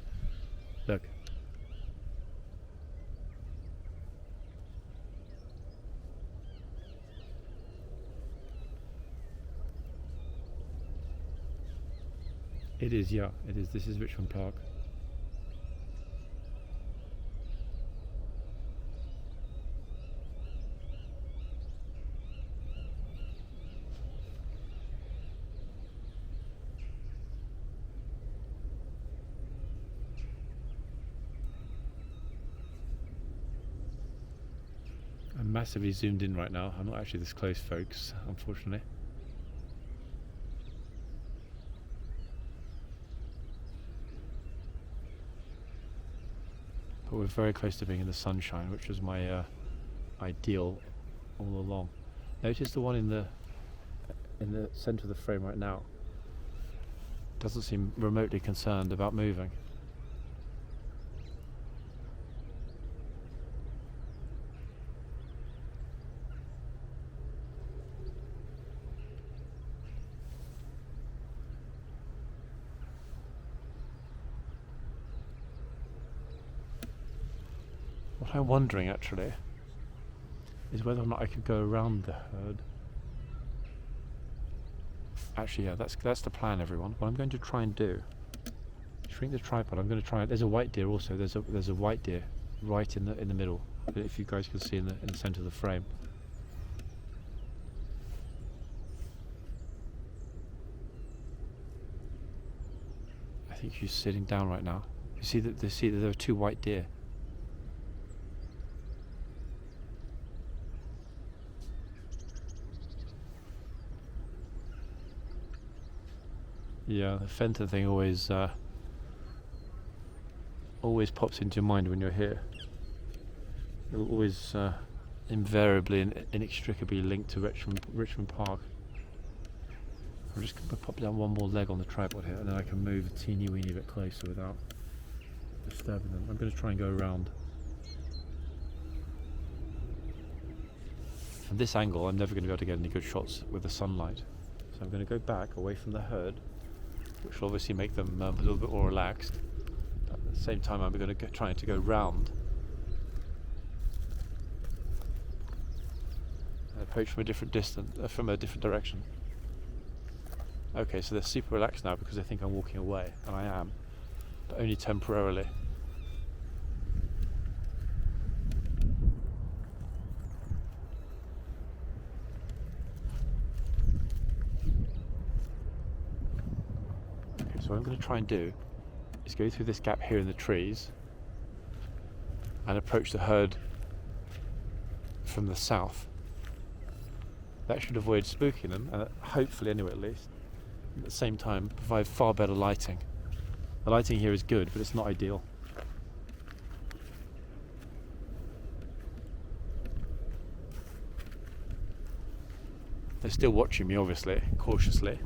look. It is, yeah, it is. This is Richmond Park. I'm massively zoomed in right now. I'm not actually this close, folks, unfortunately. But we're very close to being in the sunshine, which was my ideal all along. Notice the one in the centre of the frame right now doesn't seem remotely concerned about moving. What I'm wondering actually is whether or not I could go around the herd. Actually, yeah, that's the plan, everyone. What I'm going to try and do, shrink the tripod. I'm going to try. There's a white deer also. There's a white deer right in the middle. If you guys can see in the centre of the frame. I think she's sitting down right now. You see that there are two white deer. Yeah, the Fenton thing always pops into your mind when you're here. It'll always invariably and inextricably linked to Richmond Park. I'm just going to pop down one more leg on the tripod here, and then I can move a teeny weeny bit closer without disturbing them. I'm going to try and go around. From this angle, I'm never going to be able to get any good shots with the sunlight. So I'm going to go back away from the herd, which will obviously make them a little bit more relaxed. But at the same time, I'm going to trying to go round and approach from a different distance, from a different direction. Okay, so they're super relaxed now because they think I'm walking away, and I am, but only temporarily. So what I'm going to try and do is go through this gap here in the trees and approach the herd from the south. That should avoid spooking them, and hopefully, anyway, at least, at the same time provide far better lighting. The lighting here is good, but it's not ideal. They're still watching me, obviously, cautiously.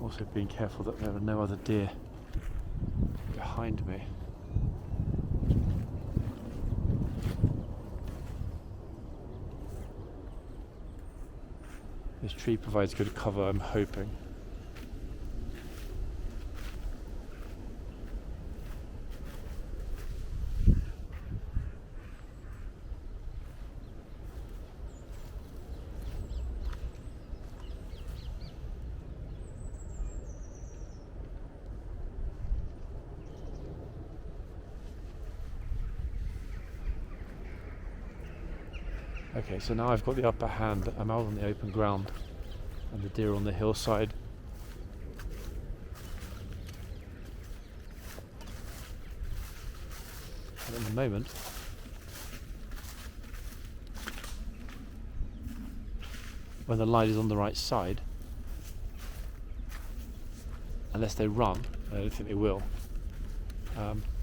Also being careful that there are no other deer behind me. This tree provides good cover, I'm hoping. Okay, so now I've got the upper hand. I'm out on the open ground and the deer on the hillside. And at the moment, when the light is on the right side, unless they run, I don't think they will,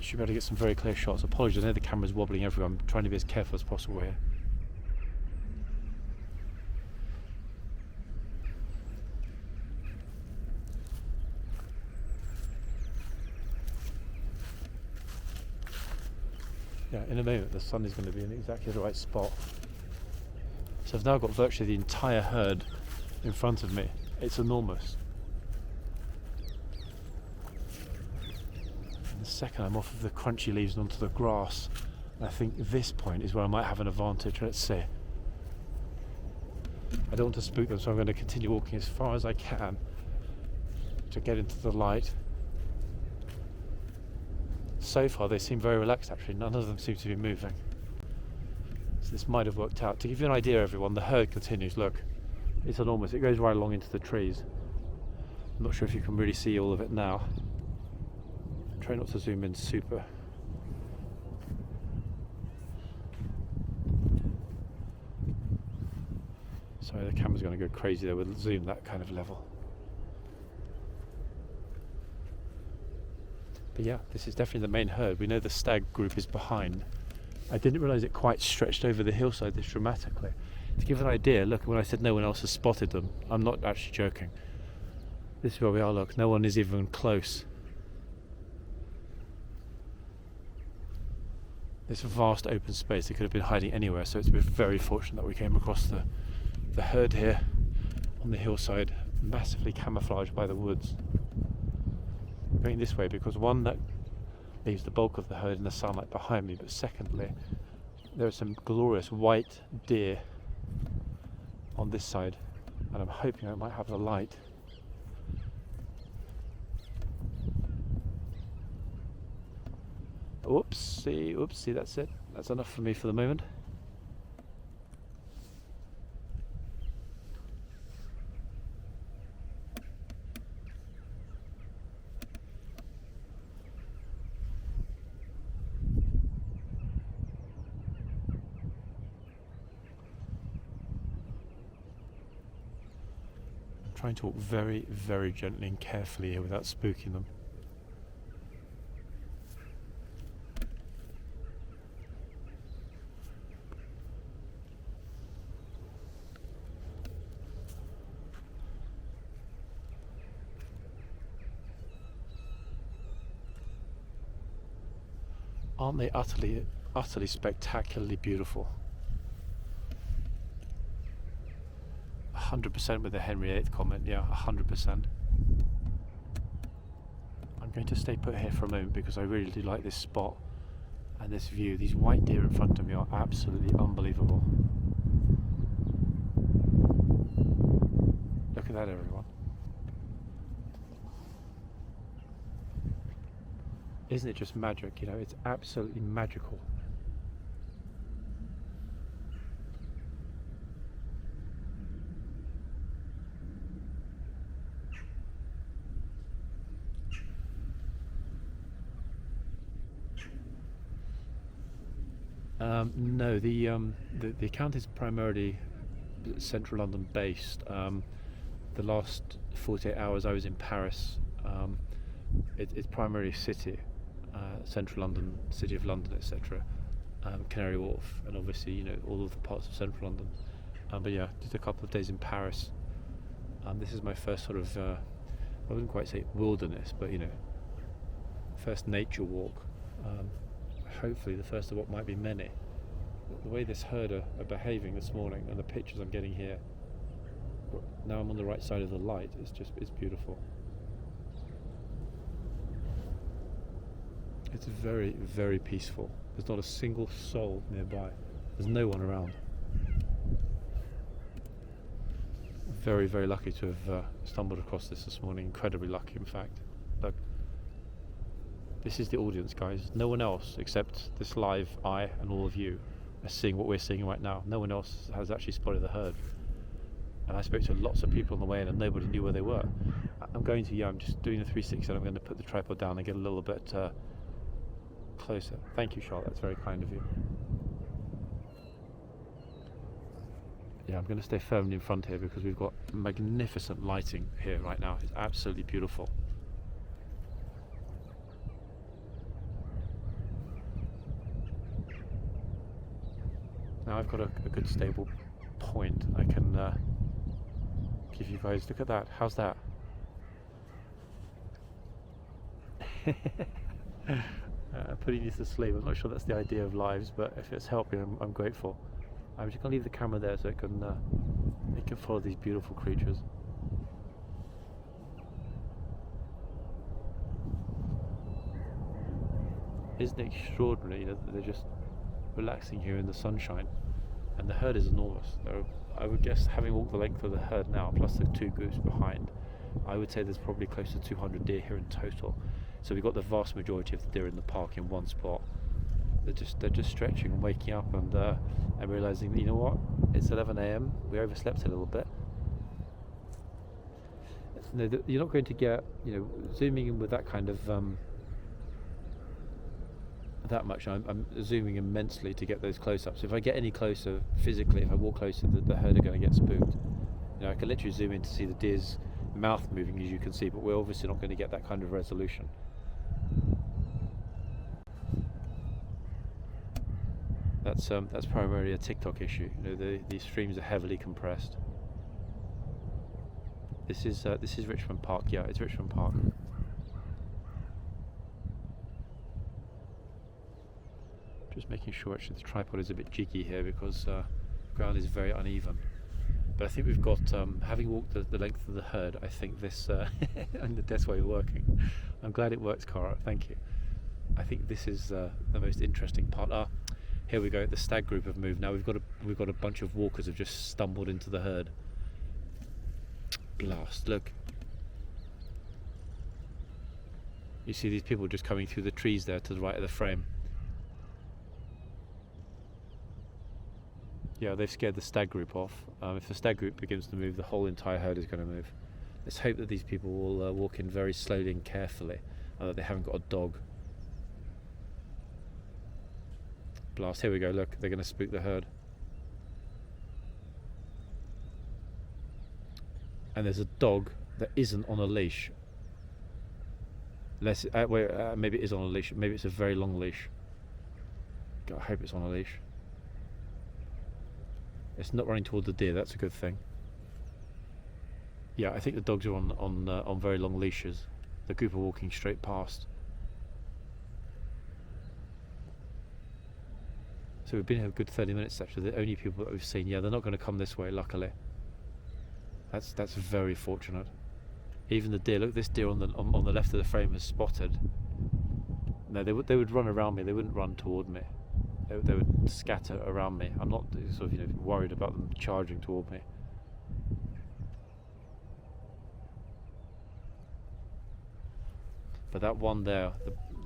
should be able to get some very clear shots. Apologies, I know the camera's wobbling everywhere. I'm trying to be as careful as possible here. Yeah, in a moment the sun is going to be in exactly the right spot. So I've now got virtually the entire herd in front of me. It's enormous. And the second I'm off of the crunchy leaves and onto the grass, I think this point is where I might have an advantage. Let's see. I don't want to spook them, so I'm going to continue walking as far as I can to get into the light. So far they seem very relaxed actually, none of them seem to be moving. So this might have worked out. To give you an idea everyone, the herd continues, look, it's enormous, it goes right along into the trees. I'm not sure if you can really see all of it now. Try not to zoom in super. Sorry, the camera's going to go crazy there with zoom that kind of level. But yeah, this is definitely the main herd. We know the stag group is behind. I didn't realise it quite stretched over the hillside this dramatically. To give an idea, look, when I said no one else has spotted them, I'm not actually joking. This is where we are, look, no one is even close. This vast open space, they could have been hiding anywhere, so it's been very fortunate that we came across the herd here on the hillside, massively camouflaged by the woods. Going this way because one, that leaves the bulk of the herd in the sunlight behind me, but secondly there are some glorious white deer on this side and I'm hoping I might have the light. Oopsie, that's it. That's enough for me for the moment. Trying to walk very, very gently and carefully here without spooking them. Aren't they utterly spectacularly beautiful? 100% with the Henry VIII comment, yeah, 100%. I'm going to stay put here for a moment because I really do like this spot and this view. These white deer in front of me are absolutely unbelievable. Look at that, everyone. Isn't it just magic? You know, it's absolutely magical. No, the account is primarily central London based. The last 48 hours I was in Paris. It's primarily city, central London, City of London, etc. Canary Wharf, and obviously, you know, all of the parts of central London. But yeah, did a couple of days in Paris. This is my first sort of, I wouldn't quite say wilderness, but you know, first nature walk. Hopefully the first of what might be many. The way this herd are behaving this morning and the pictures I'm getting here, now I'm on the right side of the light, it's beautiful. It's very, very peaceful. There's not a single soul nearby. There's no one around. Very, very lucky to have stumbled across this morning. Incredibly lucky, in fact. Look, this is the audience, guys. No one else except this live eye and all of you are seeing what we're seeing right now. No one else has actually spotted the herd. And I spoke to lots of people on the way in and nobody knew where they were. I'm just doing the 360 and I'm going to put the tripod down and get a little bit closer. Thank you, Charlotte. That's very kind of you. Yeah, I'm going to stay firmly in front here because we've got magnificent lighting here right now. It's absolutely beautiful. Now I've got a good stable point. I can give you guys, look at that. How's that? Putting you to sleep. I'm not sure that's the idea of lives, but if it's helping, I'm grateful. I'm just going to leave the camera there so it can follow these beautiful creatures. Isn't it extraordinary, you know, that they're just relaxing here in the sunshine, and the herd is enormous. I would guess, having walked the length of the herd now, plus the two groups behind, I would say there's probably close to 200 deer here in total. So we've got the vast majority of the deer in the park in one spot. They're just stretching and waking up and realizing that, you know what, it's 11 a.m. We overslept a little bit. No, you're not going to get, you know, zooming in with that kind of that much. I'm zooming immensely to get those close-ups. If I get any closer physically, if I walk closer, the herd are going to get spooked. You know, I can literally zoom in to see the deer's mouth moving, as you can see, but we're obviously not going to get that kind of resolution. That's primarily a TikTok issue. You know, these streams are heavily compressed. This is Richmond Park. Yeah, it's Richmond Park. Just making sure actually the tripod is a bit jiggy here because the ground is very uneven. But I think we've got, having walked the length of the herd, I think this, and the best way of working. I'm glad it works, Cara, thank you. I think this is the most interesting part. Here we go, the stag group have moved. Now we've got a bunch of walkers who've just stumbled into the herd. Blast, look. You see these people just coming through the trees there to the right of the frame. Yeah, they've scared the stag group off. If the stag group begins to move, the whole entire herd is going to move. Let's hope that these people will walk in very slowly and carefully, and that they haven't got a dog. Blast, here we go, look, they're going to spook the herd. And there's a dog that isn't on a leash. Maybe it is on a leash, maybe it's a very long leash. God, I hope it's on a leash. It's not running toward the deer, that's a good thing. Yeah, I think the dogs are on very long leashes. The group are walking straight past. So we've been here a good 30 minutes actually. The only people that we've seen, yeah, they're not going to come this way, luckily. That's very fortunate. Even the deer, look, this deer on the left of the frame is spotted. No, they would run around me. They wouldn't run toward me. They would scatter around me. I'm not sort of worried about them charging toward me. But that one there,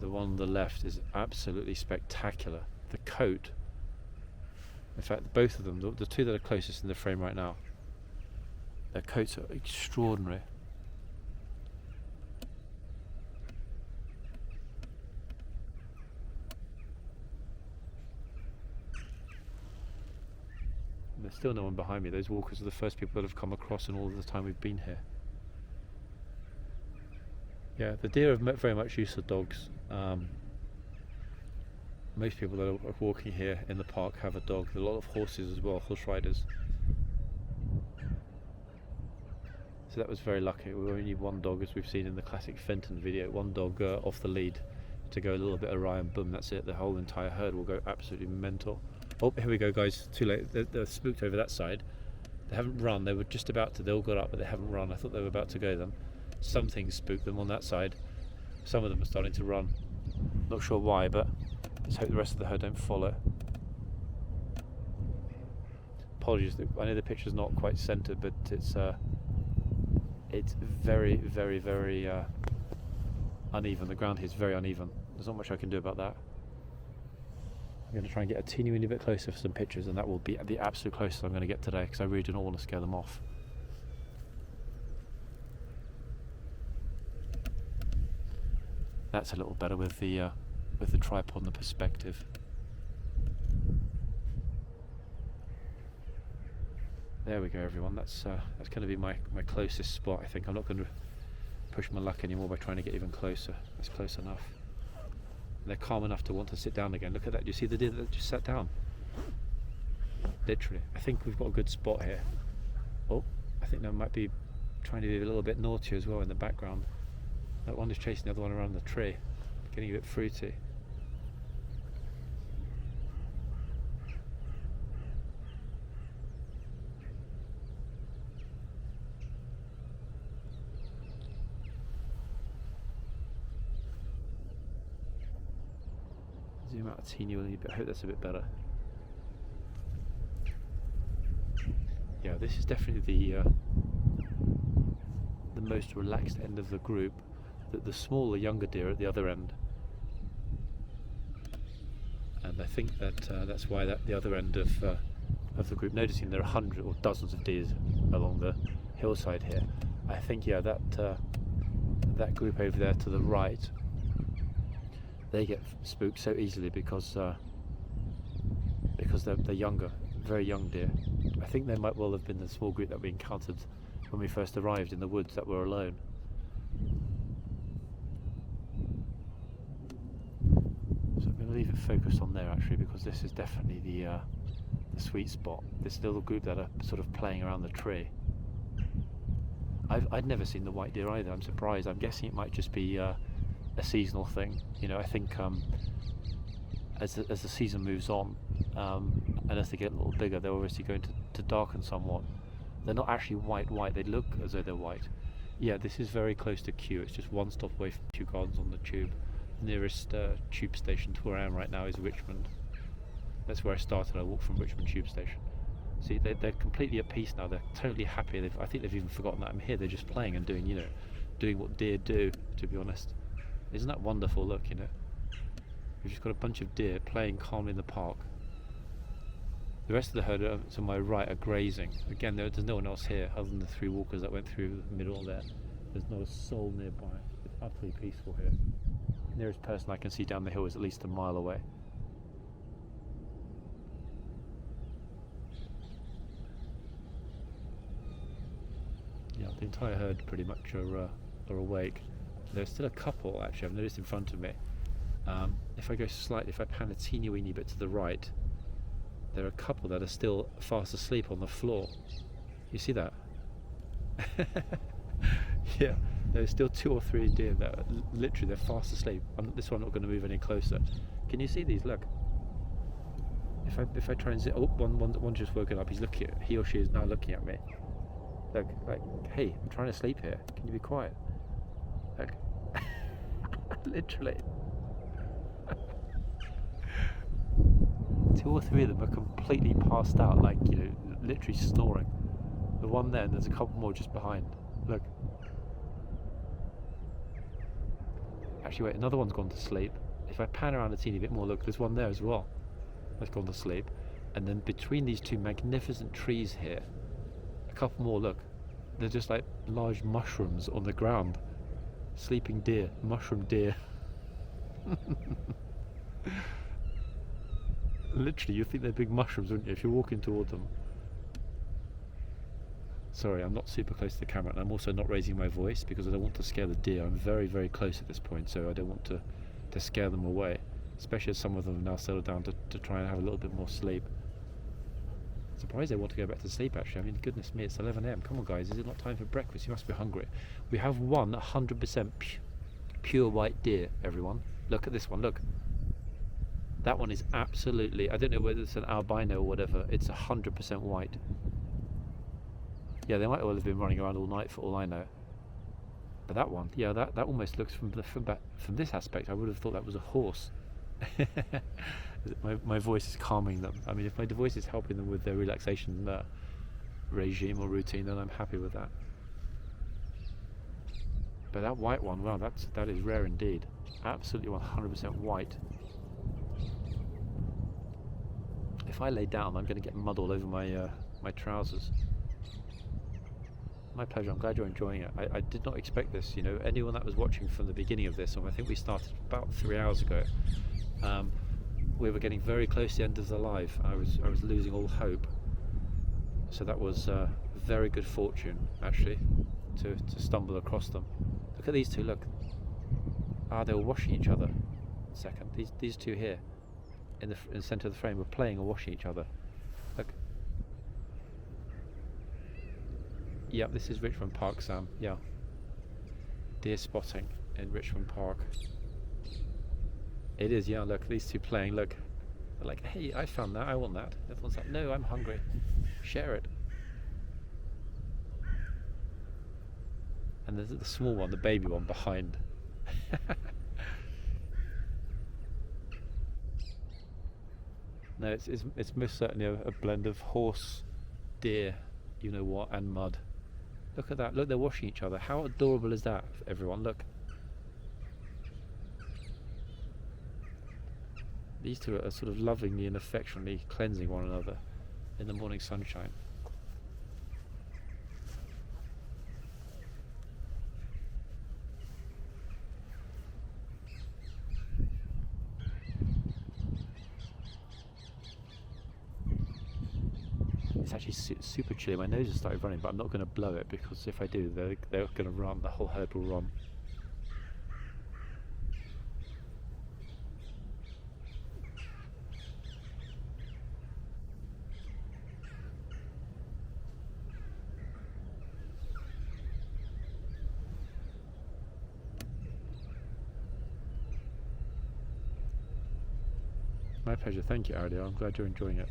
the one on the left, is absolutely spectacular. The coat. In fact, both of them, the two that are closest in the frame right now, their coats are extraordinary. And there's still no one behind me. Those walkers are the first people that have come across in all of the time we've been here. Yeah, the deer are very much used to dogs. Most people that are walking here in the park have a dog. There are a lot of horses as well, horse riders. So that was very lucky. We only need one dog, as we've seen in the classic Fenton video. One dog off the lead to go a little bit awry, and boom, that's it. The whole entire herd will go absolutely mental. Oh, here we go, guys. Too late. They're spooked over that side. They haven't run. They were just about to. They all got up, but they haven't run. I thought they were about to go then. Something spooked them on that side. Some of them are starting to run. Not sure why, but let's hope the rest of the herd don't follow. Apologies, I know the picture's not quite centered, but it's very, very, very uneven. The ground here is very uneven. There's not much I can do about that. I'm going to try and get a teeny weeny bit closer for some pictures, and that will be the absolute closest I'm going to get today, because I really do not want to scare them off. That's a little better with the tripod and the perspective. There we go, everyone. That's going to be my closest spot. I think I'm not going to push my luck anymore by trying to get even closer. That's close enough. And they're calm enough to want to sit down again. Look at that. Do you see the deer that just sat down? Literally. I think we've got a good spot here. Oh, I think they might be trying to be a little bit naughty as well in the background. That one is chasing the other one around the tree, getting a bit fruity. Zoom out a teeny bit. I hope that's a bit better. Yeah, this is definitely the most relaxed end of the group. The smaller, younger deer at the other end, and I think that that's why the other end of the group, noticing there are hundreds or dozens of deer along the hillside here. I think, yeah, that group over there to the right, they get spooked so easily because they're younger, very young deer. I think they might well have been the small group that we encountered when we first arrived in the woods that were alone. So I'm going to leave it focused on there actually, because this is definitely the sweet spot. This little group that are sort of playing around the tree. I'd never seen the white deer either. I'm surprised. I'm guessing it might just be a seasonal thing. You know, I think as the season moves on, and as they get a little bigger, they're obviously going to darken somewhat. They're not actually white. They look as though they're white. Yeah, this is very close to Kew. It's just one stop away from Kew Gardens on the tube. The nearest tube station to where I am right now is Richmond. That's where I started. I walked from Richmond tube station. See, they're completely at peace now. They're totally happy. I think they've even forgotten that I'm here. They're just playing and doing what deer do, to be honest. Isn't that wonderful? Look, we've just got a bunch of deer playing calmly in the park. The rest of the herd to my right are grazing. Again, there's no one else here other than the three walkers that went through the middle there. There's not a soul nearby. It's utterly peaceful here. The nearest person I can see down the hill is at least a mile away. Yeah, the entire herd pretty much are awake. There's still a couple, actually, I've noticed in front of me. If I pan a teeny weeny bit to the right, there are a couple that are still fast asleep on the floor. You see that? Yeah, there's still 2 or 3 deer that are literally, they're fast asleep. This one I'm not going to move any closer. Can you see these? Look. If I try and zip, oh, one just woken up. He's looking at, he or she is now looking at me. Look, like, hey, I'm trying to sleep here. Can you be quiet? Look, literally. 2 or 3 of them are completely passed out, like, you know, literally snoring. The one there, and there's a couple more just behind. Look. Actually, wait, another one's gone to sleep. If I pan around a teeny bit more, look, there's one there as well. That's gone to sleep. And then between these 2 magnificent trees here, a couple more, look. They're just like large mushrooms on the ground. Sleeping deer, mushroom deer. Literally, you think they're big mushrooms, wouldn't you, if you're walking toward them? Sorry, I'm not super close to the camera, and I'm also not raising my voice because I don't want to scare the deer. I'm very, very close at this point, so I don't want to scare them away. Especially as some of them have now settled down to try and have a little bit more sleep. Surprised they want to go back to sleep, actually. I mean, goodness me, it's 11 AM. Come on, guys, is it not time for breakfast? You must be hungry. We have one 100% pure white deer, everyone. Look at this one, look. That one is absolutely, I don't know whether it's an albino or whatever, it's 100% white. Yeah, they might well have been running around all night for all I know. But that one, yeah, that almost looks from this aspect, I would have thought that was a horse. my voice is calming them. I mean, if my voice is helping them with their relaxation regime or routine, then I'm happy with that. But that white one, wow, that is rare indeed. Absolutely 100% white. If I lay down, I'm going to get mud all over my trousers. My pleasure. I'm glad you're enjoying it. I did not expect this. You know, anyone that was watching from the beginning of this, and I think we started about 3 hours ago. We were getting very close to the end of the live. I was losing all hope. So that was very good fortune, actually, to stumble across them. Look at these 2. Look. Ah, they were washing each other. Second, these 2 here, in the centre of the frame, were playing and washing each other. Look. Yep, this is Richmond Park, Sam. Yeah. Deer spotting in Richmond Park. It is, yeah, look, these 2 playing, look. They're like, hey, I found that, I want that. The other one's like, no, I'm hungry. Share it. And there's the small one, the baby one behind. No, it's most certainly a blend of horse, deer, you know what, and mud. Look at that, look, they're washing each other. How adorable is that, everyone? Look. These 2 are sort of lovingly and affectionately cleansing one another in the morning sunshine. It's actually super chilly. My nose has started running, but I'm not going to blow it because if I do, they're going to run. The whole herd will run. My pleasure. Thank you, Ariel. I'm glad you're enjoying it.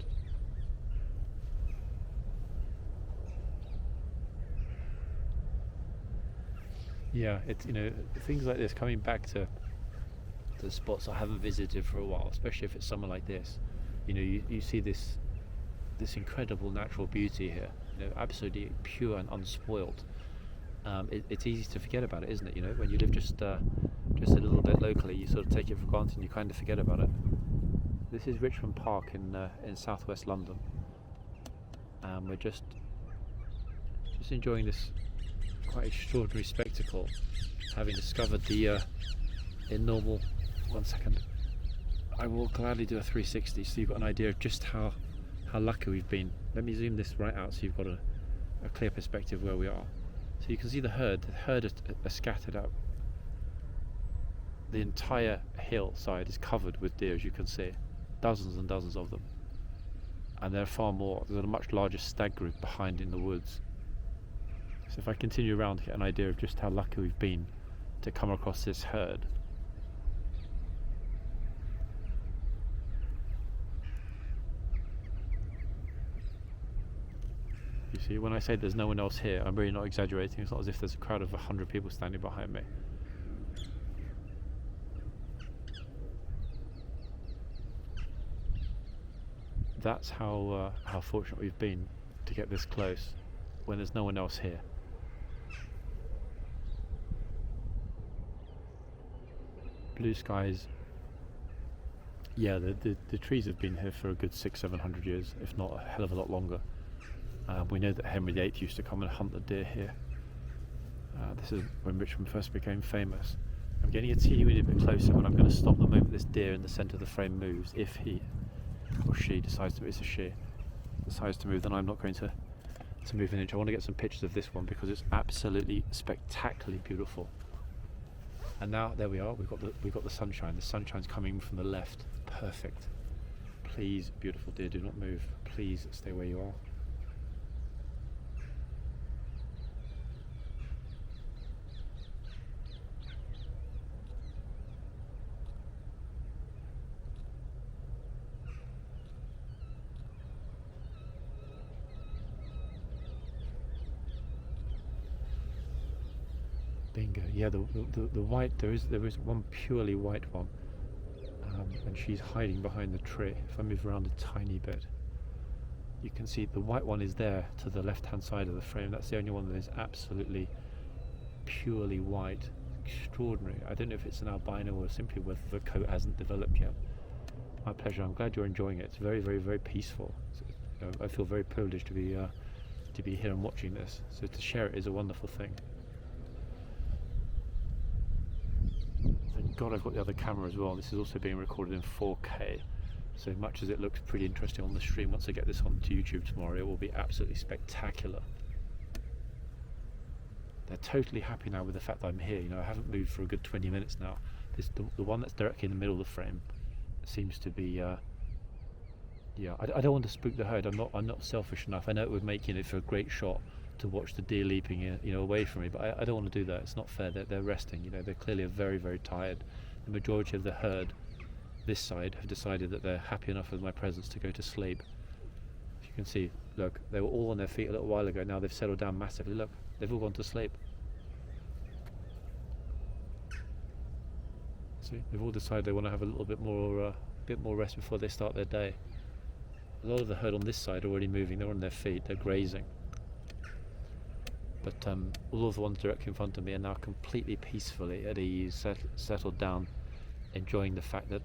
Yeah, it's, you know, things like this, coming back to the spots I haven't visited for a while, especially if it's summer like this. You know, you see this incredible natural beauty here. You know, absolutely pure and unspoiled. It's easy to forget about it, isn't it? You know, when you live just a little bit locally, you sort of take it for granted and you kind of forget about it. This is Richmond Park in southwest London. We're just enjoying this quite extraordinary spectacle, having discovered the normal. 1 second. I will gladly do a 360 so you've got an idea of just how lucky we've been. Let me zoom this right out so you've got a clear perspective where we are. So you can see the herd. The herd are scattered out. The entire hillside is covered with deer, as you can see. Dozens and dozens of them. And there are far more. There's a much larger stag group behind in the woods. So if I continue around to get an idea of just how lucky we've been to come across this herd. You see, when I say there's no one else here, I'm really not exaggerating. It's not as if there's a crowd of 100 people standing behind me. That's how fortunate we've been to get this close when there's no one else here. Blue skies. Yeah, the trees have been here for a good 600-700 years, if not a hell of a lot longer. We know that Henry VIII used to come and hunt the deer here. This is when Richmond first became famous. I'm getting a teeny weeny bit closer, but I'm going to stop the moment this deer in the centre of the frame moves. If he or she decides to, it's a she, decides to move, then I'm not going to move an inch. I want to get some pictures of this one because it's absolutely spectacularly beautiful. And now there we are. We've got the sunshine. The sunshine's coming from the left. Perfect. Please, beautiful deer, do not move. Please stay where you are. Bingo. Yeah, the white, there is one purely white one, and she's hiding behind the tree. If I move around a tiny bit, you can see the white one is there to the left hand side of the frame. That's the only one that is absolutely purely white. Extraordinary. I don't know if it's an albino or simply whether the coat hasn't developed yet. My pleasure. I'm glad you're enjoying it. It's very, very, very peaceful. I feel very privileged to be here and watching this. So to share it is a wonderful thing. Thank God I've got the other camera as well. This is also being recorded in 4K. So much as it looks pretty interesting on the stream, once I get this onto YouTube tomorrow, it will be absolutely spectacular. They're totally happy now with the fact that I'm here. You know, I haven't moved for a good 20 minutes now. The one that's directly in the middle of the frame seems to be yeah, I don't want to spook the herd. I'm not selfish enough. I know it would make it for a great shot to watch the deer leaping away from me, but I don't want to do that. It's not fair. They're resting. They're clearly very, very tired. The majority of the herd this side have decided that they're happy enough with my presence to go to sleep. As you can see, look, they were all on their feet a little while ago. Now they've settled down massively. Look, they've all gone to sleep. See, they've all decided they want to have a little bit more rest before they start their day. A lot of the herd on this side are already moving. They're on their feet. They're grazing. But all of the ones directly in front of me are now completely peacefully at ease, settled down, enjoying the fact that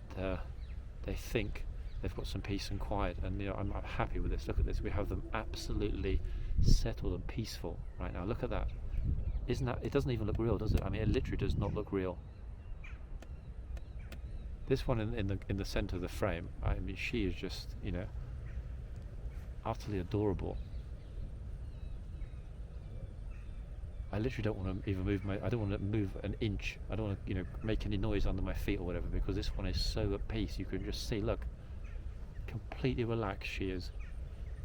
they think they've got some peace and quiet. And I'm happy with this. Look at this. We have them absolutely settled and peaceful right now. Look at that. Isn't that? It doesn't even look real, does it? I mean, it literally does not look real. This one in the centre of the frame. I mean, she is just utterly adorable. I literally don't want to even move I don't want to move an inch. I don't want to make any noise under my feet or whatever, because this one is so at peace. You can just see, look, completely relaxed she is,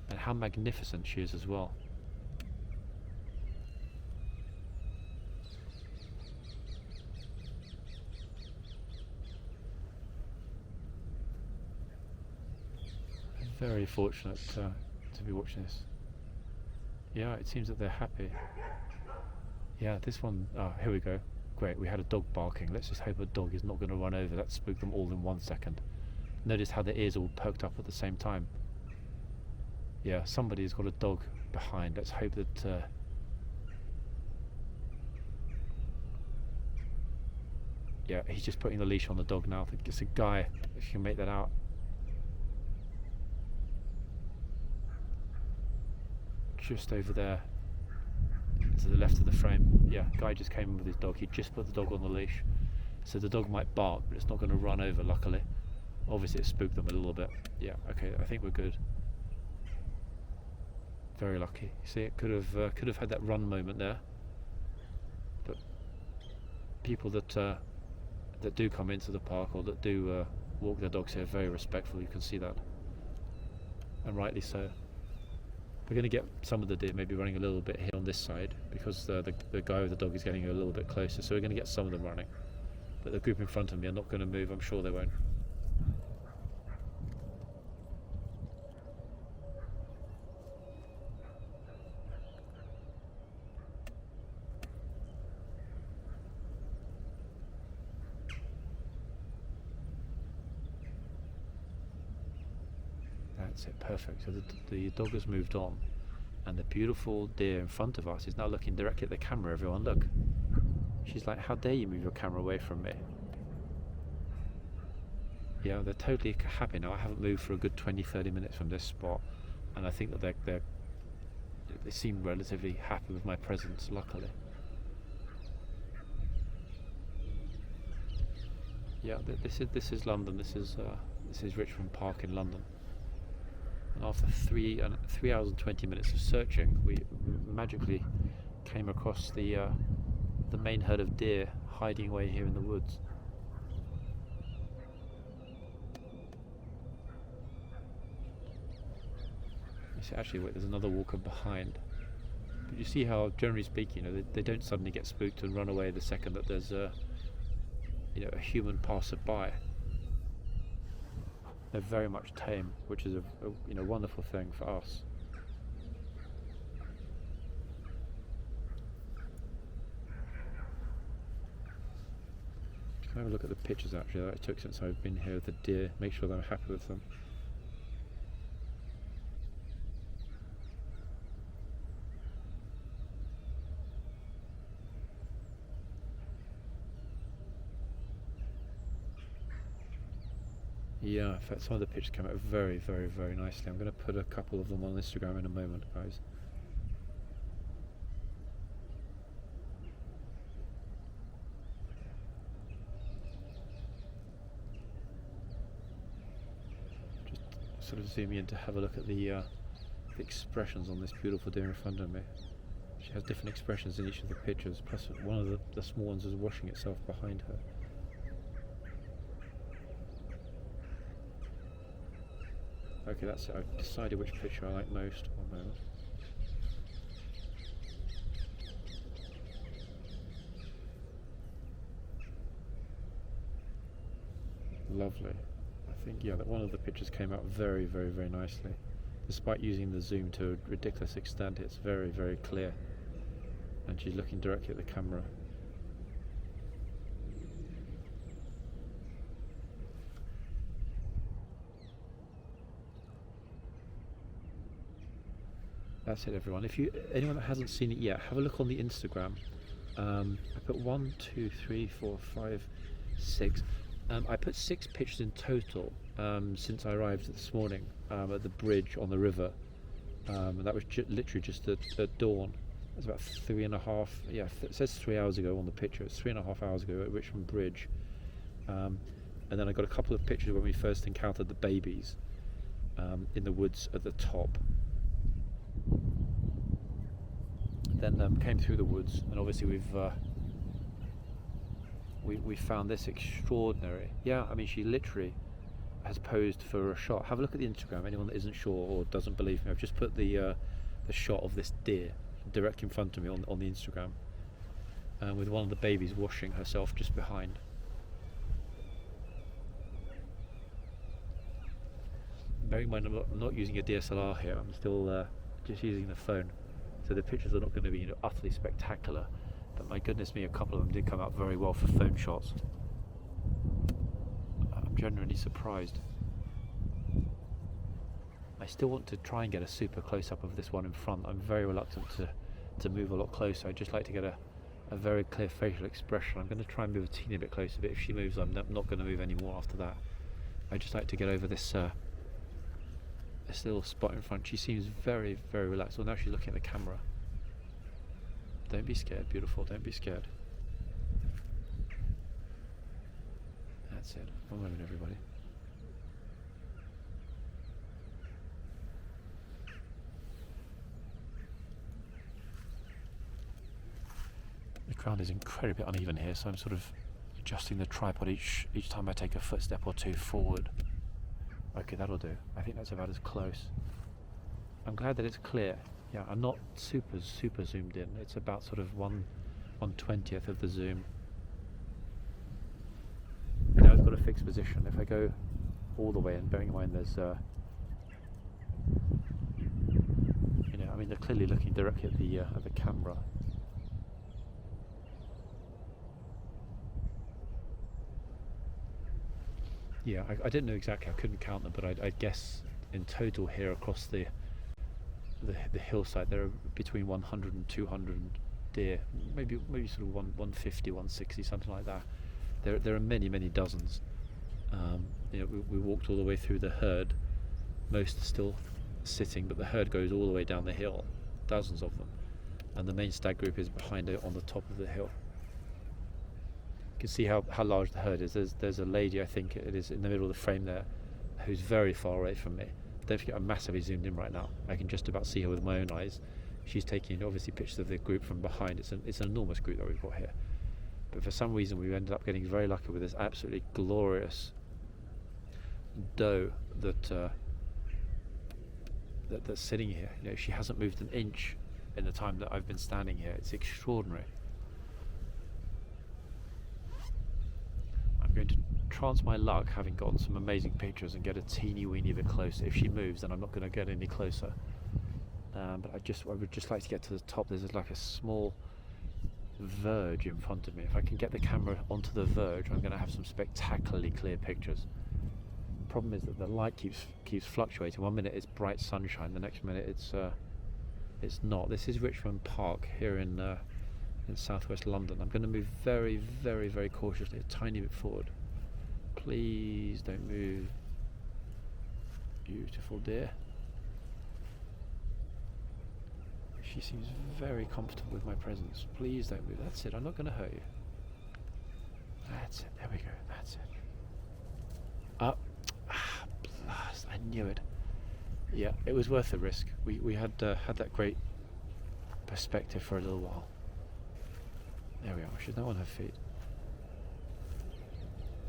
and how magnificent she is as well. Very fortunate to be watching this. Yeah, it seems that they're happy. Yeah, this one, here we go. Great, we had a dog barking. Let's just hope a dog is not going to run over. That spooked them all in 1 second. Notice how their ears all perked up at the same time. Yeah, somebody's got a dog behind. Let's hope that... yeah, he's just putting the leash on the dog now. I think it's a guy, if you can make that out. Just over there to the left of the frame. Yeah, guy just came in with his dog. He just put the dog on the leash, so the dog might bark, but it's not going to run over, luckily. Obviously it spooked them a little bit. Yeah, okay, I think we're good. Very lucky. See, it could have had that run moment there, but people that do come into the park or that do walk their dogs here are very respectful. You can see that, and rightly so. We're going to get some of the deer maybe running a little bit here on this side, because the guy with the dog is getting a little bit closer, so we're going to get some of them running. But the group in front of me are not going to move. I'm sure they won't. That's it, perfect. So the dog has moved on, and the beautiful deer in front of us is now looking directly at the camera. Everyone, look. She's like, how dare you move your camera away from me? Yeah, they're totally happy now. I haven't moved for a good 20-30 minutes from this spot, and I think that they seem relatively happy with my presence, luckily. Yeah, this is London. This is Richmond Park in London. And after 3 hours and 20 minutes of searching, we magically came across the main herd of deer hiding away here in the woods. You see, actually, wait, there's another walker behind. But you see how, generally speaking, they don't suddenly get spooked and run away the second that there's a human passerby. They're very much tame, which is a wonderful thing for us. Have a look at the pictures actually that I took since I've been here with the deer, make sure that I'm happy with them. Yeah, in fact some of the pictures came out very, very, very nicely. I'm going to put a couple of them on Instagram in a moment, guys. Sort of zoom in to have a look at the expressions on this beautiful deer in front of me. She has different expressions in each of the pictures, plus one of the small ones is washing itself behind her. Okay, that's it. I've decided which picture I like most. One moment. Lovely. I think, yeah, that one of the pictures came out very, very, very nicely. Despite using the zoom to a ridiculous extent, it's very, very clear. And she's looking directly at the camera. That's it, everyone. If anyone that hasn't seen it yet, have a look on the Instagram. I put 1, 2, 3, 4, 5, 6. I put 6 pictures in total since I arrived this morning at the bridge on the river. And that was literally just at dawn. It's about 3.5. Yeah, it says 3 hours ago on the picture. It's 3.5 hours ago at Richmond Bridge. And then I got a couple of pictures when we first encountered the babies in the woods at the top. Then came through the woods, and obviously we found this extraordinary. Yeah, I mean, she literally has posed for a shot. Have a look at the Instagram. Anyone that isn't sure or doesn't believe me, I've just put the shot of this deer direct in front of me on the Instagram, with one of the babies washing herself just behind. Bearing in mind I'm not using a DSLR here. I'm still just using the phone. So the pictures are not going to be utterly spectacular, but my goodness me, a couple of them did come out very well for phone shots. I'm genuinely surprised. I still want to try and get a super close-up of this one in front. I'm very reluctant to move a lot closer. I'd just like to get a very clear facial expression. I'm going to try and move a teeny bit closer, but if she moves, I'm not going to move any more after that. I'd just like to get over this little spot in front. She seems very, very relaxed. Well, now she's looking at the camera. Don't be scared, beautiful. Don't be scared. That's it. One moment, everybody. The ground is incredibly uneven here, so I'm sort of adjusting the tripod each time I take a footstep or two forward. Okay, that'll do. I think that's about as close. I'm glad that it's clear. Yeah, I'm not super zoomed in. It's about sort of 1/20th of the zoom. Now it's got a fixed position. If I go all the way in, bearing in mind there's I mean, they're clearly looking directly at the camera. Yeah, I didn't know exactly. I couldn't count them, but I'd guess in total here across the hillside there are between 100 and 200 deer, maybe sort of 150, 160, something like that. There are many dozens. We walked all the way through the herd. Most are still sitting, but the herd goes all the way down the hill, dozens of them, and the main stag group is behind it on the top of the hill. You can see how large the herd is. There's a lady, I think it is, in the middle of the frame there, who's very far away from me. Don't forget, I'm massively zoomed in right now. I can just about see her with my own eyes. She's taking obviously pictures of the group from behind. It's an enormous group that we've got here, but for some reason we ended up getting very lucky with this absolutely glorious doe that's sitting here. She hasn't moved an inch in the time that I've been standing here. It's extraordinary. I'm going to chance my luck, having gotten some amazing pictures, and get a teeny weeny bit closer. If she moves, then I'm not going to get any closer. But I would just like to get to the top. There's like a small verge in front of me. If I can get the camera onto the verge, I'm going to have some spectacularly clear pictures. The problem is that the light keeps fluctuating. One minute it's bright sunshine, the next minute it's not. This is Richmond Park here in southwest London. I'm going to move very cautiously, a tiny bit forward. Please don't move. Beautiful deer. She seems very comfortable with my presence. Please don't move. That's it. I'm not going to hurt you. That's it. There we go. That's it. Up. Blast. I knew it. Yeah, it was worth the risk. We had that great perspective for a little while. There we are. She's now on her feet.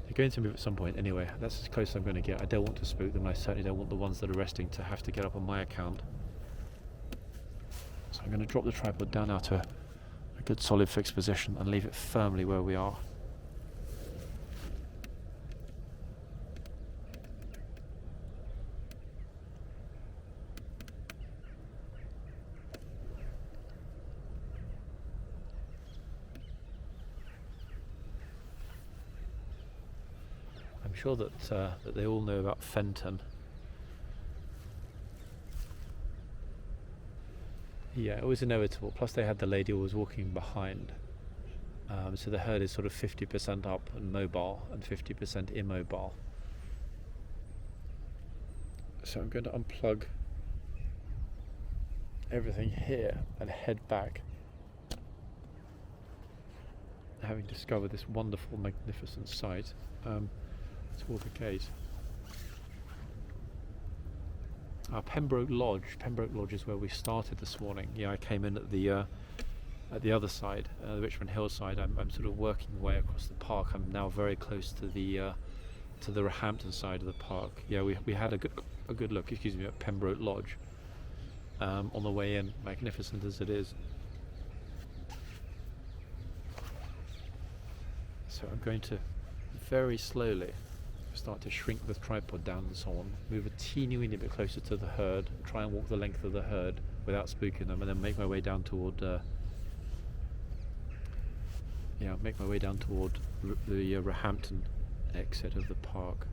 They're going to move at some point anyway. That's as close as I'm going to get. I don't want to spook them. I certainly don't want the ones that are resting to have to get up on my account. So I'm going to drop the tripod down now to a good solid fixed position and leave it firmly where we are. I'm sure that they all know about Fenton. Yeah, it was inevitable. Plus they had the lady who was walking behind. So the herd is sort of 50% up and mobile and 50% immobile. So I'm going to unplug everything here and head back, having discovered this wonderful, magnificent site, toward the gate. Pembroke Lodge. Pembroke Lodge is where we started this morning. Yeah, I came in at the other side, the Richmond Hill side. I'm sort of working my way across the park. I'm now very close to the Roehampton side of the park. Yeah, we had a good look. Excuse me, at Pembroke Lodge on the way in. Magnificent as it is. So I'm going to very slowly start to shrink the tripod down and so on, move a teeny weeny bit closer to the herd, try and walk the length of the herd without spooking them, and then make my way down toward the Roehampton exit of the park.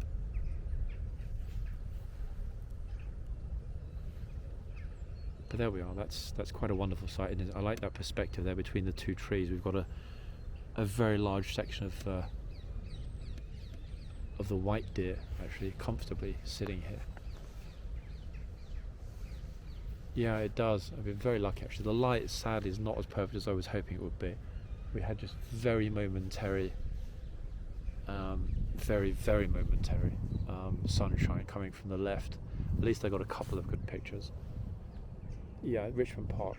But there we are. That's quite a wonderful sight, isn't it? I like that perspective there between the two trees. We've got a very large section of the white deer actually comfortably sitting here. Yeah, it does. I've been very lucky actually. The light, sadly, is not as perfect as I was hoping it would be. We had just very momentary sunshine coming from the left. At least I got a couple of good pictures. Yeah, Richmond Park.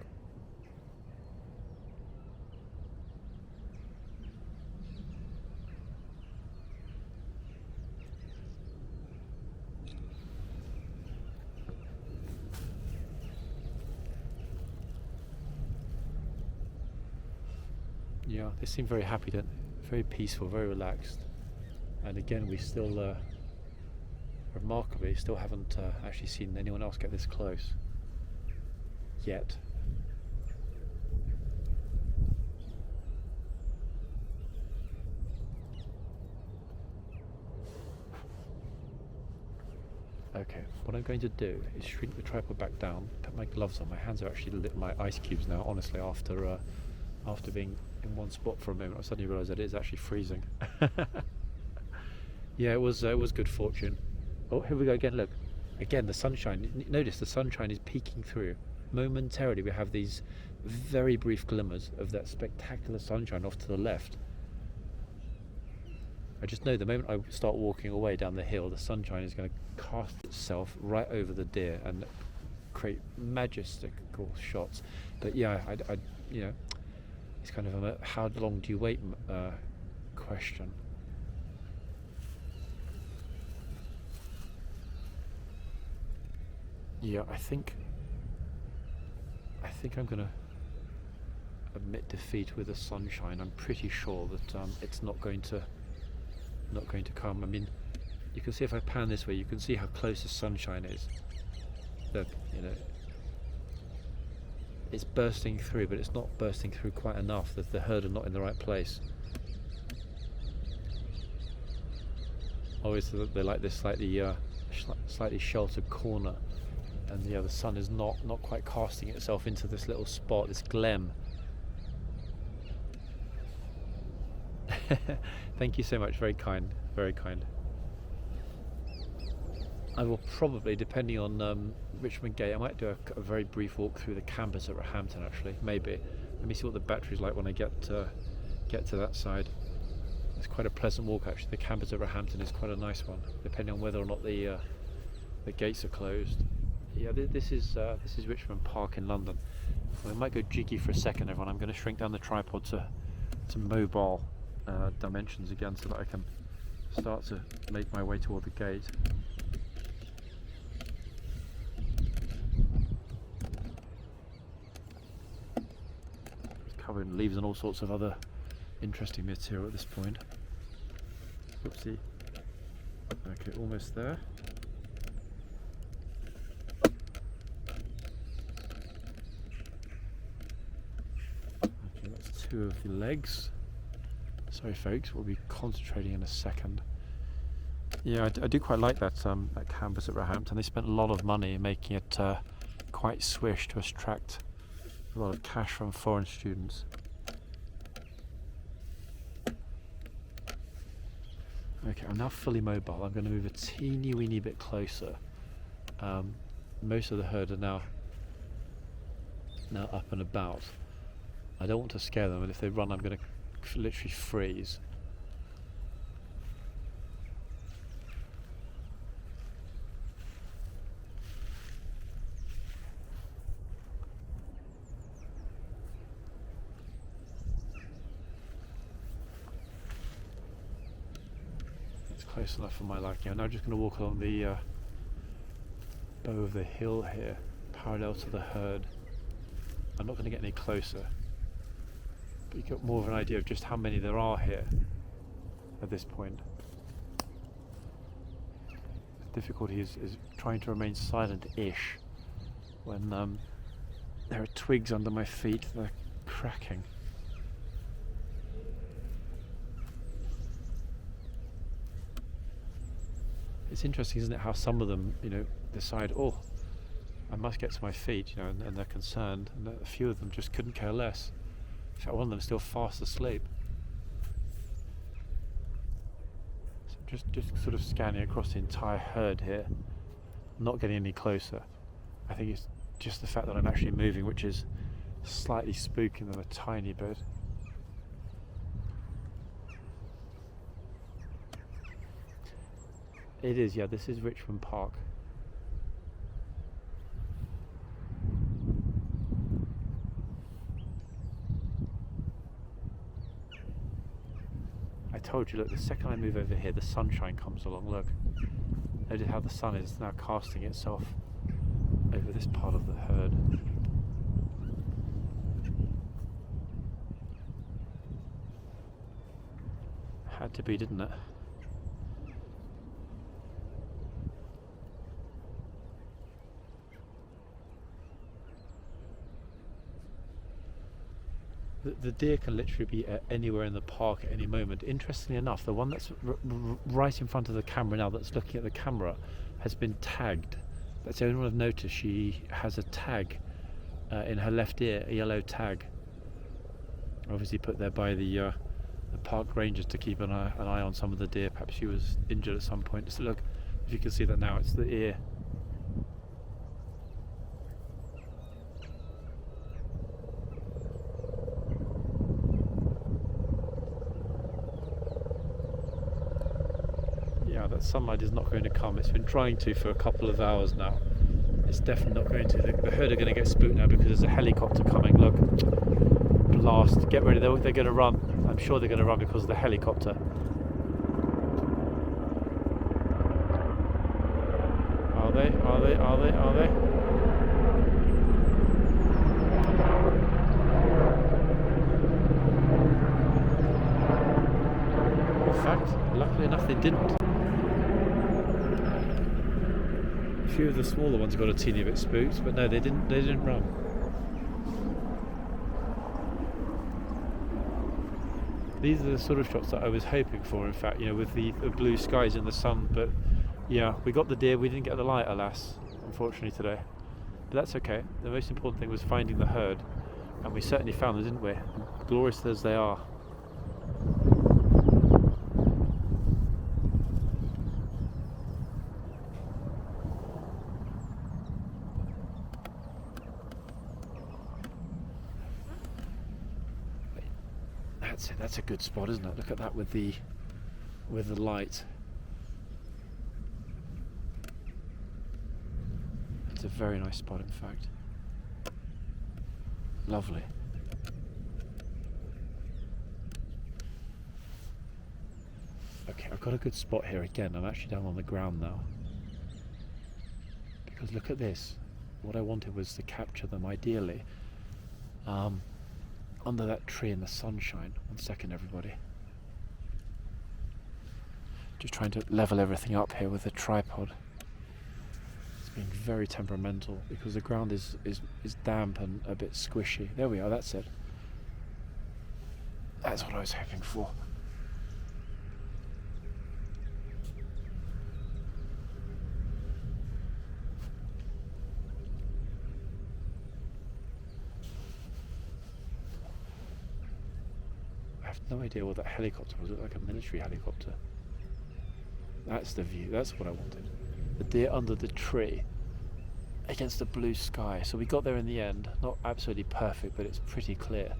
Yeah, they seem very happy, don't they? Very peaceful, very relaxed. And again, we still, remarkably, still haven't actually seen anyone else get this close. Yet. Okay, what I'm going to do is shrink the tripod back down, put my gloves on. My hands are actually lit my ice cubes now, honestly, after being in one spot for a moment. I suddenly realised that it is actually freezing. Yeah, it was good fortune. Oh, here we go again, look. Again, the sunshine. Notice the sunshine is peeking through. Momentarily we have these very brief glimmers of that spectacular sunshine off to the left. I just know the moment I start walking away down the hill, the sunshine is going to cast itself right over the deer and create majestical shots. But yeah, I you know, it's kind of a how long do you wait question. Yeah, I think I'm going to admit defeat with the sunshine. I'm pretty sure that it's not going to come. I mean, you can see if I pan this way, you can see how close the sunshine is. Look, you know, it's bursting through, but it's not bursting through quite enough. That the herd are not in the right place. Obviously, they like this slightly sheltered corner, and the sun is not quite casting itself into this little spot, this glen. Thank you so much, very kind, very kind. I will probably, depending on Richmond Gate, I might do a very brief walk through the campus at Roehampton actually, maybe. Let me see what the battery's like when I get to that side. It's quite a pleasant walk actually. The campus at Roehampton is quite a nice one, depending on whether or not the gates are closed. Yeah, this is Richmond Park in London. I might go jiggy for a second, everyone. I'm going to shrink down the tripod to mobile dimensions again, so that I can start to make my way toward the gate. It's covered in leaves and all sorts of other interesting material at this point. Whoopsie. Okay, almost there. Okay, that's two of the legs. Sorry folks, we'll be concentrating in a second. Yeah, I do quite like that campus at Roehampton. They spent a lot of money making it quite swish to attract a lot of cash from foreign students. Okay, I'm now fully mobile. I'm going to move a teeny weeny bit closer. Most of the herd are now up and about. I don't want to scare them, and if they run I'm going to literally freeze. It's close enough for my liking. I'm now just going to walk along the bow of the hill here, parallel to the herd. I'm not going to get any closer, but you get more of an idea of just how many there are here at this point. The difficulty is trying to remain silent-ish when there are twigs under my feet that are cracking. It's interesting, isn't it, how some of them, decide, oh, I must get to my feet, and they're concerned, and a few of them just couldn't care less. In fact, one of them is still fast asleep. So just sort of scanning across the entire herd here, not getting any closer. I think it's just the fact that I'm actually moving, which is slightly spooking them a tiny bit. It is, yeah, this is Richmond Park. I told you, look, the second I move over here, the sunshine comes along, look. Notice how the sun is now casting itself over this part of the herd. Had to be, didn't it? The deer can literally be anywhere in the park at any moment. Interestingly enough, the one that's right in front of the camera now, that's looking at the camera, has been tagged That's the only one I've noticed. She has a tag in her left ear, a yellow tag. Obviously put there by the park rangers to keep an eye on some of the deer. Perhaps she was injured at some point. So look, if you can see that now, it's the ear. Yeah, that sunlight is not going to come. It's been trying to for a couple of hours now. It's definitely not going to. The herd are going to get spooked now because there's a helicopter coming. Look, blast! Get ready. They're going to run. I'm sure they're going to run because of the helicopter. Are they? Are they? Are they? Are they? In fact, luckily enough, they didn't. A few of the smaller ones got a teeny bit spooked, but no, they didn't. They didn't run. These are the sort of shots that I was hoping for. In fact, you know, with the blue skies and the sun. But yeah, we got the deer. We didn't get the light, alas, unfortunately today. But that's okay. The most important thing was finding the herd, and we certainly found them, didn't we? Glorious as they are. That's a good spot, isn't it? Look at that with the light. It's a very nice spot, in fact. Lovely. Okay, I've got a good spot here again. I'm actually down on the ground now. Because look at this. What I wanted was to capture them ideally. Under that tree in the sunshine. 1 second, everybody. Just trying to level everything up here with the tripod. It's being very temperamental because the ground is damp and a bit squishy. There we are, that's it. That's what I was hoping for. I have no idea what that helicopter was. It looked like a military helicopter. That's the view. That's what I wanted. The deer under the tree against the blue sky. So we got there in the end. Not absolutely perfect, but it's pretty clear.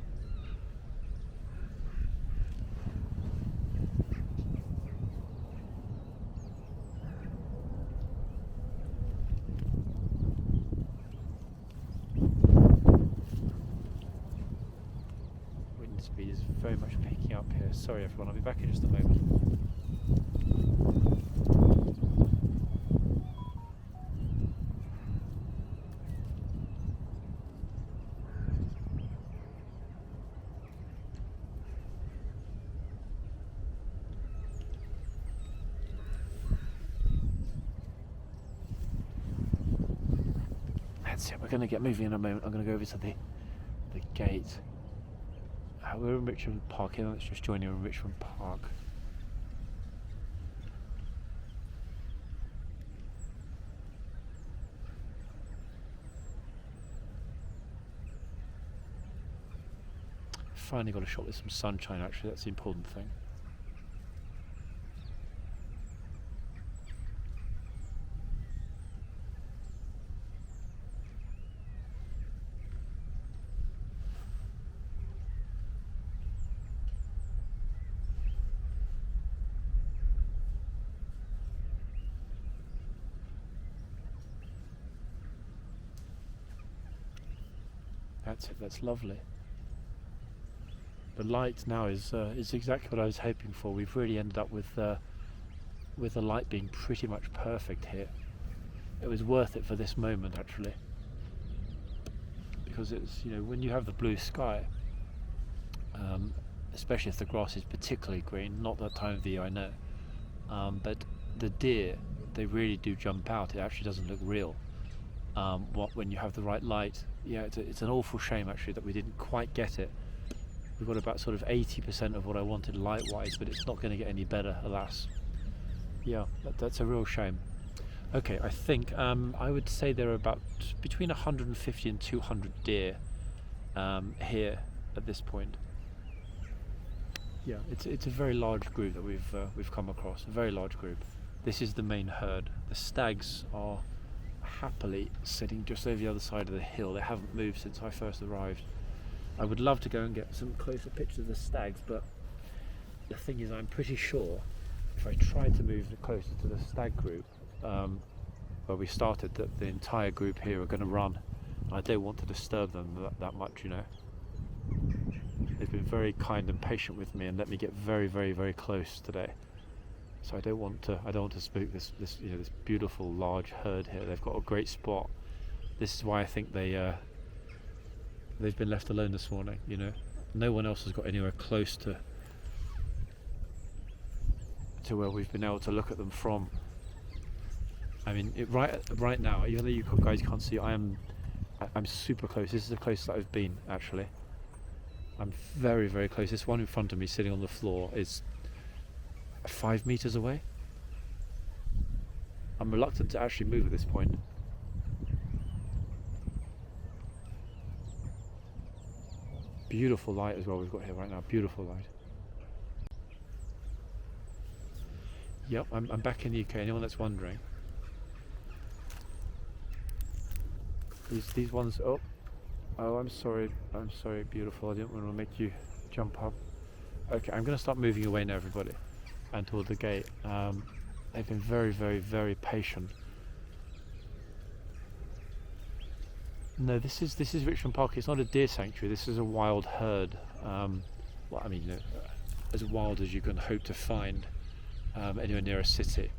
Wind speed is very much picking up here. Sorry everyone, I'll be back in just a moment. That's it, we're going to get moving in a moment. I'm going to go over to the gate. We're in Richmond Park here. Let's just join you in Richmond Park. Finally got a shot with some sunshine, actually. That's the important thing. That's it. That's lovely. The light now is exactly what I was hoping for. We've really ended up with the light being pretty much perfect here. It was worth it for this moment, actually, because it's, you know, when you have the blue sky, especially if the grass is particularly green. Not that time of the year, I know, but the deer, they really do jump out. It actually doesn't look real. When you have the right light. Yeah, it's an awful shame actually that we didn't quite get it. We've got about sort of 80% of what I wanted light-wise, but it's not going to get any better, alas. Yeah, that's a real shame. Okay, I think I would say there are about between 150 and 200 deer here at this point. Yeah, it's a very large group that we've come across. A very large group. This is the main herd. The stags are happily sitting just over the other side of the hill. They haven't moved since I first arrived. I would love to go and get some closer pictures of the stags, but the thing is, I'm pretty sure if I tried to move closer to the stag group where we started, that the entire group here are going to run. I don't want to disturb them that much, you know. They've been very kind and patient with me and let me get very, very, very close today. So I don't want to spook this you know, this beautiful large herd here. They've got a great spot. This is why I think they've been left alone this morning, you know. No one else has got anywhere close to where we've been able to look at them from. I mean, right now, even though you guys can't see, I'm super close. This is the closest that I've been, actually. I'm very, very close. This one in front of me, sitting on the floor, is 5 meters away. I'm reluctant to actually move at this point. Beautiful light as well we've got here right now. Beautiful light. Yep, I'm back in the UK. Anyone that's wondering. These ones. Oh, I'm sorry. I'm sorry. Beautiful. I didn't want to make you jump up. Okay, I'm going to start moving away now, everybody, and toward the gate. They've been very, very, very patient. No, this is Richmond Park. It's not a deer sanctuary. This is a wild herd. Well, I mean, you know, as wild as you can hope to find anywhere near a city.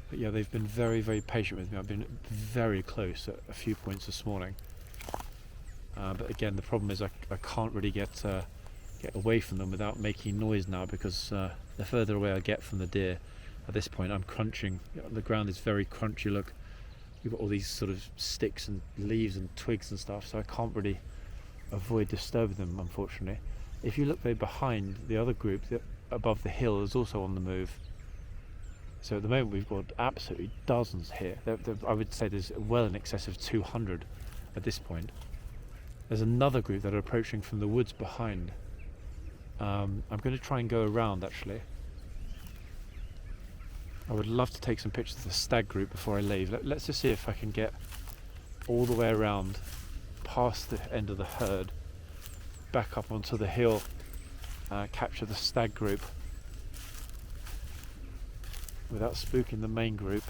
But yeah, they've been very, very patient with me. I've been very close at a few points this morning. But again, the problem is I can't really get away from them without making noise now, because the further away I get from the deer, at this point I'm crunching. You know, the ground is very crunchy. Look, you've got all these sort of sticks and leaves and twigs and stuff, so I can't really avoid disturbing them, unfortunately. If you look there behind, the other group above the hill is also on the move. So at the moment we've got absolutely dozens here. I would say there's well in excess of 200 at this point. There's another group that are approaching from the woods behind. I'm going to try and go around, actually. I would love to take some pictures of the stag group before I leave. Let's just see if I can get all the way around past the end of the herd, back up onto the hill, capture the stag group without spooking the main group.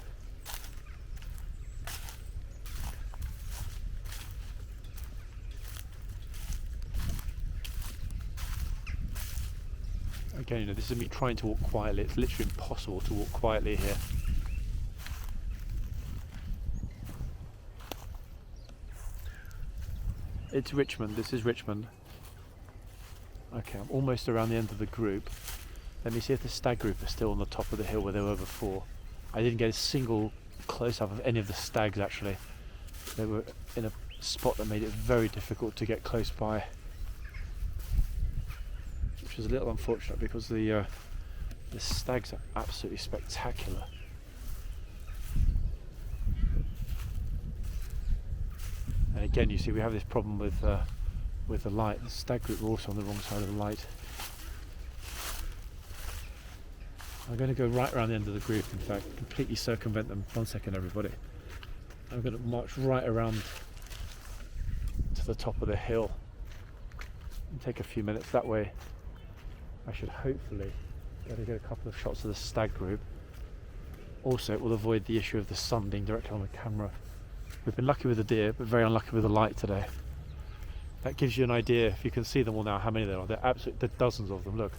Again, you know, this is me trying to walk quietly. It's literally impossible to walk quietly here. It's Richmond. This is Richmond. Okay, I'm almost around the end of the group. Let me see if the stag group are still on the top of the hill where they were before. I didn't get a single close-up of any of the stags, actually. They were in a spot that made it very difficult to get close by, which is a little unfortunate, because the stags are absolutely spectacular. And again, you see, we have this problem with the light. The stag group are also on the wrong side of the light. I'm going to go right around the end of the group, in fact, completely circumvent them. 1 second, everybody. I'm going to march right around to the top of the hill and take a few minutes. That way I should hopefully be able to get a couple of shots of the stag group. Also, it will avoid the issue of the sun being directly on the camera. We've been lucky with the deer, but very unlucky with the light today. That gives you an idea, if you can see them all now, how many there are. There are dozens of them, look.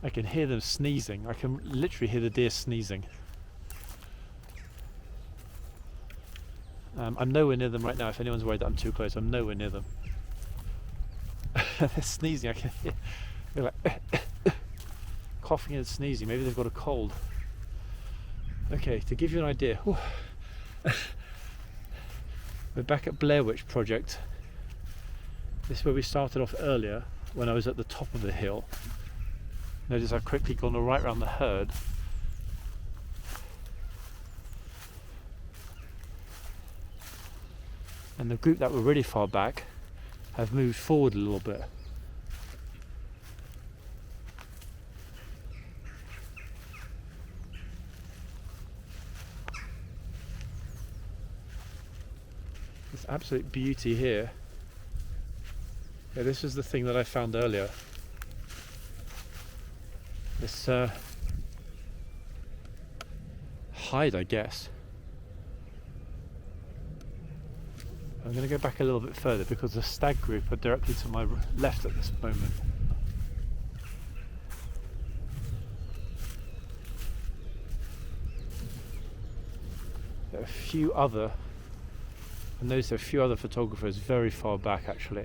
I can hear them sneezing. I can literally hear the deer sneezing. I'm nowhere near them right now. If anyone's worried that I'm too close, I'm nowhere near them. They're sneezing. I can hear. They're like coughing and sneezing. Maybe they've got a cold. Okay, to give you an idea, we're back at Blair Witch Project This is where we started off earlier when I was at the top of the hill. Notice I've quickly gone right around the herd. And the group that were really far back have moved forward a little bit. This absolute beauty here. Yeah, this was the thing that I found earlier. This hide, I guess. I'm going to go back a little bit further because the stag group are directly to my left at this moment. There are a few other, I noticed there are a few other photographers very far back actually.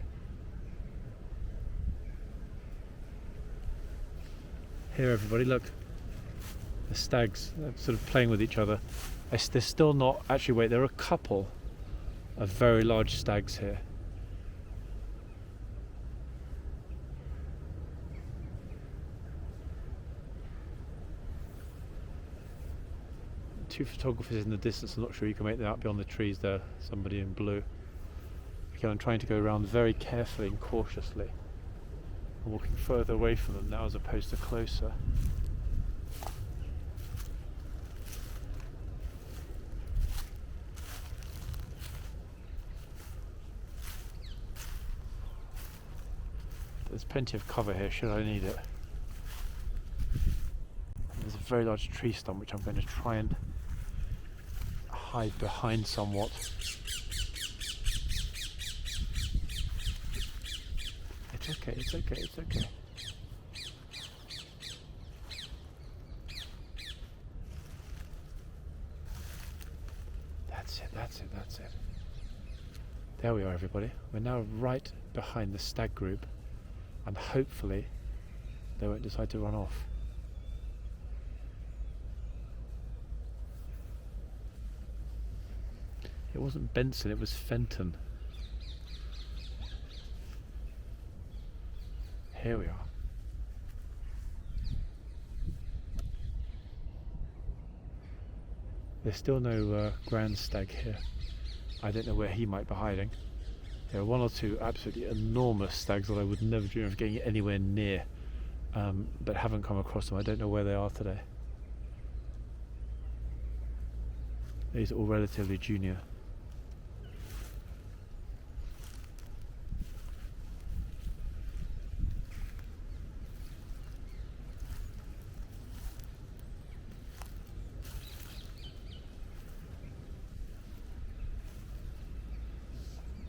Here everybody, look. The stags are sort of playing with each other. They're still not, actually wait, there are a couple of very large stags here. Two photographers in the distance, I'm not sure you can make them out beyond the trees there, somebody in blue. Again, I'm trying to go around very carefully and cautiously. I'm walking further away from them now as opposed to closer. There's plenty of cover here should I need it. There's a very large tree stump which I'm going to try and hide behind somewhat. It's okay, it's okay, it's okay. That's it, that's it, that's it. There we are everybody. We're now right behind the stag group. And hopefully they won't decide to run off. It wasn't Benson, it was Fenton. Here we are. There's still no grand stag here. I don't know where he might be hiding. There are one or two absolutely enormous stags that I would never dream of getting anywhere near, but haven't come across them. I don't know where they are today. These are all relatively junior.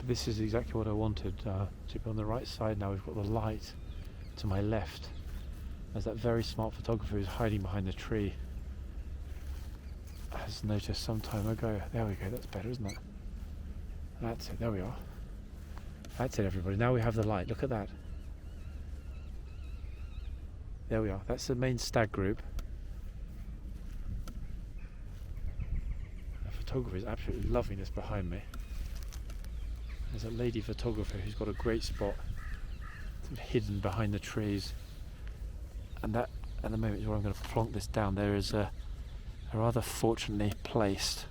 This is exactly what I wanted, to be on the right side now. We've got the light to my left. There's that very smart photographer who's hiding behind the tree. As noticed some time ago. There we go, that's better, isn't it? That's it, there we are. That's it everybody, now we have the light, look at that. There we are, that's the main stag group. The photographer is absolutely loving this behind me. There's a lady photographer who's got a great spot sort of hidden behind the trees, and that at the moment is where I'm going to plonk this down. There is a rather fortunately placed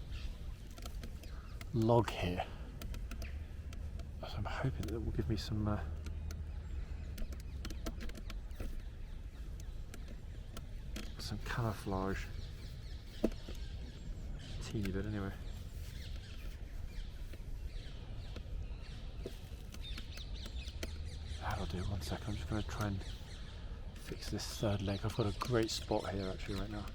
log here, so I'm hoping that it will give me some camouflage. Teeny bit anyway. That'll do, 1 second, I'm just going to try and fix this third leg. I've got a great spot here actually right now.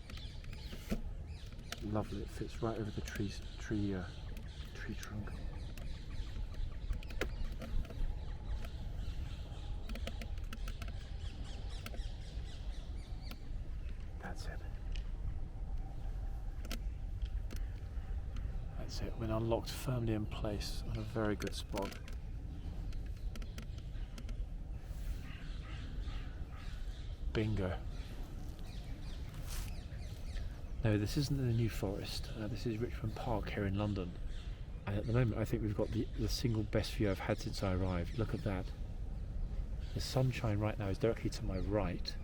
Lovely, it fits right over the tree trunk. That's it. That's it, when unlocked firmly in place on a very good spot. Bingo. No, this isn't the New Forest. This is Richmond Park here in London. And at the moment I think we've got the single best view I've had since I arrived. Look at that. The sunshine right now is directly to my right,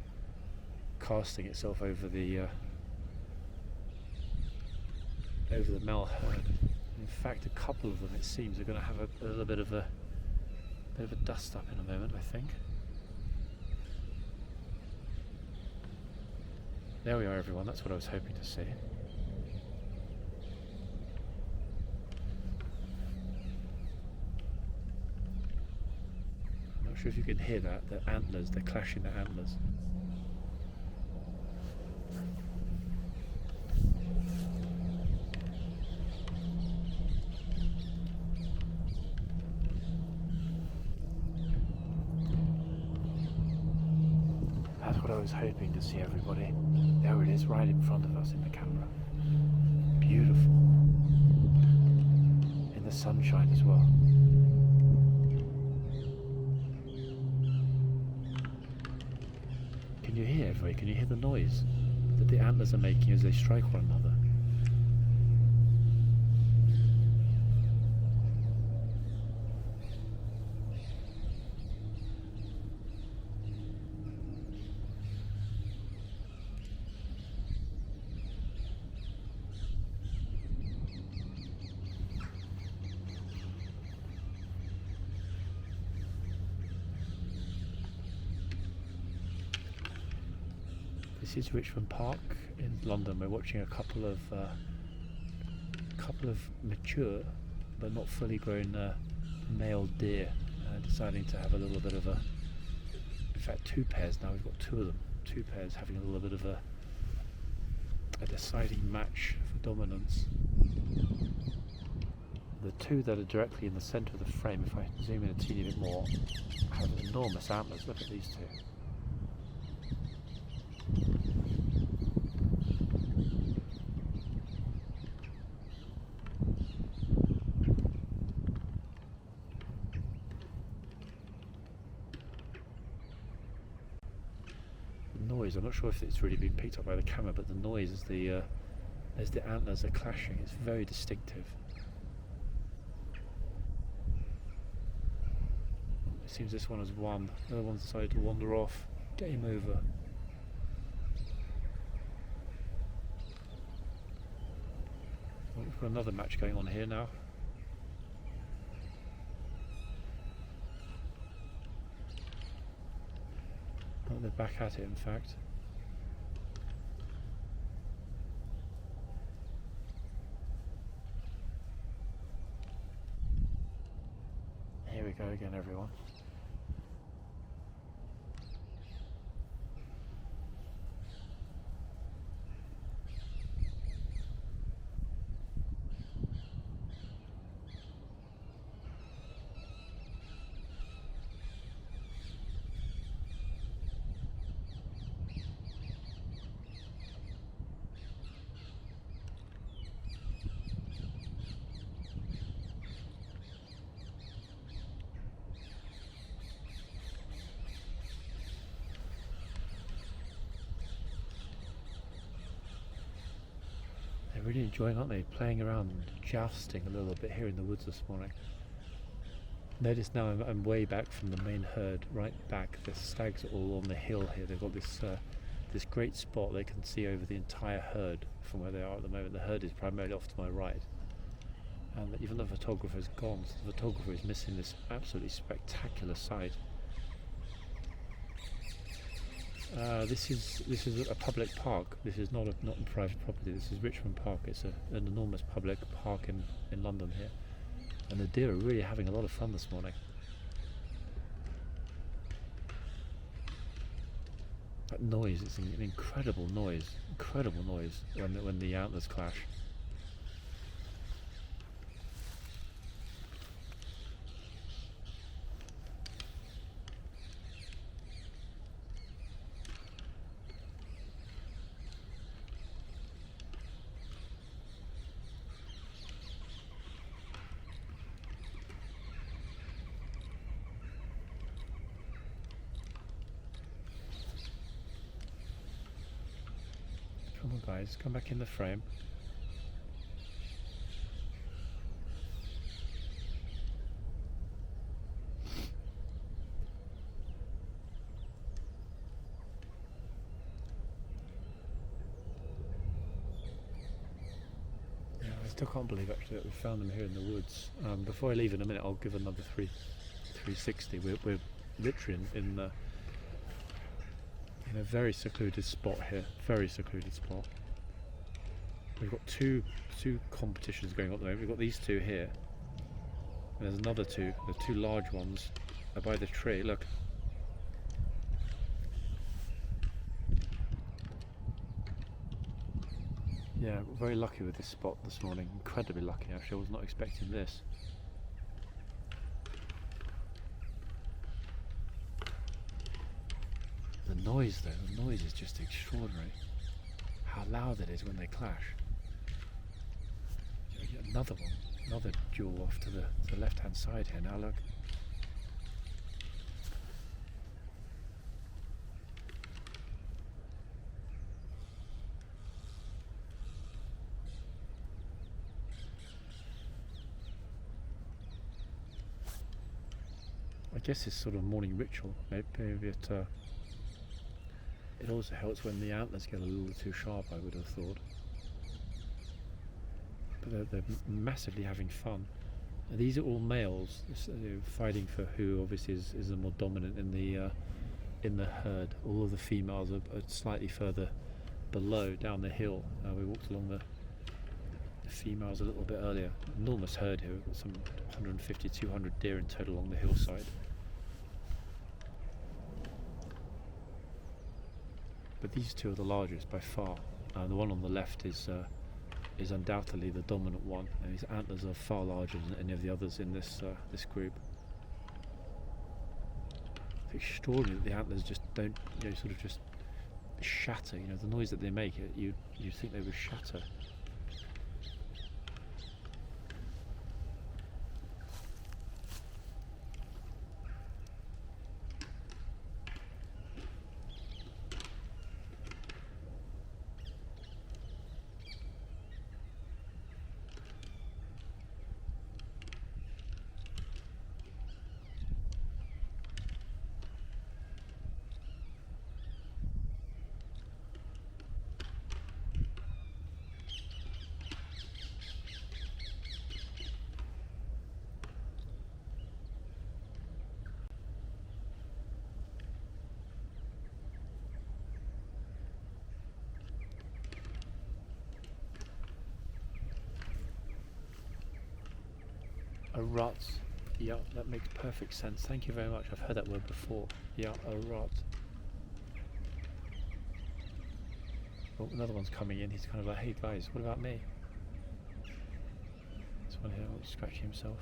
casting itself over the male herd. In fact, a couple of them, it seems, are going to have a little bit of a dust up in a moment, I think. There we are, everyone. That's what I was hoping to see. I'm not sure if you can hear that. The antlers, they're clashing the antlers. That's what I was hoping to see, everybody. There it is, right in front of us in the camera. Beautiful. In the sunshine as well. Can you hear, everybody? Can you hear the noise that the antlers are making as they strike one another? This is Richmond Park in London. We're watching a couple of mature but not fully grown male deer deciding to have a little bit of a, in fact 2 pairs now, we've got 2 of them, 2 pairs having a little bit of a deciding match for dominance. The 2 that are directly in the centre of the frame, if I zoom in a teeny bit more, have enormous antlers. Look at these 2. Noise, I'm not sure if it's really been picked up by the camera, but the noise as the antlers are clashing, it's very distinctive. It seems this one has won, the other one's decided to wander off. Game over. Well, we've got another match going on here now. Oh, they're back at it, in fact. Here we go again, everyone. They're really enjoying, aren't they? Playing around, jousting a little bit here in the woods this morning. Notice now I'm way back from the main herd, right back. The stags are all on the hill here. They've got this this great spot they can see over the entire herd from where they are at the moment. The herd is primarily off to my right. And even the photographer's gone, so the photographer is missing this absolutely spectacular sight. This is a public park. This is not a private property. This is Richmond Park. It's an enormous public park in London here, and the deer are really having a lot of fun this morning. That noise, it's an incredible noise when the antlers clash. Come on guys, come back in the frame. still can't believe actually that we found them here in the woods. Before I leave in a minute, I'll give another 360. We're literally in a very secluded spot here. Very secluded spot. We've got two competitions going on at the moment. We've got these two here. And there's another two. The two large ones are by the tree. Look. Yeah, very lucky with this spot this morning. Incredibly lucky actually. I was not expecting this. The noise though, the noise is just extraordinary. How loud it is when they clash. You get another one, another duel off to the left hand side here now, look. I guess it's sort of morning ritual. Maybe it also helps when the antlers get a little too sharp, I would have thought. But they're massively having fun. And these are all males fighting for who obviously is the more dominant in the herd. All of the females are slightly further below, down the hill. We walked along the females a little bit earlier. Enormous herd here. We've got some 150, 200 deer in total along the hillside. But these two are the largest by far. The one on the left is undoubtedly the dominant one, and his antlers are far larger than any of the others in this group. It's extraordinary that the antlers just don't, sort of just shatter. The noise that they make, you'd think they would shatter. A rut. Yeah, that makes perfect sense. Thank you very much. I've heard that word before. Yeah, a rut. Oh, another one's coming in. He's kind of like, hey guys, what about me? This one here, scratching himself.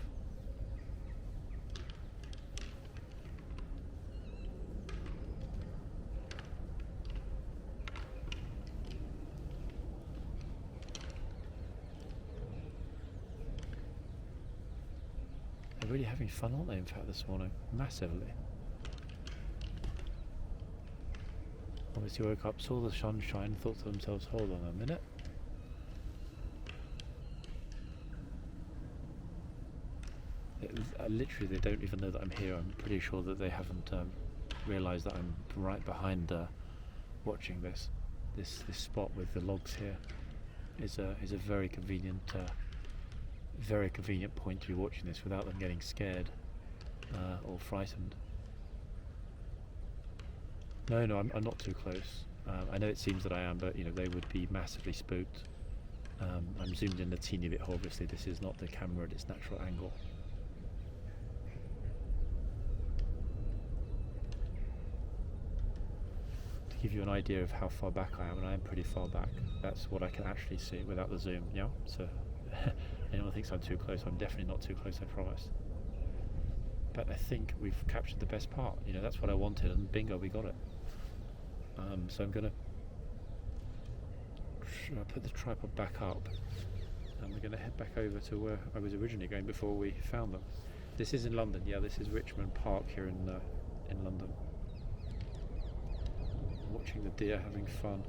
They're really having fun, aren't they, in fact, this morning? Massively. Obviously woke up, saw the sunshine, thought to themselves, hold on a minute. Literally, they don't even know that I'm here. I'm pretty sure that they haven't realised that I'm right behind watching this. This spot with the logs here is a very convenient point to be watching this without them getting scared or frightened. No, I'm not too close. I know it seems that I am, but they would be massively spooked. I'm zoomed in a teeny bit. Obviously, this is not the camera at its natural angle. To give you an idea of how far back I am, and I am pretty far back. That's what I can actually see without the zoom. Yeah. So anyone thinks I'm too close, I'm definitely not too close. I promise. But I think we've captured the best part. That's what I wanted, and bingo, we got it. So I'm gonna put the tripod back up, and we're gonna head back over to where I was originally going before we found them. This is in London. Yeah, this is Richmond Park here in London. Watching the deer having fun.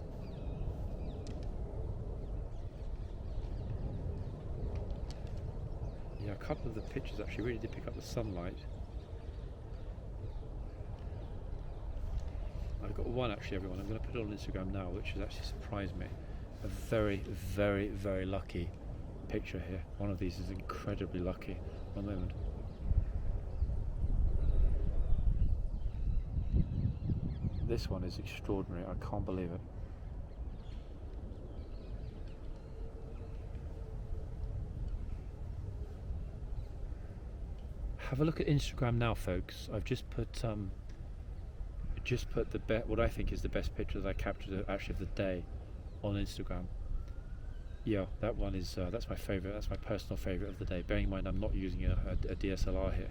Yeah, a couple of the pictures actually really did pick up the sunlight. I've got one actually, everyone. I'm going to put it on Instagram now, which has actually surprised me. A very, very, very lucky picture here. One of these is incredibly lucky. One moment. This one is extraordinary. I can't believe it. Have a look at Instagram now, folks. I've just put what I think is the best picture that I captured actually of the day on Instagram. Yeah, that one is that's my favorite. That's my personal favorite of the day. Bearing in mind I'm not using a DSLR here.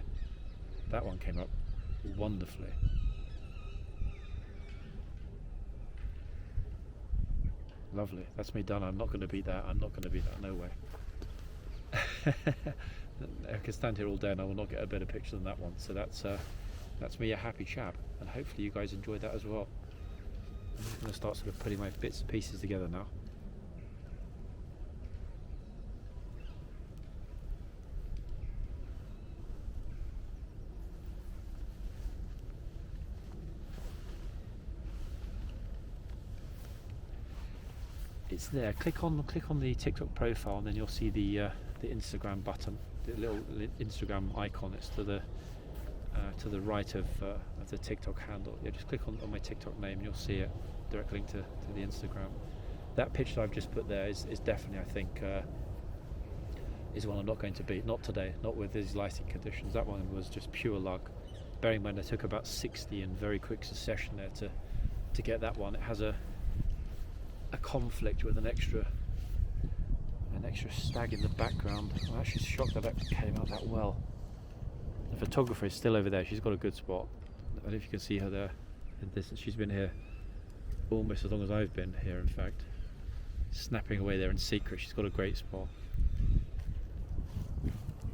That one came up wonderfully. Lovely. That's me done. I'm not going to beat that. I'm not going to beat that. No way. I can stand here all day and I will not get a better picture than that one. So that's me, a happy chap, and hopefully you guys enjoyed that as well. I'm going to start sort of putting my bits and pieces together now. It's there. Click on the TikTok profile, and then you'll see the Instagram button, the little Instagram icon. It's to the right of the TikTok handle. Yeah, just click on my TikTok name, and you'll see it, direct link to the Instagram. That picture I've just put there is definitely, I think, is one I'm not going to beat. Not today, not with these lighting conditions. That one was just pure luck. Bearing in mind I took about 60 in very quick succession there to get that one. It has a conflict with an extra stag in the background. I'm actually shocked that came out that well. The photographer is still over there. She's got a good spot. I don't know if you can see her there in the distance. She's been here almost as long as I've been here, in fact, snapping away there in secret. She's got a great spot.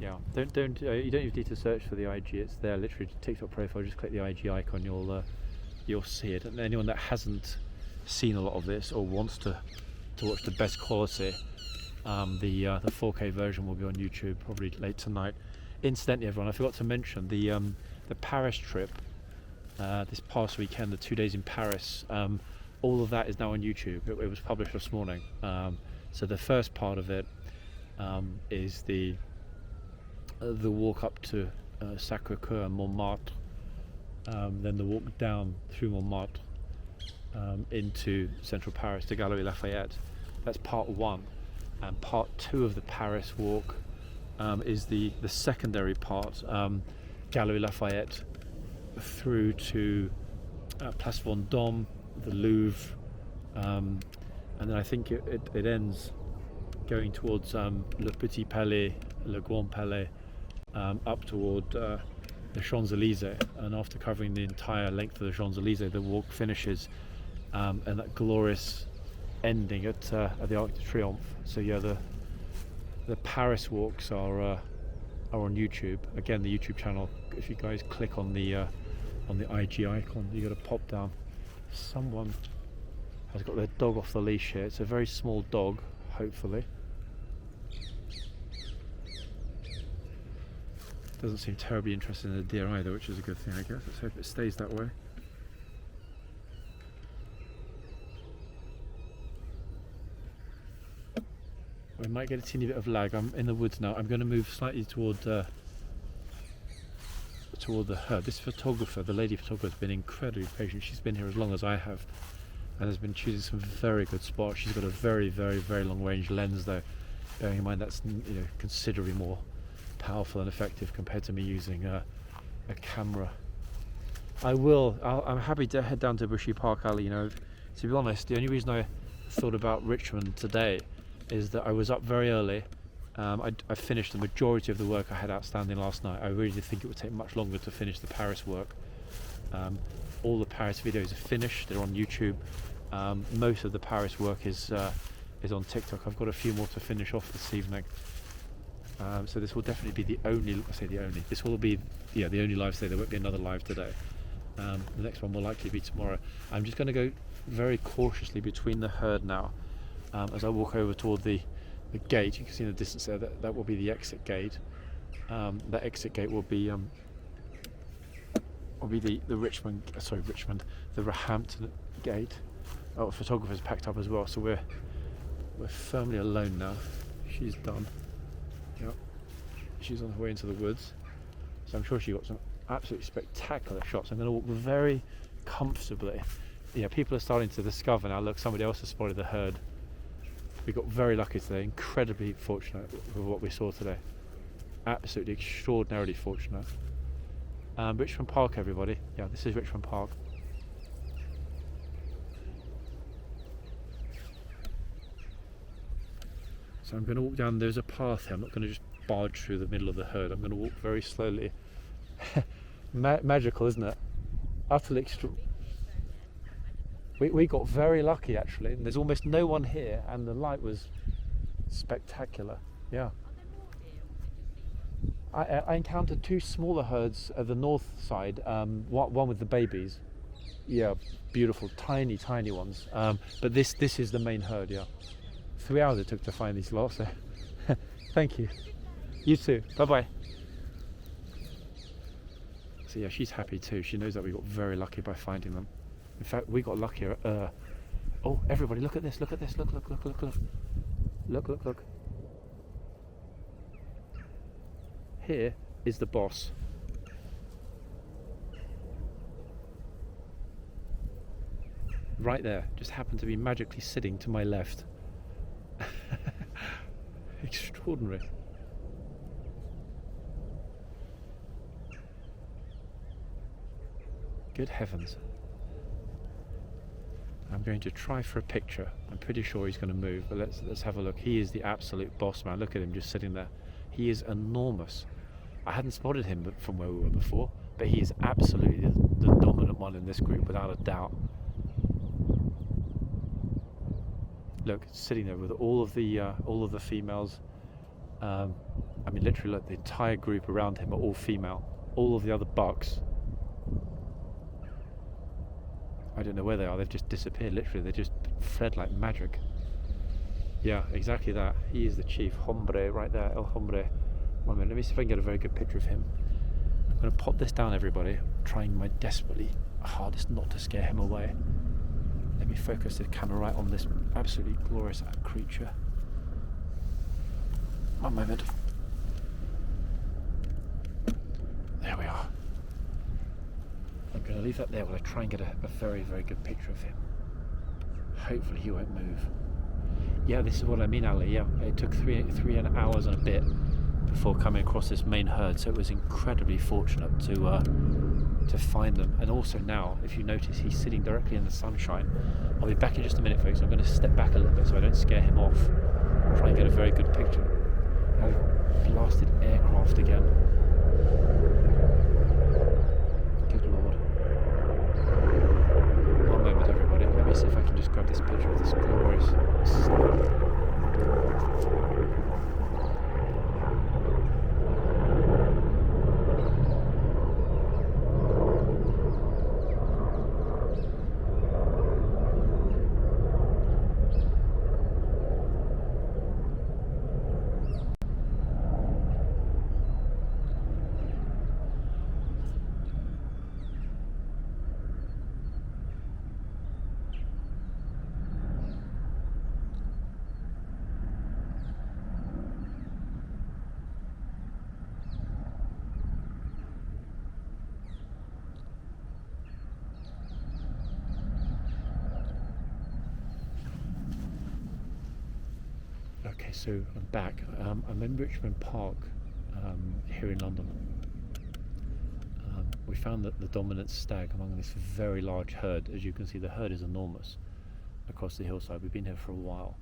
Yeah, you don't even need to search for the IG. It's there, literally. TikTok profile. Just click the IG icon. You'll see it. And anyone that hasn't seen a lot of this or wants to watch the best quality, the 4K version will be on YouTube probably late tonight. Incidentally, everyone, I forgot to mention the Paris trip this past weekend, the 2 days in Paris. All of that is now on YouTube. It was published this morning. So the first part of it is the walk up to Sacré-Cœur and Montmartre, then the walk down through Montmartre into central Paris to Galeries Lafayette. That's part one, and part two of the Paris walk is the secondary part, Galeries Lafayette through to Place Vendôme, the Louvre, and then I think it ends going towards Le Petit Palais, Le Grand Palais, up toward the Champs-Élysées, and after covering the entire length of the Champs-Élysées, the walk finishes and that glorious ending at the Arc de Triomphe. So yeah, the Paris walks are on YouTube. Again, the YouTube channel. If you guys click on the IG icon, you got to pop down. Someone has got their dog off the leash here. It's a very small dog, hopefully. Doesn't seem terribly interested in the deer either, which is a good thing, I guess. Let's hope it stays that way. We might get a teeny bit of lag. I'm in the woods now. I'm going to move slightly toward the herd. This photographer, the lady photographer, has been incredibly patient. She's been here as long as I have, and has been choosing some very good spots. She's got a very, very, very long range lens, though. Bearing in mind that's considerably more powerful and effective compared to me using a camera. I'm happy to head down to Bushy Park Alley. To be honest, the only reason I thought about Richmond today is that I was up very early. I finished the majority of the work I had outstanding last night. I really did think it would take much longer to finish the Paris work. All the Paris videos are finished. They're on YouTube. Most of the Paris work is on TikTok. I've got a few more to finish off this evening. So this will definitely be the only. This will be the only live today. There won't be another live today. The next one will likely be tomorrow. I'm just going to go very cautiously between the herd now. As I walk over toward the gate, you can see in the distance there that will be the exit gate. That exit gate will be the the Roehampton gate. Oh, photographer's packed up as well, so we're firmly alone now. she's done. Yep. She's on her way into the woods. So I'm sure she got some absolutely spectacular shots. I'm going to walk very comfortably. Yeah, people are starting to discover now. Look, somebody else has spotted the herd. We got very lucky today, incredibly fortunate with what we saw today. Absolutely extraordinarily fortunate. Richmond Park, everybody. Yeah, this is Richmond Park. So I'm going to walk down, there's a path here. I'm not going to just barge through the middle of the herd. I'm going to walk very slowly. Magical, isn't it? Utterly extra. We got very lucky actually, and there's almost no one here, and the light was spectacular. Yeah. I encountered two smaller herds at the north side, one with the babies. Yeah, beautiful, tiny ones. But this is the main herd. Yeah, 3 hours it took to find these lots. So thank you. You too. Bye bye. So yeah, she's happy too. She knows that we got very lucky by finding them. In fact, we got luckier. Oh, everybody, look at this! Look at this! Look! Look! Here is the boss. Right there, just happened to be magically sitting to my left. Extraordinary. Good heavens. I'm going to try for a picture. I'm pretty sure he's going to move, but let's have a look. He is the absolute boss man. Look at him just sitting there. He is enormous. I hadn't spotted him from where we were before, but he is absolutely the dominant one in this group without a doubt. Look, sitting there with all of the females. I mean, literally, look, the entire group around him are all female. All of the other bucks, I don't know where they are. They've just disappeared. Literally, they just fled like magic. Yeah, exactly that. He is the chief. Hombre, right there. El Hombre. 1 minute. Let me see if I can get a very good picture of him. I'm going to pop this down, everybody. Trying my desperately hardest not to scare him away. Let me focus the camera right on this absolutely glorious creature. 1 moment. There we are. I'm going to leave that there while I try and get a very, very good picture of him. Hopefully he won't move. Yeah, this is what I mean, Ali. Yeah, it took 3 hours and a bit before coming across this main herd, so it was incredibly fortunate to find them. And also now, if you notice, he's sitting directly in the sunshine. I'll be back in just a minute, folks. I'm going to step back a little bit so I don't scare him off. Try and get a very good picture. I've blasted aircraft again. Good Lord. 1 moment, everybody. Let me see if I can just grab this picture of this glorious stag. Okay, so I'm back. I'm in Richmond Park here in London. We found that the dominant stag among this very large herd. As you can see, the herd is enormous across the hillside. We've been here for a while,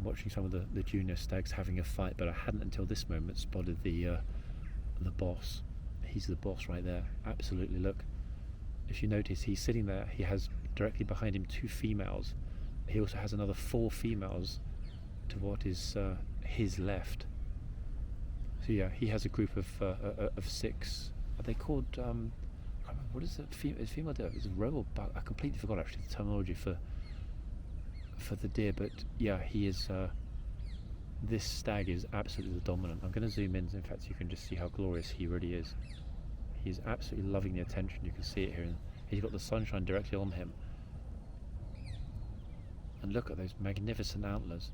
watching some of the junior stags having a fight, but I hadn't until this moment spotted the boss. He's the boss right there. Absolutely, look. If you notice, he's sitting there. He has directly behind him 2 females. He also has another 4 females to what is his left. So yeah, he has a group of 6. Are they called? I can't remember, what is it? Female deer? It's a roe or buck? I completely forgot actually the terminology for the deer. But yeah, he is. This stag is absolutely the dominant. I'm going to zoom in. In fact, you can just see how glorious he really is. He's absolutely loving the attention. You can see it here. He's got the sunshine directly on him. And look at those magnificent antlers.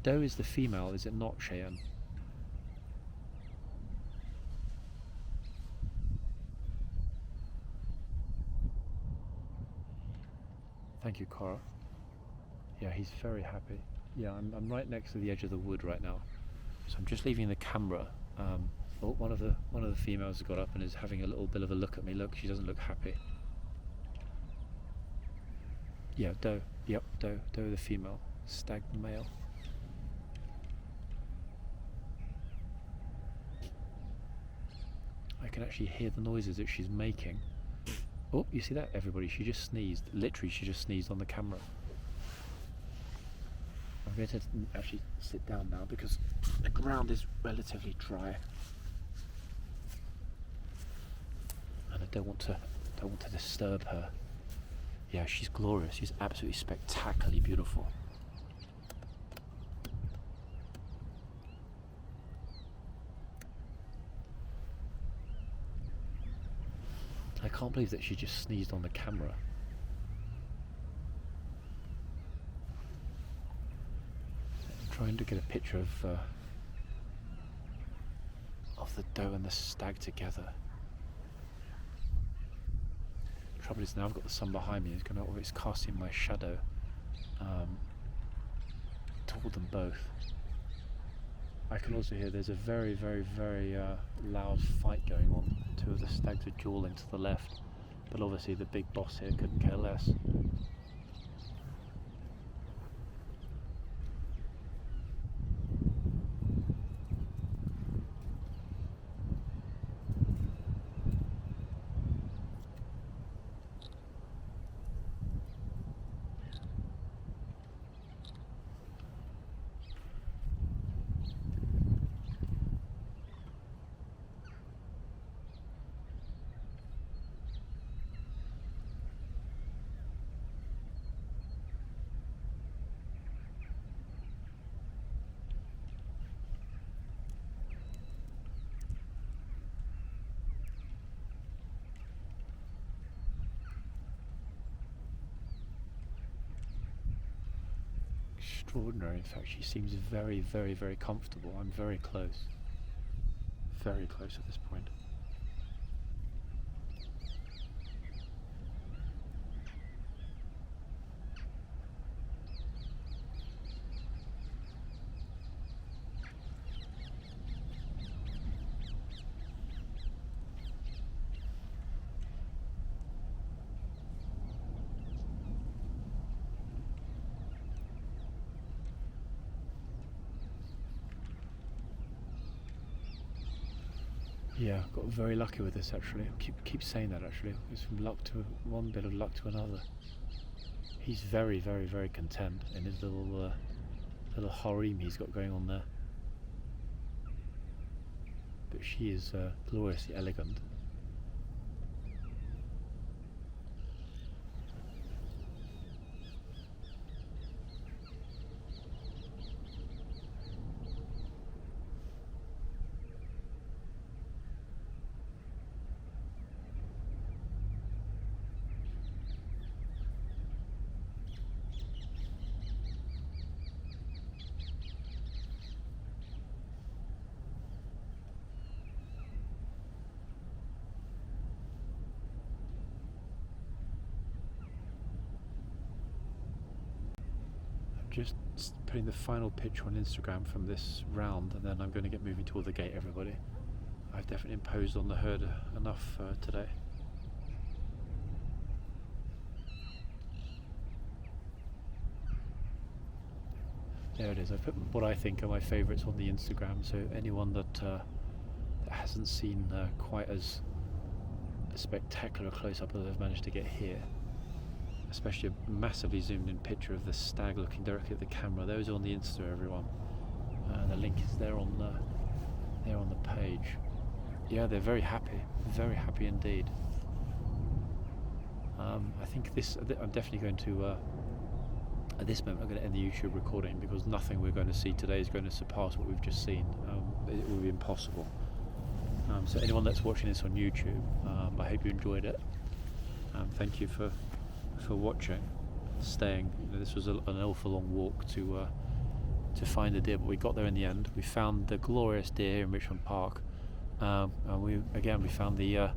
Doe is the female, is it not, Cheyenne? Thank you, Cora. Yeah, he's very happy. Yeah, I'm right next to the edge of the wood right now, so I'm just leaving the camera. Oh, one of the females has got up and is having a little bit of a look at me. Look, she doesn't look happy. Yeah, Doe. Yep, Doe the female. Stag the male. I can actually hear the noises that she's making. Oh, you see that, everybody? She just sneezed. Literally, she just sneezed on the camera. I'm going to actually sit down now because the ground is relatively dry, and I don't want to disturb her. Yeah, she's glorious. She's absolutely spectacularly beautiful. I can't believe that she just sneezed on the camera. I'm trying to get a picture of the doe and the stag together. The trouble is now I've got the sun behind me. It's casting my shadow toward them both. I can also hear there's a very, very, very loud fight going on. Two of the stags are dueling to the left, but obviously the big boss here couldn't care less. Extraordinary. In fact, she seems very, very, very comfortable. I'm very close at this point. Yeah, got very lucky with this actually. I keep saying that actually. It's from luck to one bit of luck to another. He's very, very, very content in his little harem he's got going on there. But she is gloriously elegant. Just putting the final picture on Instagram from this round, and then I'm going to get moving toward the gate, everybody. I've definitely imposed on the herd enough today. There it is. I've put what I think are my favourites on the Instagram, so anyone that hasn't seen quite as a spectacular close-up as I've managed to get here, especially a massively zoomed in picture of the stag looking directly at the camera. Those are on the Insta, everyone. The link is there on the page. Yeah, they're very happy indeed. I think I'm definitely going to at this moment I'm going to end the YouTube recording, because nothing we're going to see today is going to surpass what we've just seen. It will be impossible. So anyone that's watching this on YouTube, I hope you enjoyed it. Thank you for watching, staying. This was an awful long walk to to find the deer, but we got there in the end. We found the glorious deer in Richmond Park, and we found the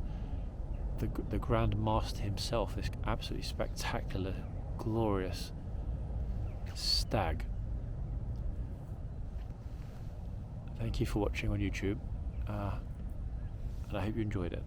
Grand Master himself, this absolutely spectacular, glorious stag. Thank you for watching on YouTube, and I hope you enjoyed it.